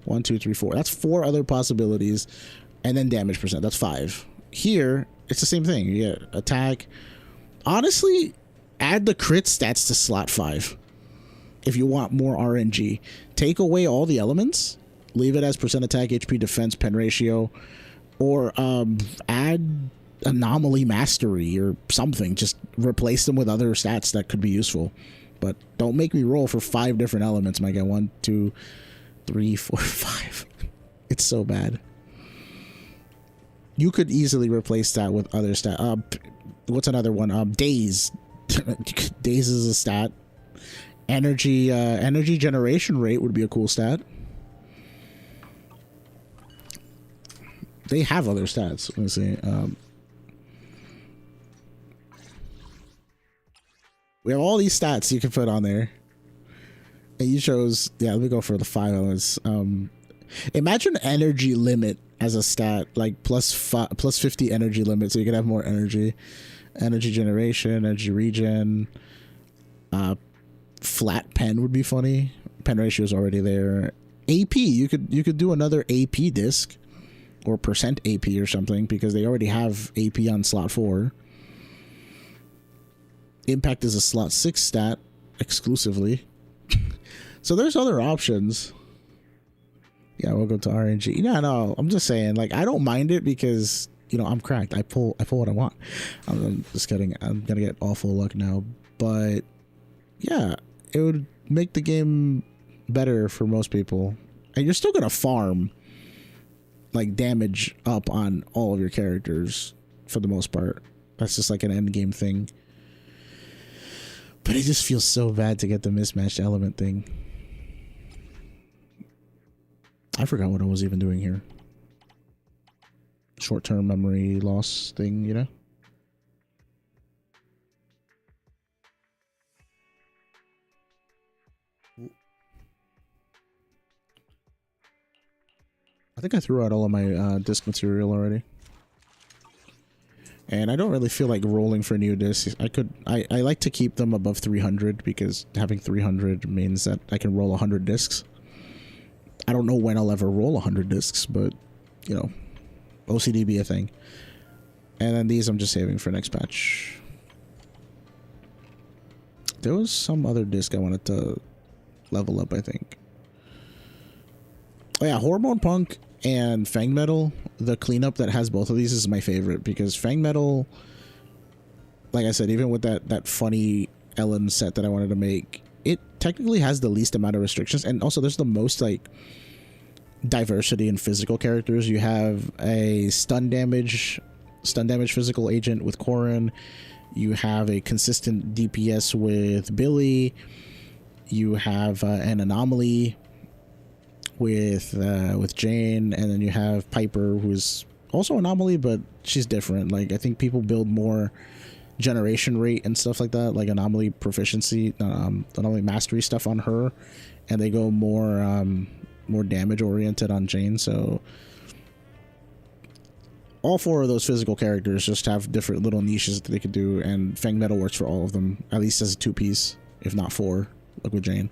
1, 2, 3, 4. That's 4 other possibilities. And then damage percent. That's 5. Here, it's the same thing. You get attack. Honestly, add the crit stats to slot 5. If you want more RNG, take away all the elements, leave it as percent attack, HP, defense, pen ratio, or add anomaly mastery or something. Just replace them with other stats that could be useful. But don't make me roll for 5 different elements, my guy. 1, 2, 3, 4, 5. It's so bad. You could easily replace that with other stats. What's another one? Days. Days is a stat. Energy generation rate would be a cool stat. They have other stats. Let me see. We have all these stats you can put on there. And you chose, yeah, let me go for the 5 elements. Imagine energy limit as a stat, like plus 50 energy limit, so you can have more energy. Energy generation, energy regen. Flat pen would be funny. Pen ratio is already there. AP, you could do another AP disc or percent AP or something, because they already have AP on slot 4. Impact is a slot 6 stat exclusively. So there's other options. Yeah, we'll go to RNG. Yeah, no, I'm just saying, like, I don't mind it because, you know, I'm cracked. I pull what I want. I'm just kidding. I'm gonna get awful luck now, but yeah, it would make the game better for most people. And you're still gonna farm like damage up on all of your characters for the most part. That's just like an end game thing. But it just feels so bad to get the mismatched element thing. I forgot what I was even doing here. Short-term memory loss thing, you know? I think I threw out all of my disc material already. And I don't really feel like rolling for new discs. I like to keep them above 300 because having 300 means that I can roll 100 discs. I don't know when I'll ever roll 100 discs, but you know, OCD be a thing. And then these I'm just saving for next patch. There was some other disc I wanted to level up, I think. Oh yeah, Hormone Punk and Fang Metal, the cleanup that has both of these is my favorite, because Fang Metal, like I said, even with that funny Ellen set that I wanted to make, it technically has the least amount of restrictions, and also there's the most like diversity in physical characters. You have a stun damage physical agent with Corrin. You have a consistent DPS with Billy. You have an anomaly with Jane, and then you have Piper, who's also anomaly, but she's different. Like, I think people build more generation rate and stuff like that, like anomaly proficiency, anomaly mastery stuff on her, and they go more damage oriented on Jane. So all four of those physical characters just have different little niches that they could do, and Fang Metal works for all of them, at least as a 2-piece, if not 4, like with Jane.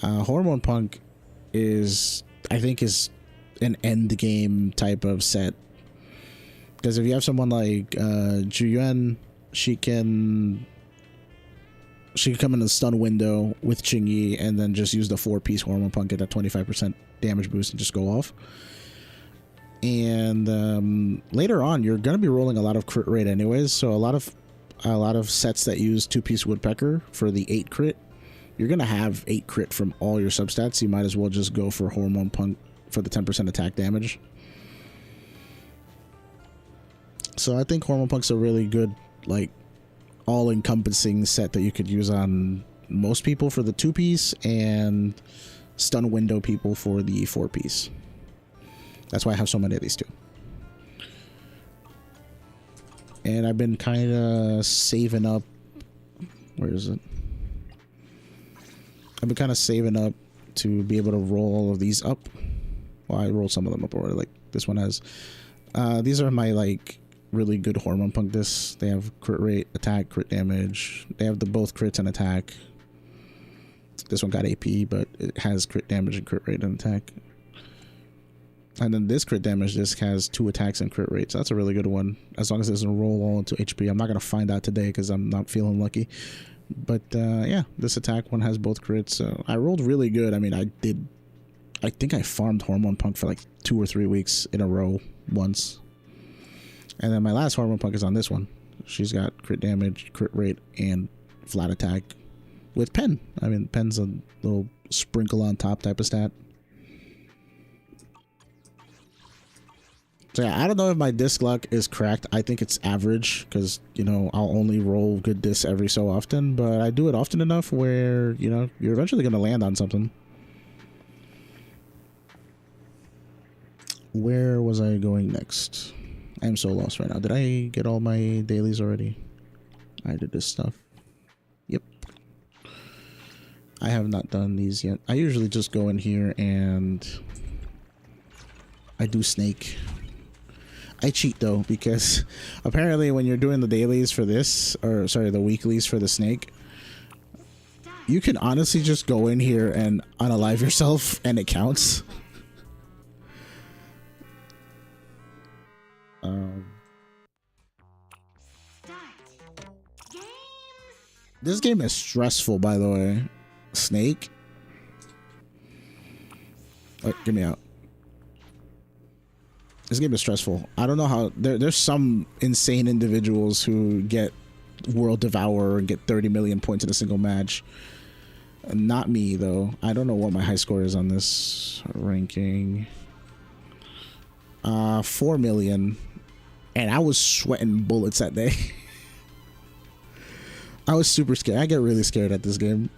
Hormone Punk I think is an end game type of set, because if you have someone like Juyuan, she can come in the stun window with Qingyi and then just use the 4-piece Hormone Punk at a 25% damage boost and just go off. And later on, you're gonna be rolling a lot of crit rate anyways, so a lot of sets that use 2-piece Woodpecker for the 8 crit, you're gonna have 8 crit from all your substats. You might as well just go for Hormone Punk for the 10% attack damage. So I think Hormone Punk's a really good, like, all-encompassing set that you could use on most people for the 2-piece and stun window people for the 4-piece. That's why I have so many of these two. And I've been kind of saving up. Where is it? I've been kind of saving up to be able to roll all of these up. Well, I rolled some of them up already. Like this one has. These are my like really good Hormone Punk discs. They have crit rate, attack, crit damage. They have both crits and attack. This one got AP, but it has crit damage and crit rate and attack. And then this crit damage disc has 2 attacks and crit rate, so that's a really good one. As long as it doesn't roll all into HP. I'm not going to find out today because I'm not feeling lucky. But yeah, this attack one has both crits. So I rolled really good. I mean, I think I farmed Hormone Punk for like 2 or 3 weeks in a row once. And then my last Hormone Punk is on this one. She's got crit damage, crit rate, and flat attack with Pen. I mean, Pen's a little sprinkle on top type of stat. So yeah, I don't know if my disc luck is correct. I think it's average because, you know, I'll only roll good discs every so often, but I do it often enough where, you know, you're eventually going to land on something. Where was I going next? I'm so lost right now. Did I get all my dailies already? I did this stuff. Yep. I have not done these yet. I usually just go in here and I do snake. I cheat though, because apparently when you're doing the dailies for this, or sorry, the weeklies for the snake, you can honestly just go in here and unalive yourself and it counts. This game is stressful, by the way. Snake. Oh, get me out. This game is stressful. I don't know how. There's some insane individuals who get World Devourer and get 30 million points in a single match. Not me, though. I don't know what my high score is on this ranking. 4 million. And I was sweating bullets that day. I was super scared. I get really scared at this game.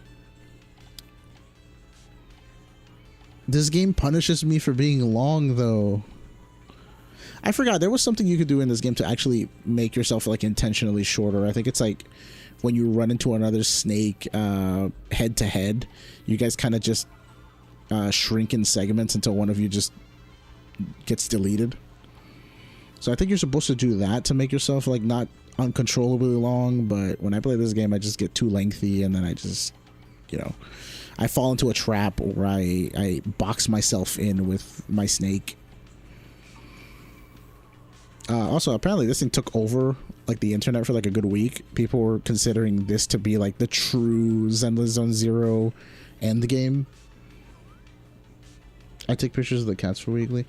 This game punishes me for being long, though. I forgot there was something you could do in this game to actually make yourself like intentionally shorter. I think it's like when you run into another snake head to head, you guys kind of just shrink in segments until one of you just gets deleted. So I think you're supposed to do that to make yourself like not uncontrollably long, but when I play this game I just get too lengthy, and then I just, you know, I fall into a trap where I box myself in with my snake. Also, apparently this thing took over like the internet for like a good week. People were considering this to be like the true Zenless Zone Zero end game. I take pictures of the cats for weekly.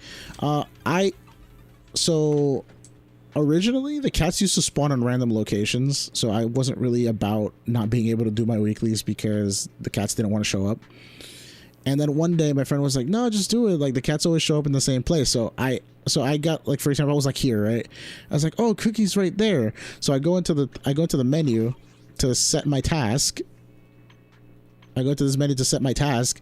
So originally the cats used to spawn on random locations, so I wasn't really about not being able to do my weeklies because the cats didn't want to show up. And then one day my friend was like, no, just do it, like the cats always show up in the same place. So I got, like, for example, I was like here, right? I was like, oh, Cookie's right there. So I go into the menu to set my task. I go to this menu to set my task,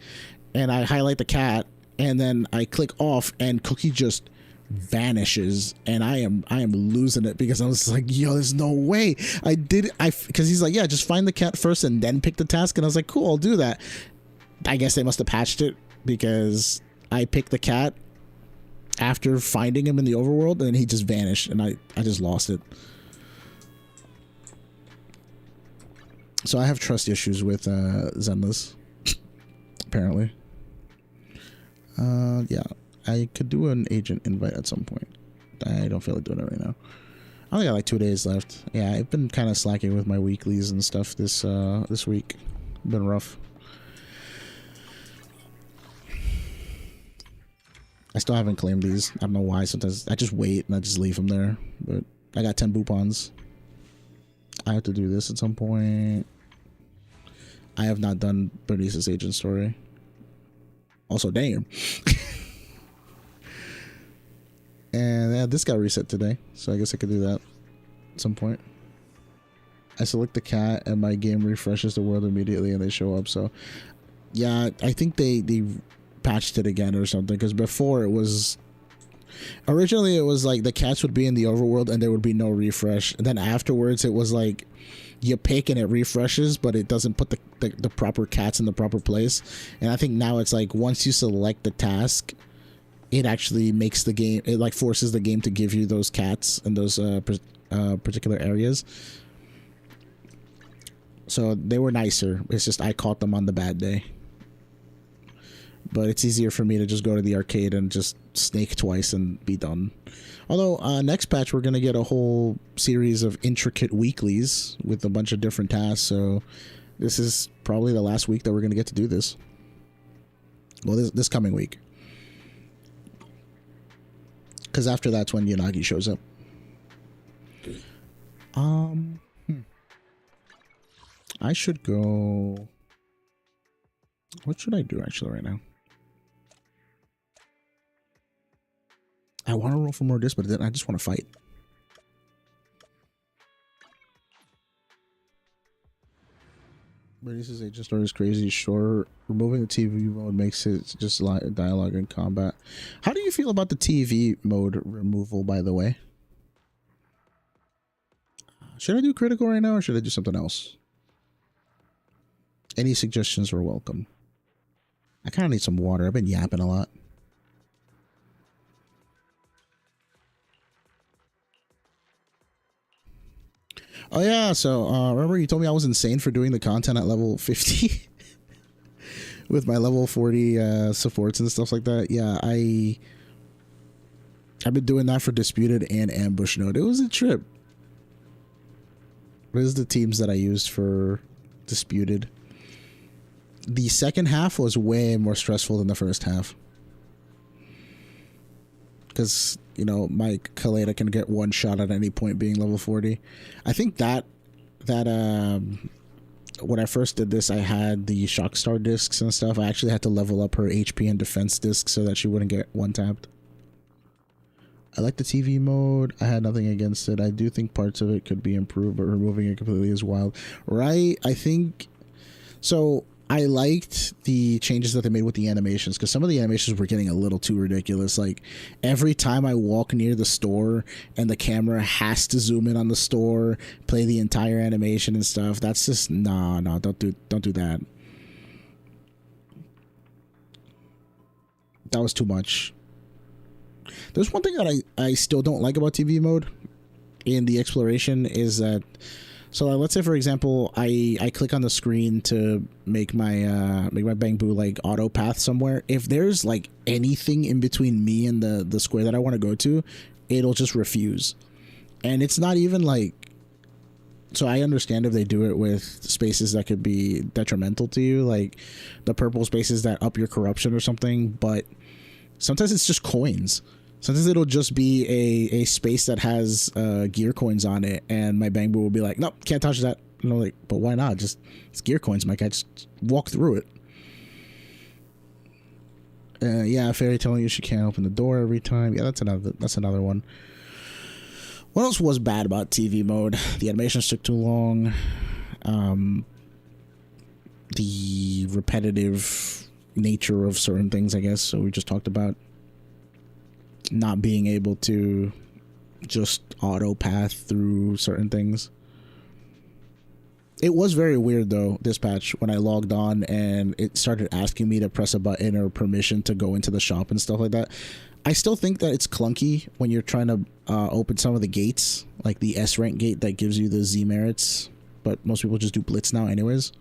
and I highlight the cat, and then I click off, and Cookie just vanishes, and I am losing it because I was like, yo, there's no way because he's like, yeah, just find the cat first and then pick the task, and I was like, cool, I'll do that. I guess they must have patched it because I picked the cat after finding him in the overworld, and he just vanished, and I just lost it. So I have trust issues with Zenless, apparently. Yeah, I could do an agent invite at some point. I don't feel like doing it right now. I only got like 2 days left. Yeah, I've been kind of slacking with my weeklies and stuff this week. Been rough. I still haven't claimed these. I don't know why. Sometimes I just wait and I just leave them there. But I got 10 Boupons. I have to do this at some point. I have not done Bernice's agent story. Also, damn. And yeah, this got reset today, so I guess I could do that at some point. I select the cat and my game refreshes the world immediately and they show up. So yeah, I think they patched it again or something, because before it was originally it was like the cats would be in the overworld and there would be no refresh, and then afterwards it was like you pick and it refreshes, but it doesn't put the proper cats in the proper place. And I think now it's like once you select the task, it actually makes the game, it like forces the game to give you those cats in those particular areas. So they were nicer. It's just I caught them on the bad day. But it's easier for me to just go to the arcade and just snake twice and be done. Although next patch we're going to get a whole series of intricate weeklies with a bunch of different tasks. So this is probably the last week that we're going to get to do this. Well, this coming week. Because after that's when Yanagi shows up. I should go... What should I do actually right now? I want to roll for more disc, but then I just want to fight. But this is agent story is crazy short. Removing the TV mode makes it just like dialogue and combat. How do you feel about the TV mode removal, by the way? Should I do critical right now or should I do something else? Any suggestions are welcome. I kind of need some water. I've been yapping a lot. Oh yeah, so remember you told me I was insane for doing the content at level 50 with my level 40 supports and stuff like that. Yeah, I've been doing that for Disputed and Ambush Node. It was a trip. This is the teams that I used for Disputed. The second half was way more stressful than the first half. Because, you know, Mike Kaleda can get one shot at any point being level 40. I think that when I first did this, I had the Shockstar discs and stuff. I actually had to level up her HP and defense disc so that she wouldn't get one tapped. I like the TV mode. I had nothing against it. I do think parts of it could be improved, but removing it completely is wild. Right? I think... So... I liked the changes that they made with the animations, because some of the animations were getting a little too ridiculous. Like every time I walk near the store and the camera has to zoom in on the store, play the entire animation and stuff. That's just no, don't do that. That was too much. There's one thing that I still don't like about TV mode in the exploration is that, so like, let's say for example I click on the screen to make my bamboo like auto path somewhere. If there's like anything in between me and the square that I want to go to, it'll just refuse. And it's not even like, so I understand if they do it with spaces that could be detrimental to you, like the purple spaces that up your corruption or something, but sometimes it's just coins. Sometimes it'll just be a space that has gear coins on it, and my bamboo will be like, nope, can't touch that. And I'm like, but why not? Just, it's gear coins, Mike. I just walk through it. Yeah, fairy telling you she can't open the door every time. Yeah, that's another one. What else was bad about TV mode? The animations took too long. The repetitive nature of certain things, I guess. So we just talked about not being able to just auto path through certain things. It was very weird though, this patch, when I logged on and it started asking me to press a button or permission to go into the shop and stuff like that. I still think that it's clunky when you're trying to open some of the gates, like the S rank gate that gives you the Z merits, but most people just do blitz now anyways.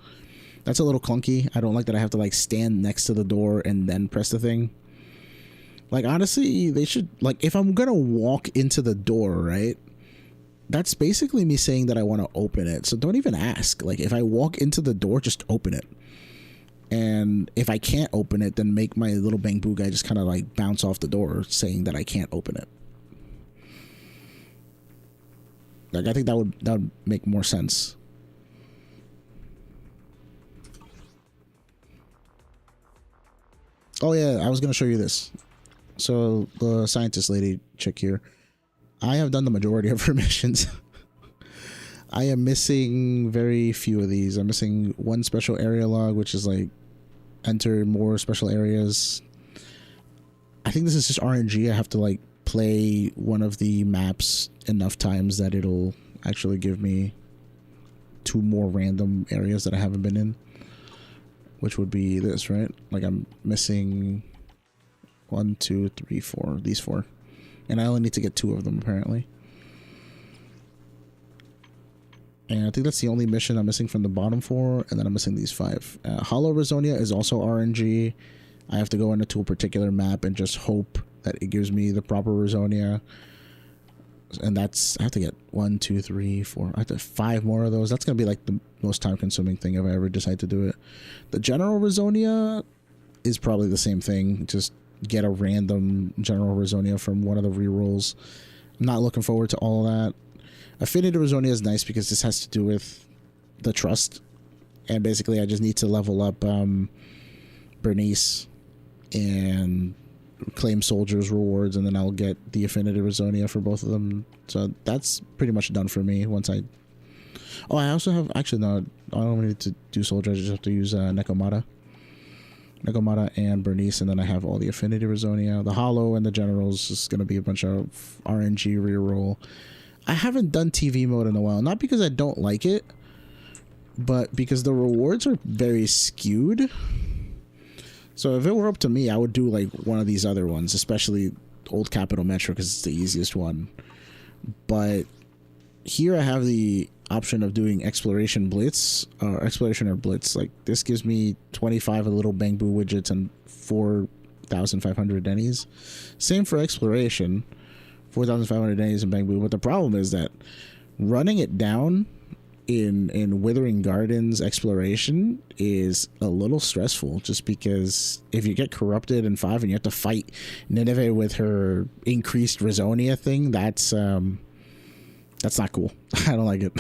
That's a little clunky. I don't like that I have to like stand next to the door and then press the thing. Like, honestly, they should, like, if I'm gonna walk into the door, right, that's basically me saying that I want to open it. So don't even ask. Like, if I walk into the door, just open it. And if I can't open it, then make my little bamboo guy just kind of like bounce off the door saying that I can't open it. Like, I think that would make more sense. Oh yeah, I was gonna show you this. So the scientist lady chick here, I have done the majority of her missions. I am missing very few of these. I'm missing one special area log, which is like enter more special areas. I think this is just RNG. I have to like play one of the maps enough times that it'll actually give me 2 more random areas that I haven't been in, which would be this, right? Like, I'm missing 1, 2, 3, 4, these 4, and I only need to get 2 of them apparently. And I think that's the only mission I'm missing from the bottom 4, and then I'm missing these 5. Hollow Rizonia is also RNG. I have to go into a particular map and just hope that it gives me the proper Rizonia. And that's, I have to get 1, 2, 3, 4, I have to 5 more of those. That's going to be like the most time consuming thing if I ever decide to do it. The general Rizonia is probably the same thing. Just get a random general Rizonia from one of the rerolls. I'm not looking forward to all of that. Affinity Rizonia is nice because this has to do with the trust, and basically I just need to level up Bernice and claim soldiers rewards, and then I'll get the Affinity Rizonia for both of them. So that's pretty much done for me once I... Oh, I also have... Actually, no, I don't need to do soldier. I just have to use Nekomata and Bernice, and then I have all the Affinity Rizonia. The Hollow and the Generals is going to be a bunch of RNG reroll. I haven't done TV mode in a while, not because I don't like it, but because the rewards are very skewed. So if it were up to me, I would do like one of these other ones, especially Old Capital Metro, because it's the easiest one. But here I have the option of doing Exploration Blitz, or Exploration or Blitz. Like, this gives me 25 little bamboo widgets and 4,500 dennies. Same for Exploration. 4,500 days in bamboo, but the problem is that running it down in Withering Gardens Exploration is a little stressful, just because if you get corrupted in 5 and you have to fight Nineveh with her increased Rizonia thing, that's not cool. I don't like it.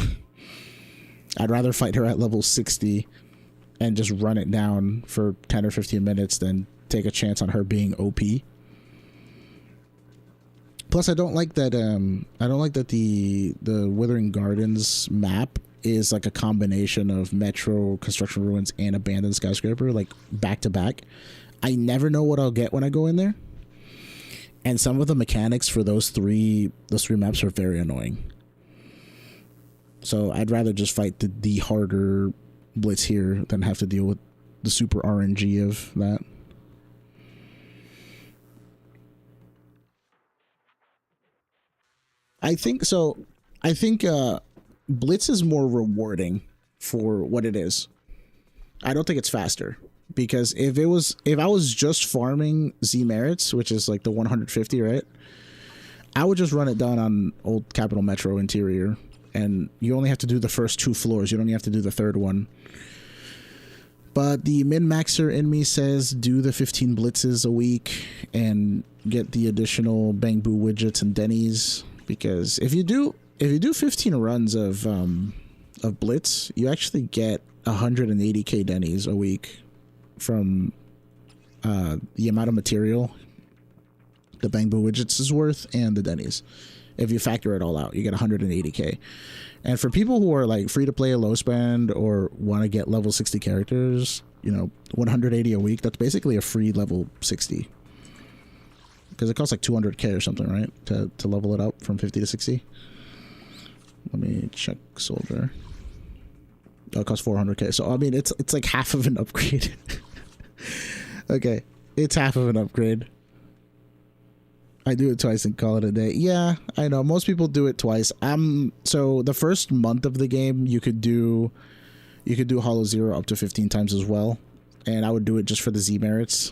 I'd rather fight her at level 60 and just run it down for 10 or 15 minutes than take a chance on her being OP. Plus, I don't like that. The Withering Gardens map is like a combination of Metro, Construction Ruins, and Abandoned Skyscraper, like back to back. I never know what I'll get when I go in there, and some of the mechanics for those three maps are very annoying. So I'd rather just fight the harder blitz here than have to deal with the super RNG of that. I think so. I think Blitz is more rewarding for what it is. I don't think it's faster, because if I was just farming Z merits, which is like the 150, right? I would just run it down on old Capital Metro Interior, and you only have to do the first 2 floors. You don't even have to do the third one. But the min-maxer in me says do the 15 blitzes a week and get the additional Bang Boo widgets and Denny's, because if you do 15 runs of blitz, you actually get 180k Denny's a week from the amount of material the Bang Boo widgets is worth and the Denny's. If you factor it all out, you get 180k. And for people who are like free to play a low spend or want to get level 60 characters, you know, 180 a week, that's basically a free level 60. Because it costs like 200k or something, right? To level it up from 50 to 60. Let me check soldier. Oh, it costs 400k. So I mean, it's like half of an upgrade. Okay, it's half of an upgrade. I do it twice and call it a day. Yeah, I know. Most people do it twice. So the first month of the game, you could do Hollow Zero up to 15 times as well, and I would do it just for the Z merits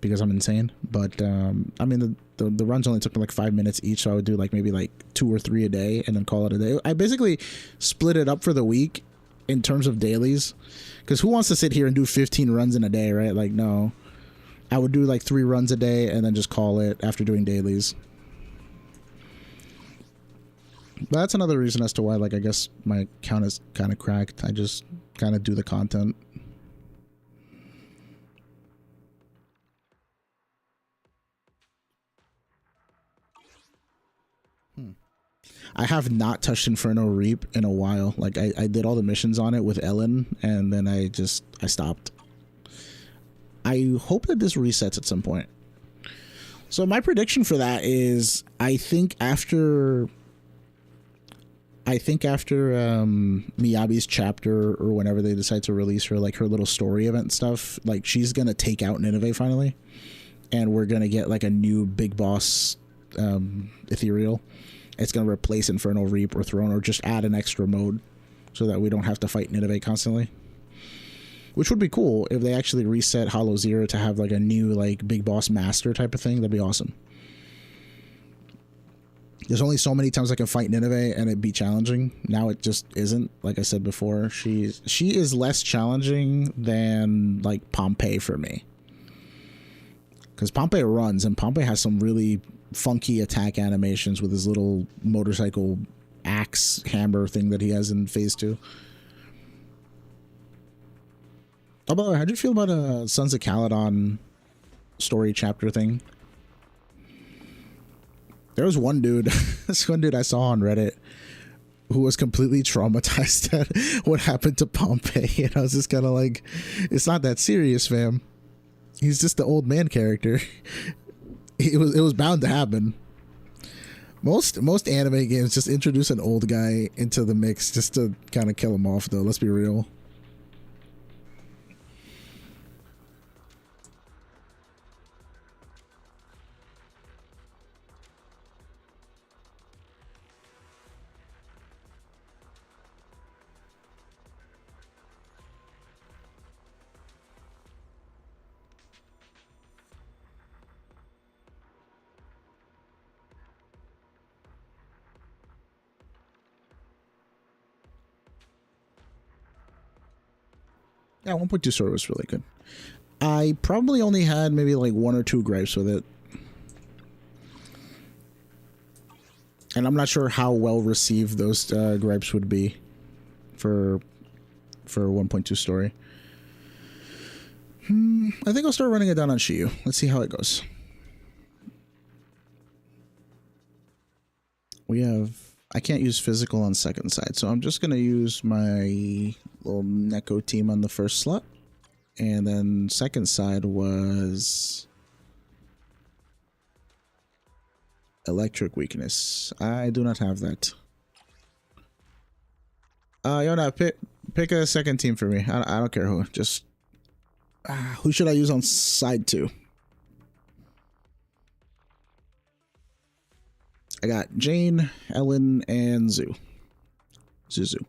because I'm insane. But I mean, the runs only took me like 5 minutes each, so I would do like maybe like 2 or 3 a day and then call it a day. I basically split it up for the week in terms of dailies, because who wants to sit here and do 15 runs in a day, right? Like, no. I would do like 3 runs a day and then just call it after doing dailies. But that's another reason as to why, like, I guess my account is kind of cracked. I just kind of do the content. I have not touched Inferno Reap in a while. Like, I did all the missions on it with Ellen, and then I stopped. I hope that this resets at some point. So my prediction for that is I think after Miyabi's chapter, or whenever they decide to release her, like her little story event stuff, like she's gonna take out Nineveh finally, and we're gonna get like a new big boss ethereal. It's gonna replace Inferno Reap or Throne, or just add an extra mode so that we don't have to fight Nineveh constantly. Which would be cool if they actually reset Hollow Zero to have like a new like big boss master type of thing. That'd be awesome. There's only so many times I can fight Nineveh and it'd be challenging. Now it just isn't. Like I said before, she is less challenging than like Pompeii for me. Because Pompeii runs, and Pompeii has some really funky attack animations with his little motorcycle axe hammer thing that he has in phase 2. Although, how do you feel about Sons of Caledon story chapter thing? There was one dude, this one dude I saw on Reddit who was completely traumatized at what happened to Pompeii, and I was just kind of like, it's not that serious, fam. He's just the old man character. It was bound to happen. Most anime games just introduce an old guy into the mix just to kind of kill him off, though. Let's be real. Yeah, 1.2 story was really good. I probably only had maybe like 1 or 2 gripes with it. And I'm not sure how well received those gripes would be for 1.2 story. I think I'll start running it down on Shiyu. Let's see how it goes. I can't use physical on second side, so I'm just going to use my little Neko team on the first slot. And then second side was electric weakness. I do not have that. Yona, pick a second team for me. I don't care who. Just who should I use on side 2? I got Jane, Ellen, and Zuzu.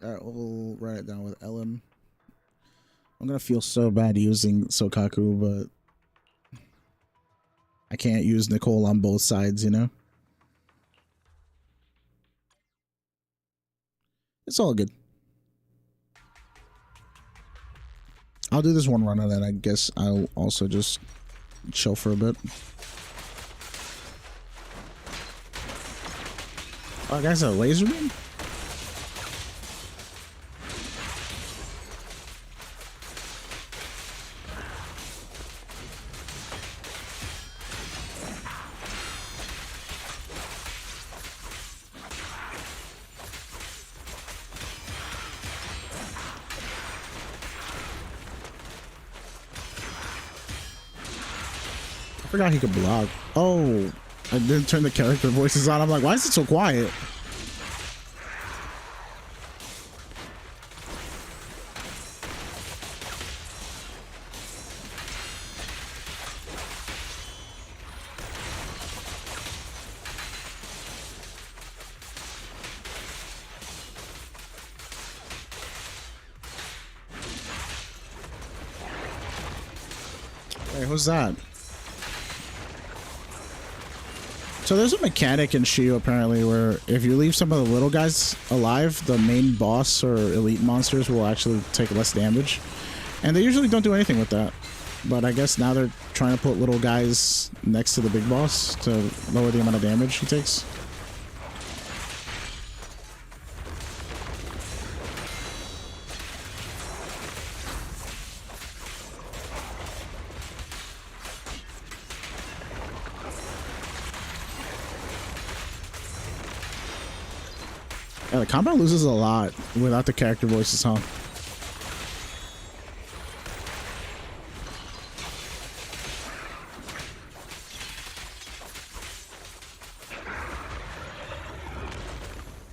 Alright, we'll write it down with Ellen. I'm gonna feel so bad using Sokaku, but I can't use Nicole on both sides, you know? It's all good. I'll do this one run and then I guess I'll also just chill for a bit. Oh, guys, a laser beam? I forgot he could block. Oh, I didn't turn the character voices on. I'm like, why is it so quiet? Hey, who's that? So there's a mechanic in Shio apparently where if you leave some of the little guys alive, the main boss or elite monsters will actually take less damage. And they usually don't do anything with that. But I guess now they're trying to put little guys next to the big boss to lower the amount of damage he takes. Yeah, the combat loses a lot without the character voices, huh?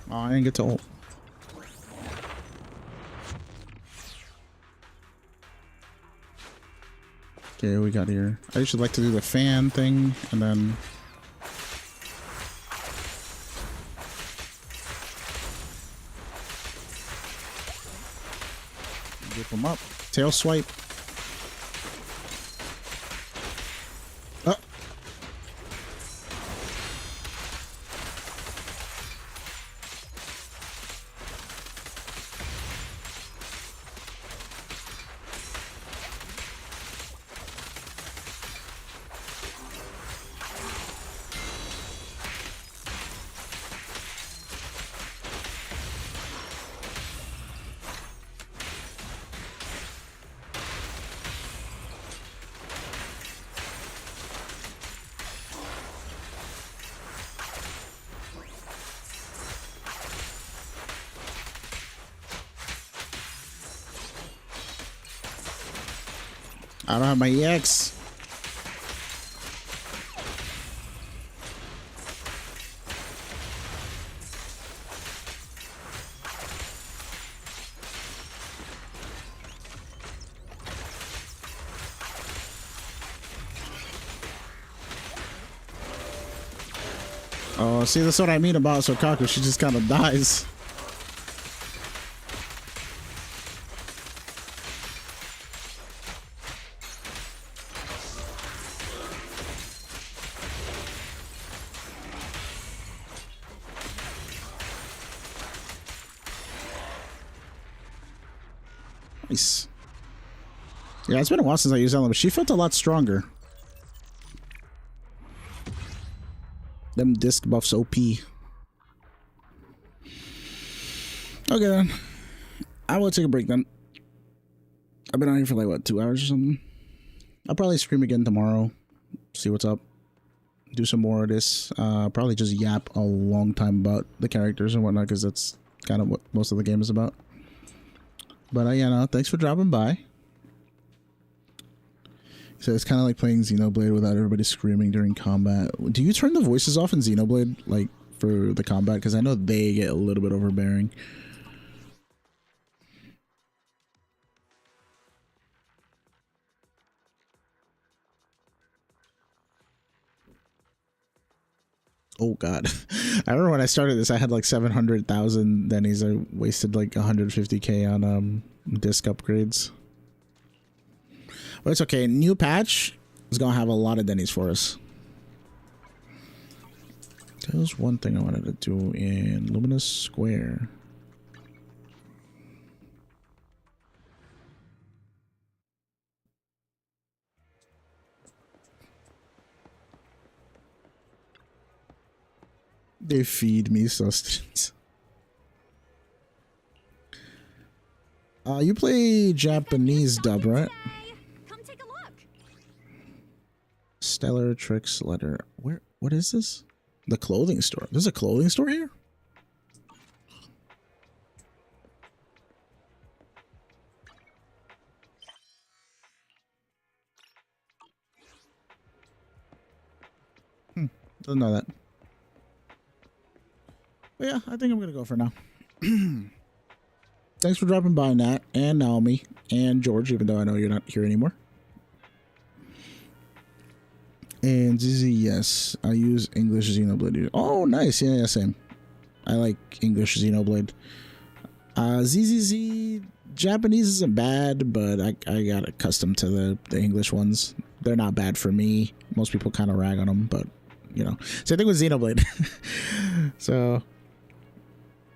Oh, I didn't get to ult. Okay, we got here. I usually like to do the fan thing and then whip them up. Tail swipe. Oh. I don't have my EX. Oh, see, that's what I mean about Sokaku. She just kind of dies. Nice. Yeah, it's been a while since I used Ellen, but she felt a lot stronger. Them disc buffs OP. Okay then. I will take a break then. I've been on here for like, what, 2 hours or something? I'll probably stream again tomorrow. See what's up. Do some more of this. Probably just yap a long time about the characters and whatnot, because that's kind of what most of the game is about. But yeah, no, thanks for dropping by. So it's kind of like playing Xenoblade without everybody screaming during combat. Do you turn the voices off in Xenoblade, like, for the combat? Because I know they get a little bit overbearing. Oh god. I remember when I started this, I had like 700,000 Denny's. I wasted like 150k on disc upgrades. But it's okay. New patch is gonna have a lot of Denny's for us. There was one thing I wanted to do in Luminous Square. They feed me sustenance. You play Japanese dub, right? Come take a look. Stellar Tricks Letter. Where? What is this? The clothing store. There's a clothing store here? Doesn't know that. But yeah, I think I'm gonna go for now. Thanks for dropping by, Nat, and Naomi, and George, even though I know you're not here anymore. And Zizi, yes, I use English Xenoblade. Oh, nice. Yeah, same. I like English Xenoblade. ZZZ, Japanese isn't bad, but I got accustomed to the English ones. They're not bad for me. Most people kind of rag on them, but, you know. Same thing with Xenoblade. So...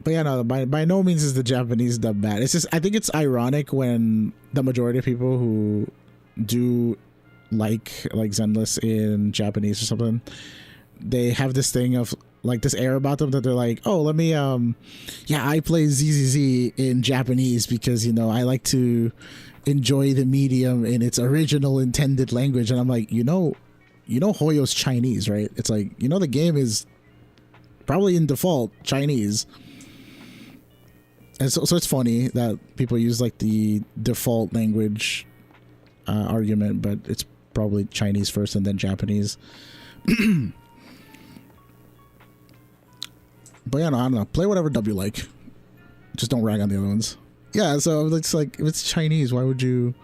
But yeah, no, by no means is the Japanese dub bad. It's just, I think it's ironic when the majority of people who do like Zenless in Japanese or something, they have this thing of like this air about them that they're like, oh, let me, yeah, I play ZZZ in Japanese because, you know, I like to enjoy the medium in its original intended language. And I'm like, you know, Hoyo's Chinese, right? It's like, you know, the game is probably in default Chinese. And so it's funny that people use like the default language argument, but it's probably Chinese first and then Japanese. But yeah, no, I don't know. Play whatever dub you like. Just don't rag on the other ones. Yeah, so it's like, if it's Chinese, why would you...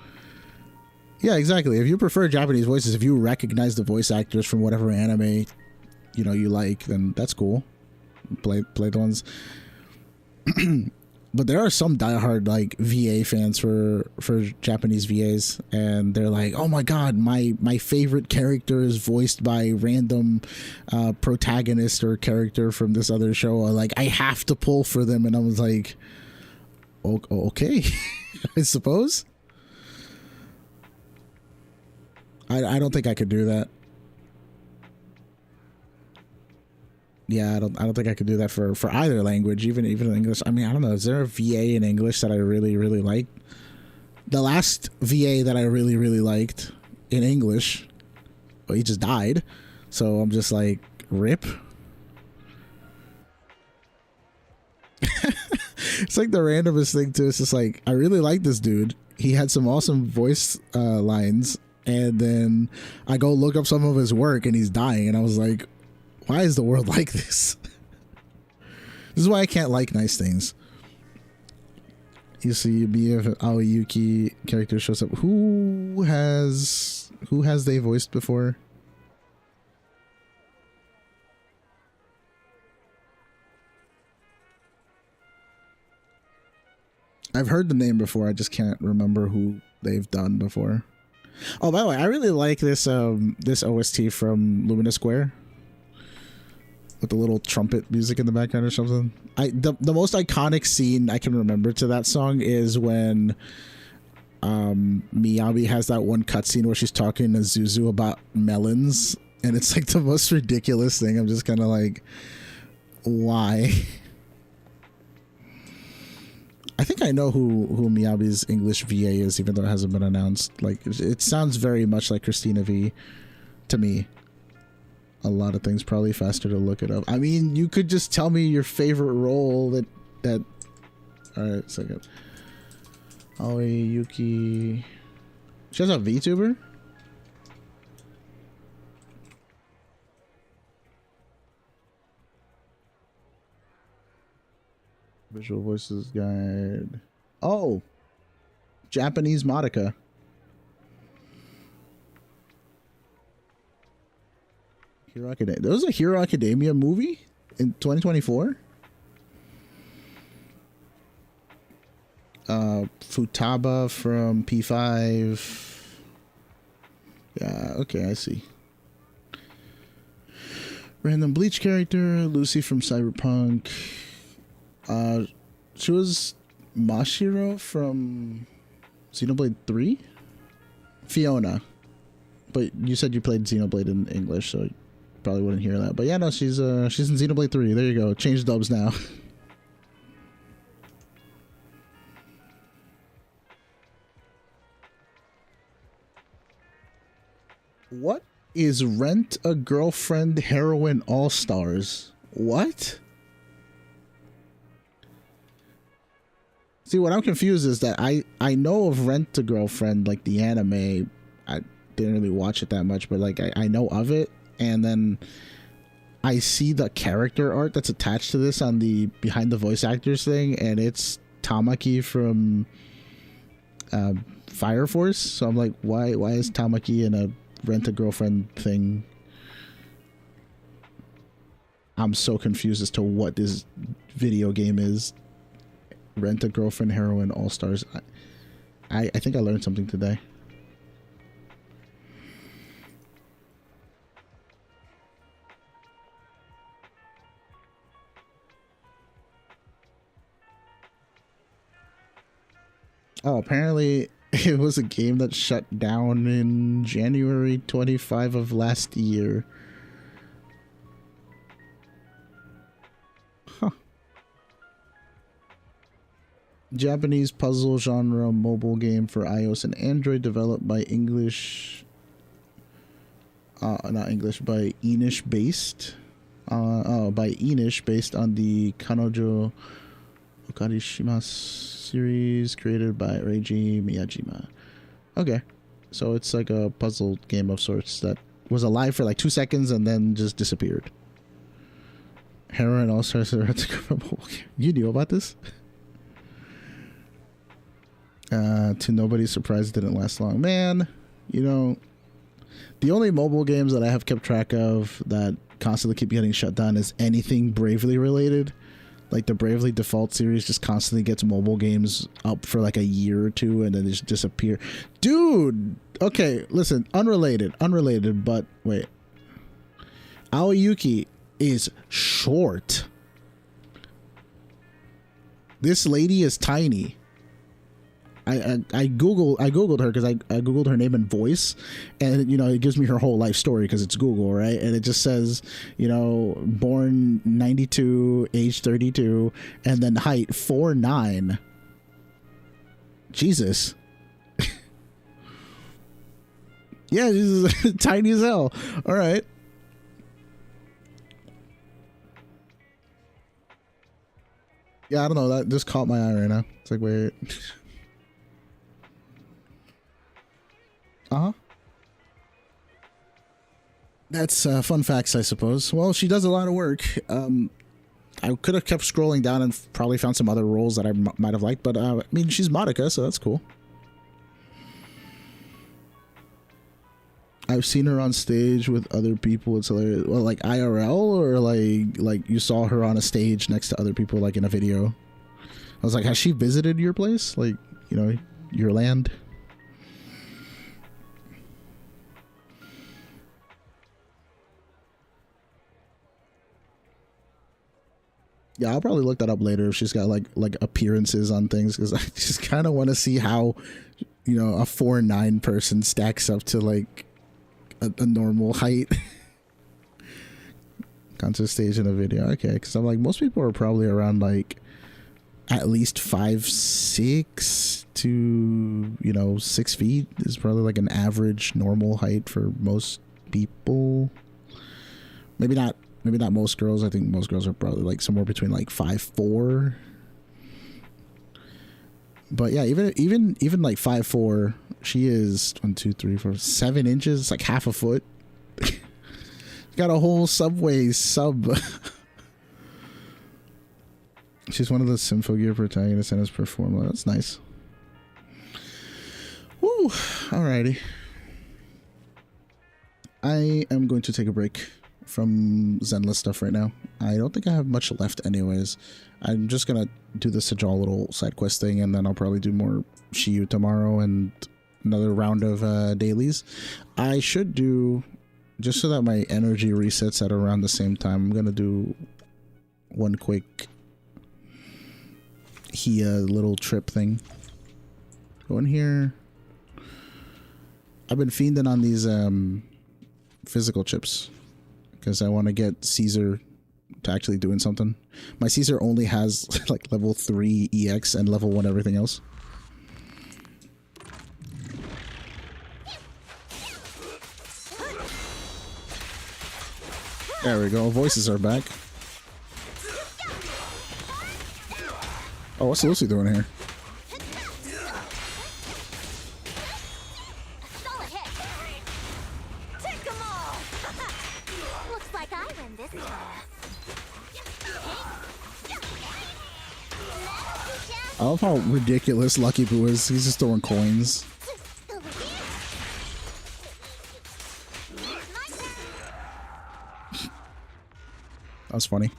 Yeah, exactly. If you prefer Japanese voices, if you recognize the voice actors from whatever anime, you know, you like, then that's cool. Play the ones... But there are some diehard like VA fans for Japanese VAs, and they're like, "Oh my god, my favorite character is voiced by random protagonist or character from this other show. Like, I have to pull for them." And I was like, "Okay, I suppose." I don't think I could do that. Yeah, I don't think I could do that for either language, even in English. I mean, I don't know. Is there a VA in English that I really liked? The last VA that I really liked in English, well, he just died. So I'm just like, rip. It's like the randomest thing too. It's just like, I really like this dude. He had some awesome voice lines, and then I go look up some of his work, and he's dying, and I was like, why is the world like this? This is why I can't like nice things. You see, if Aoyuki character shows up, who has they voiced before? I've heard the name before. I just can't remember who they've done before. Oh, by the way, I really like this this OST from Luminous Square. With the little trumpet music in the background or something. The most iconic scene I can remember to that song is when Miyabi has that one cutscene where she's talking to Zuzu about melons, and it's like the most ridiculous thing. I'm just kind of like, why? I think I know who Miyabi's English VA is, even though it hasn't been announced. Like, it sounds very much like Christina V to me. A lot of things, probably faster to look it up. I mean, you could just tell me your favorite role that Alright, second. Aoi Yuki. She has a VTuber? Visual Voices Guide. Oh! Japanese Madoka. Hero Academia. There was a Hero Academia movie in 2024? Futaba from P5. Yeah, okay, I see. Random Bleach character, Lucy from Cyberpunk. She was Mashiro from Xenoblade 3? Fiona. But you said you played Xenoblade in English, so you probably wouldn't hear that. But yeah, no, she's in Xenoblade 3. There you go. Change dubs now. What is Rent a Girlfriend Heroine All Stars? What? See, what I'm confused is that I know of Rent a Girlfriend, like the anime. I didn't really watch it that much, but like I know of it, and then I see the character art that's attached to this on the behind the voice actors thing, and it's Tamaki from Fire Force. So I'm like, why is Tamaki in a Rent a Girlfriend thing? I'm so confused as to what this video game is. Rent a Girlfriend Heroine All Stars. I think I learned something today. Oh, apparently it was a game that shut down in January 25 of last year. Huh. Japanese puzzle genre mobile game for iOS and Android, developed by English, not English, by Enish based, by Enish, based on the Kanojo Okarishimasu series created by Reiji Miyajima. Okay, so it's like a puzzle game of sorts that was alive for like 2 seconds and then just disappeared. Heroine All Stars. You knew about this? To nobody's surprise, it didn't last long. Man, you know, the only mobile games that I have kept track of that constantly keep getting shut down is anything Bravely related. Like the Bravely Default series just constantly gets mobile games up for like a year or two and then they just disappear. Dude! Okay, listen, unrelated, but wait. Aoyuki is short. This lady is tiny. I googled her because I googled her name and voice, and you know it gives me her whole life story because it's Google, right? And it just says, you know, born 92, age 32, and then height 4'9". Jesus. Yeah, she's tiny as hell. All right. Yeah, I don't know, that just caught my eye right now. It's like, wait. Uh-huh. That's fun facts, I suppose. Well, she does a lot of work. I could have kept scrolling down and probably found some other roles that I might have liked, but I mean, she's Madoka, so that's cool. I've seen her on stage with other people. It's hilarious. Well, like IRL, or like you saw her on a stage next to other people, like in a video. I was like, has she visited your place? Like, you know, your land? Yeah, I'll probably look that up later if she's got like appearances on things, because I just kind of want to see how, you know, a 4'9" person stacks up to like a normal height. Concert stage in a video. Okay, because I'm like, most people are probably around like at least 5'6" to, you know, 6 feet is probably like an average normal height for most people. Maybe not most girls. I think most girls are probably like somewhere between like 5'4". But yeah, even like 5'4", she is 1, 2, 3, 4, 7 inches, like half a foot. Got a whole Subway sub. She's one of the Symphogear protagonists and has performed. That's nice. Woo! Alrighty. I am going to take a break from Zenless stuff right now. I don't think I have much left anyways. I'm just gonna do the Sajal little side quest thing, and then I'll probably do more Shiyu tomorrow and another round of dailies. I should do, just so that my energy resets at around the same time, I'm gonna do one quick little trip thing. Go in here. I've been fiending on these physical chips because I want to get Caesar to actually doing something. My Caesar only has like level 3 EX and level 1 everything else. There we go. Voices are back. Oh, what's Lucy doing here? Solid hit. Take them all. Looks like I win this time. I love how ridiculous Lucky Boo is. He's just throwing coins. That was funny.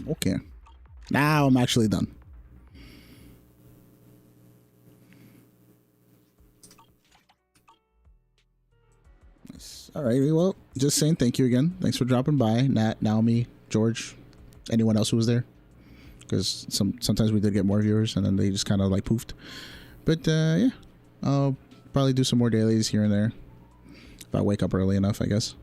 Okay. Now I'm actually done. Nice. Alrighty, well, just saying thank you again. Thanks for dropping by. Nat, Naomi, George, anyone else who was there. Because sometimes we did get more viewers and then they just kind of like poofed. But yeah, I'll probably do some more dailies here and there. If I wake up early enough, I guess.